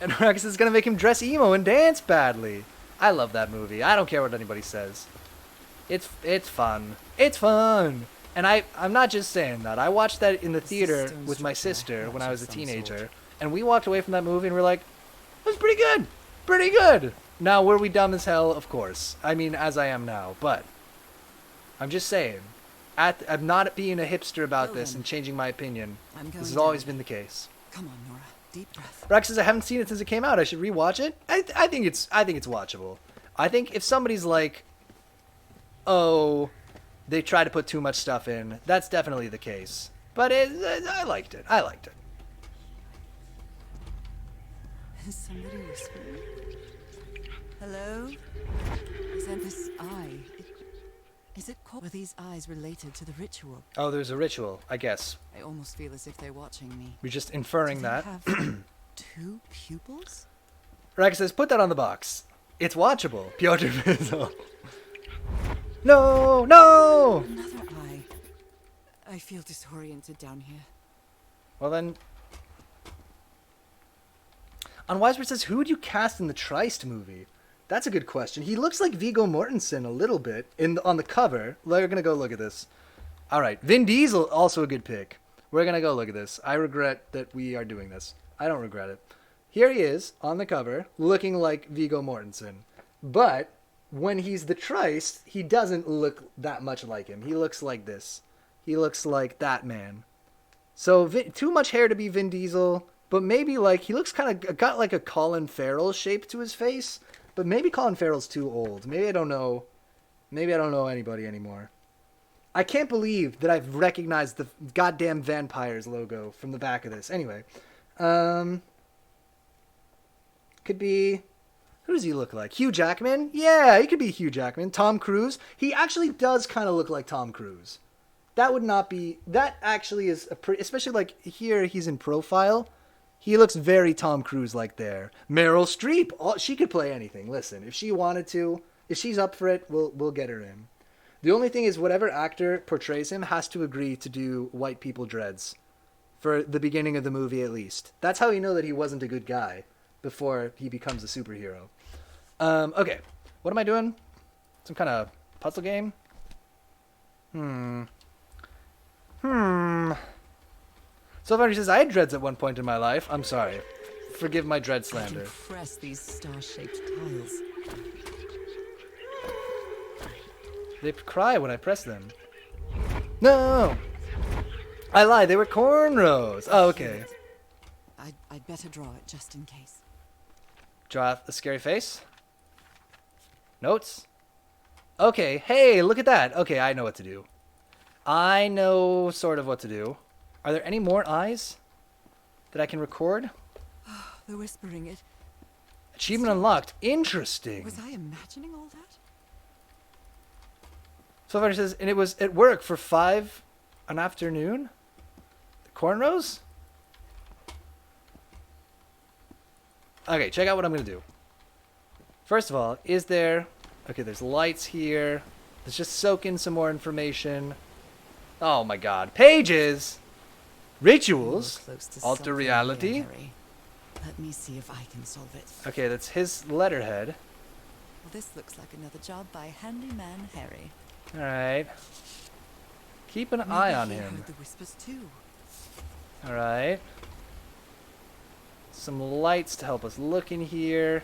S1: And Rex is gonna make him dress emo and dance badly. I love that movie. I don't care what anybody says. It's fun. It's fun. And I'm not just saying that. I watched that in the theater
S2: Stone
S1: with my
S2: structure
S1: sister when
S2: hatch
S1: I
S2: of
S1: was a
S2: some
S1: teenager,
S2: sort.
S1: and we walked away from that movie and we're like, it was pretty good. Pretty good. Now, were we dumb as hell? Of course. I mean, as I am now, but I'm just saying. I'm not being a hipster about
S2: Well
S1: this
S2: then.
S1: and changing my opinion.
S2: I'm
S1: This
S2: going
S1: has always
S2: down.
S1: been the case.
S2: Come on, Nora. Deep breath.
S1: Rex says I haven't seen it since it came out. I should rewatch it. I think it's watchable. I think if somebody's like, oh, they try to put too much stuff in, that's definitely the case. But I liked it. I liked it.
S2: Is somebody whispering? Hello? Is that this eye? Is it called? Were these eyes related to the ritual?
S1: Oh, there's a ritual, I guess.
S2: I almost feel as if they're watching me.
S1: We're just
S2: Do
S1: inferring
S2: they
S1: that.
S2: have two pupils?
S1: Rex says, put that on the box. It's watchable. Piotr Bizzle. No, no!
S2: Another eye. I feel disoriented down here.
S1: Well then... On Wisebird says, who would you cast in the Trist movie? That's a good question. He looks like Viggo Mortensen a little bit on the cover. We're going to go look at this. All right. Vin Diesel, also a good pick. We're going to go look at this. I regret that we are doing this. I don't regret it. Here he is on the cover, looking like Viggo Mortensen. But when he's the Trist, he doesn't look that much like him. He looks like this. He looks like that man. So too much hair to be Vin Diesel, but maybe like he looks kind of got like a Colin Farrell shape to his face. But maybe Colin Farrell's too old. Maybe I don't know. Maybe I don't know anybody anymore. I can't believe that I've recognized the goddamn Vampires logo from the back of this. Anyway, could be. Who does he look like? Hugh Jackman? Yeah, he could be Hugh Jackman. Tom Cruise? He actually does kind of look like Tom Cruise. That would not be... That actually is a pretty... Especially like here, he's in profile. He looks very Tom Cruise like there. Meryl Streep. She could play anything. Listen, if she wanted to, if she's up for it, we'll get her in. The only thing is whatever actor portrays him has to agree to do white people dreads. For the beginning of the movie at least. That's how you know that he wasn't a good guy before he becomes a superhero. Okay, what am I doing? Some kind of puzzle game? So far he says, I had dreads at one point in my life. I'm sorry. Forgive my dread
S2: I can
S1: slander.
S2: press these star-shaped tiles.
S1: They cry when I press them. No! I lied, they were cornrows. Oh, okay.
S2: I'd better draw it just in case.
S1: Draw a scary face. Notes. Okay, hey, look at that. Okay, I know what to do. I know sort of what to do. Are there any more eyes that I can record?
S2: They're whispering it.
S1: Achievement unlocked. Interesting.
S2: Was I imagining all that?
S1: So far it says, and it was at work for 5 an afternoon? The cornrows? Okay, check out what I'm going to do. First of all, is there... Okay, there's lights here. Let's just soak in some more information. Oh my god. Pages! Rituals!
S2: You're close to
S1: Alter
S2: something
S1: reality.
S2: here, Harry. Let me see if I can solve it.
S1: Okay, that's his letterhead.
S2: Well, this looks like another job by Handyman Harry.
S1: Alright. Keep an
S2: Maybe
S1: eye on
S2: he
S1: him.
S2: heard the whispers too.
S1: Alright. Some lights to help us look in here.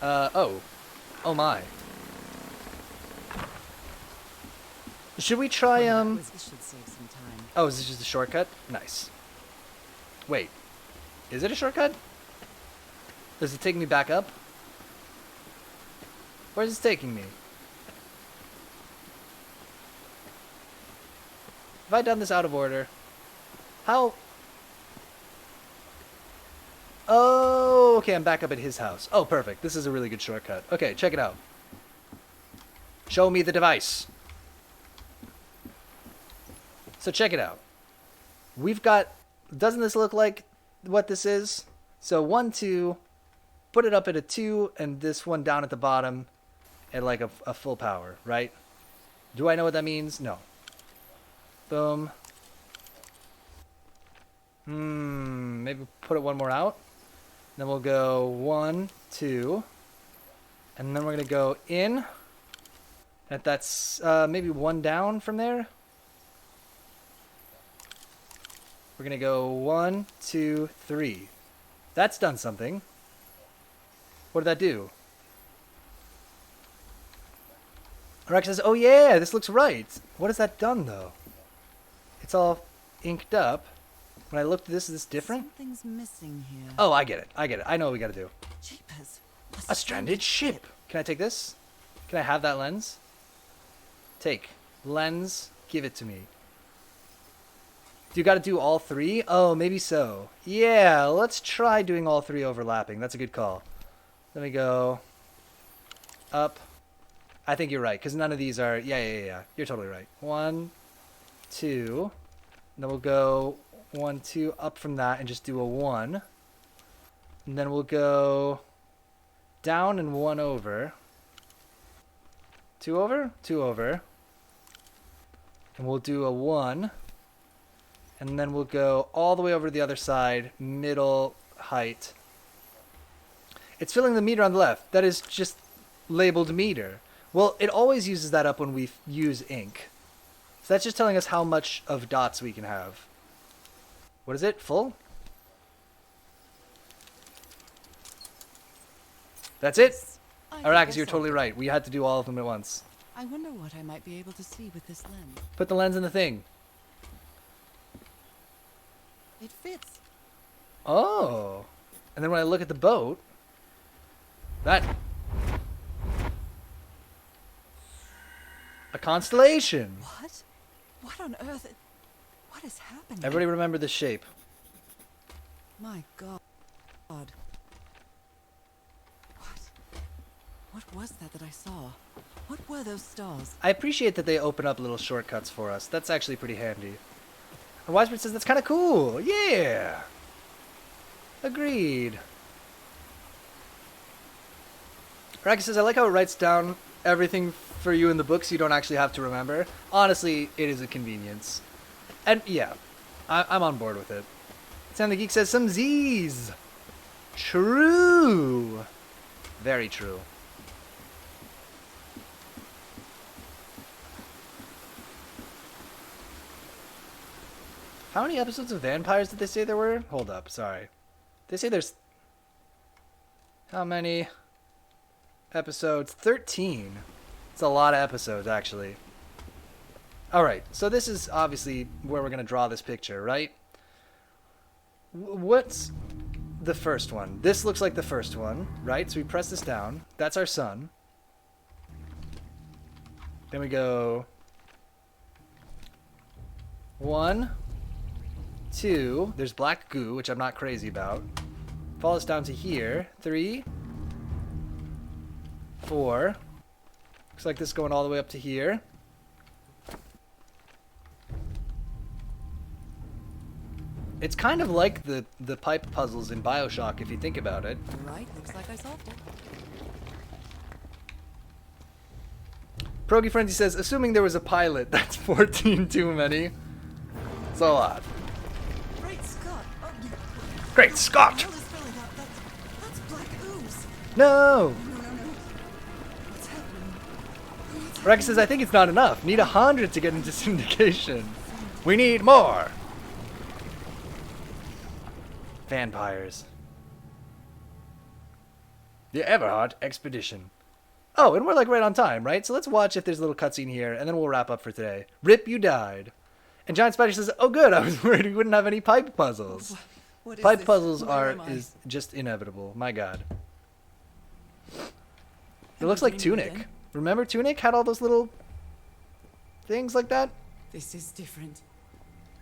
S1: Oh. Oh my. Should we try,
S2: This should save some time.
S1: Oh, is this just a shortcut? Nice. Wait. Is it a shortcut? Does it take me back up? Where's this taking me? Have I done this out of order? How? Oh, okay, I'm back up at his house. Oh, perfect. This is a really good shortcut. Okay, check it out. Show me the device. So check it out. We've got... Doesn't this look like what this is? So 1, 2... Put it up at a 2, and this one down at the bottom at like a full power, right? Do I know what that means? No. Boom. Maybe put it one more out. Then we'll go 1, 2. And then we're going to go in. And that's maybe 1 down from there. We're going to go 1, 2, 3. That's done something. What did that do? Rex says, oh yeah, this looks right. What has that done, though? It's all inked up. When I looked at this, is this different?
S2: Something's missing here.
S1: Oh, I get it. I get it. I know what we gotta do.
S2: Jeepers.
S1: A stranded ship. Can I take this? Can I have that lens? Take. Lens. Give it to me. Do you gotta do all 3? Oh, maybe so. Yeah, let's try doing all 3 overlapping. That's a good call. Let me go up. I think you're right, because none of these are... Yeah. You're totally right. 1, 2. And then we'll go 1, 2, up from that and just do a 1. And then we'll go down and 1 over. 2 over? 2 over. And we'll do a 1. And then we'll go all the way over to the other side, middle height. It's filling the meter on the left. That is just labeled meter. Well, it always uses that up when we use ink. So that's just telling us how much of dots we can have. What is it? Full? That's it?
S2: I
S1: Arrakis,
S2: guess
S1: you're
S2: I'll
S1: totally
S2: do-
S1: right. We had to do all of them at once.
S2: I wonder what I might be able to see with this lens.
S1: Put the lens in the thing.
S2: It fits.
S1: Oh. And then when I look at the boat, that... A constellation.
S2: What? What on earth? What is happening?
S1: Everybody remember this shape.
S2: My God. What? What was that I saw? What were those stars?
S1: I appreciate that they open up little shortcuts for us. That's actually pretty handy. And Wiseman says that's kind of cool. Yeah. Agreed. Arrakis says, I like how it writes down everything for you in the book so you don't actually have to remember. Honestly, it is a convenience. And yeah, I'm on board with it. Sam the Geek says, some Z's. True. Very true. How many episodes of Vampires did they say there were? Hold up, sorry. They say there's... How many episodes? 13. It's a lot of episodes, actually. Alright, so this is obviously where we're going to draw this picture, right? What's the first one? This looks like the first one, right? So we press this down. That's our sun. Then we go... 1, 2. There's black goo, which I'm not crazy about. Follows down to here. 3, 4. Looks like this is going all the way up to here. It's kind of like the pipe puzzles in BioShock, if you think about it.
S2: Right, looks like I solved it.
S1: Progy Frenzy says, assuming there was a pilot, that's 14 too many. It's a lot.
S2: Great Scott! Oh,
S1: Great Scott!
S2: no, this belly up. That's black ooze.
S1: No!
S2: No. What's happening?
S1: Rex says, I think it's not enough. Need 100 to get into syndication. We need more! Vampires. The Everhard Expedition. Oh, and we're like right on time, right? So let's watch if there's a little cutscene here, and then we'll wrap up for today. Rip, you died. And Giant Spider says, oh good, I was worried we wouldn't have any pipe puzzles.
S2: What is
S1: Pipe
S2: this?
S1: puzzles
S2: Where am I?
S1: is just inevitable. My god. It
S2: Am
S1: looks
S2: I
S1: like
S2: dreaming
S1: Tunic.
S2: again?
S1: Remember Tunic had all those little things like that?
S2: This is different.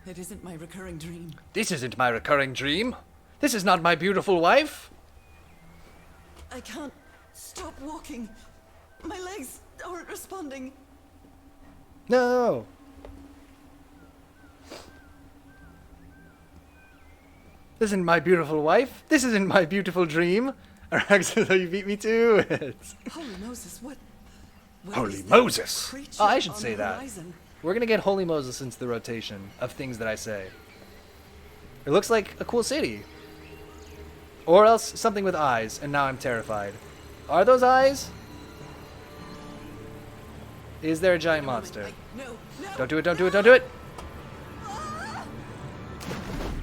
S2: It isn't my recurring dream.
S1: This isn't my recurring dream. This is not my beautiful wife.
S2: I can't stop walking. My legs aren't responding.
S1: No. This isn't my beautiful wife. This isn't my beautiful dream. Araxo, you beat me to it.
S2: Holy Moses, what
S1: Holy
S2: is that
S1: Moses.
S2: creature
S1: Oh, I should
S2: on
S1: say
S2: the
S1: that.
S2: horizon?
S1: We're gonna get Holy Moses into the rotation of things that I say. It looks like a cool city. Or else something with eyes, and now I'm terrified. Are those eyes? Is there a giant monster?
S2: No.
S1: Don't do it, don't do it, don't do it!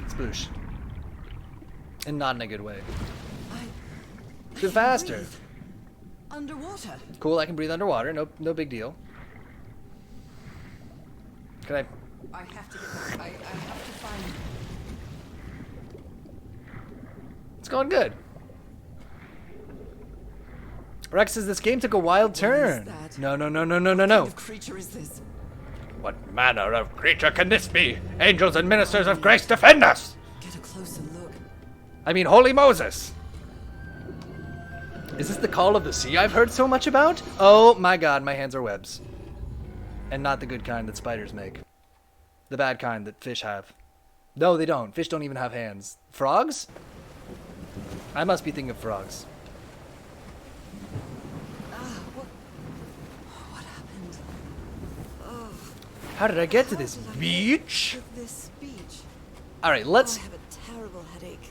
S1: Sploosh. And not in a good way.
S2: I
S1: Do faster.
S2: breathe underwater.
S1: Cool, I can breathe underwater, no big deal. Can I...
S2: I have to get I have to find.
S1: It's going good. Rex says this game took a wild turn.
S2: that?
S1: No.
S2: What kind of creature is this?
S1: What manner of creature can this be? Angels and ministers of grace defend us!
S2: Get a closer look.
S1: I mean, Holy Moses! Is this the call of the sea I've heard so much about? Oh my god, my hands are webs. And not the good kind that spiders make. The bad kind that fish have. No, they don't. Fish don't even have hands. Frogs? I must be thinking of frogs.
S2: What happened?
S1: How did I get to
S2: How
S1: this
S2: did I get
S1: beach?
S2: to this beach?
S1: Alright,
S2: Oh,
S1: let's...
S2: I have a terrible headache.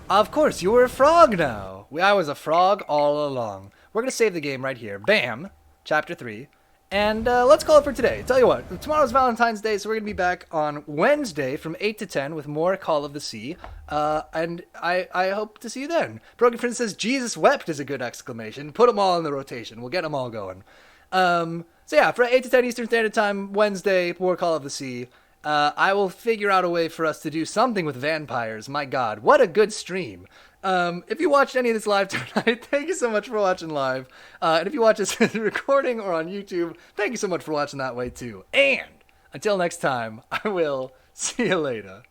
S1: Of course, you were a frog now. I was a frog all along. We're going to save the game right here. Bam. Chapter 3. And let's call it for today. Tell you what, tomorrow's Valentine's Day, so we're going to be back on Wednesday from 8 to 10 with more Call of the Sea. And I hope to see you then. Broken Friend says, Jesus wept is a good exclamation. Put them all in the rotation. We'll get them all going. So yeah, for 8 to 10 Eastern Standard Time, Wednesday, more Call of the Sea. I will figure out a way for us to do something with vampires. My God, what a good stream. If you watched any of this live tonight, thank you so much for watching live. And if you watch this recording or on YouTube, thank you so much for watching that way too. And until next time, I will see you later.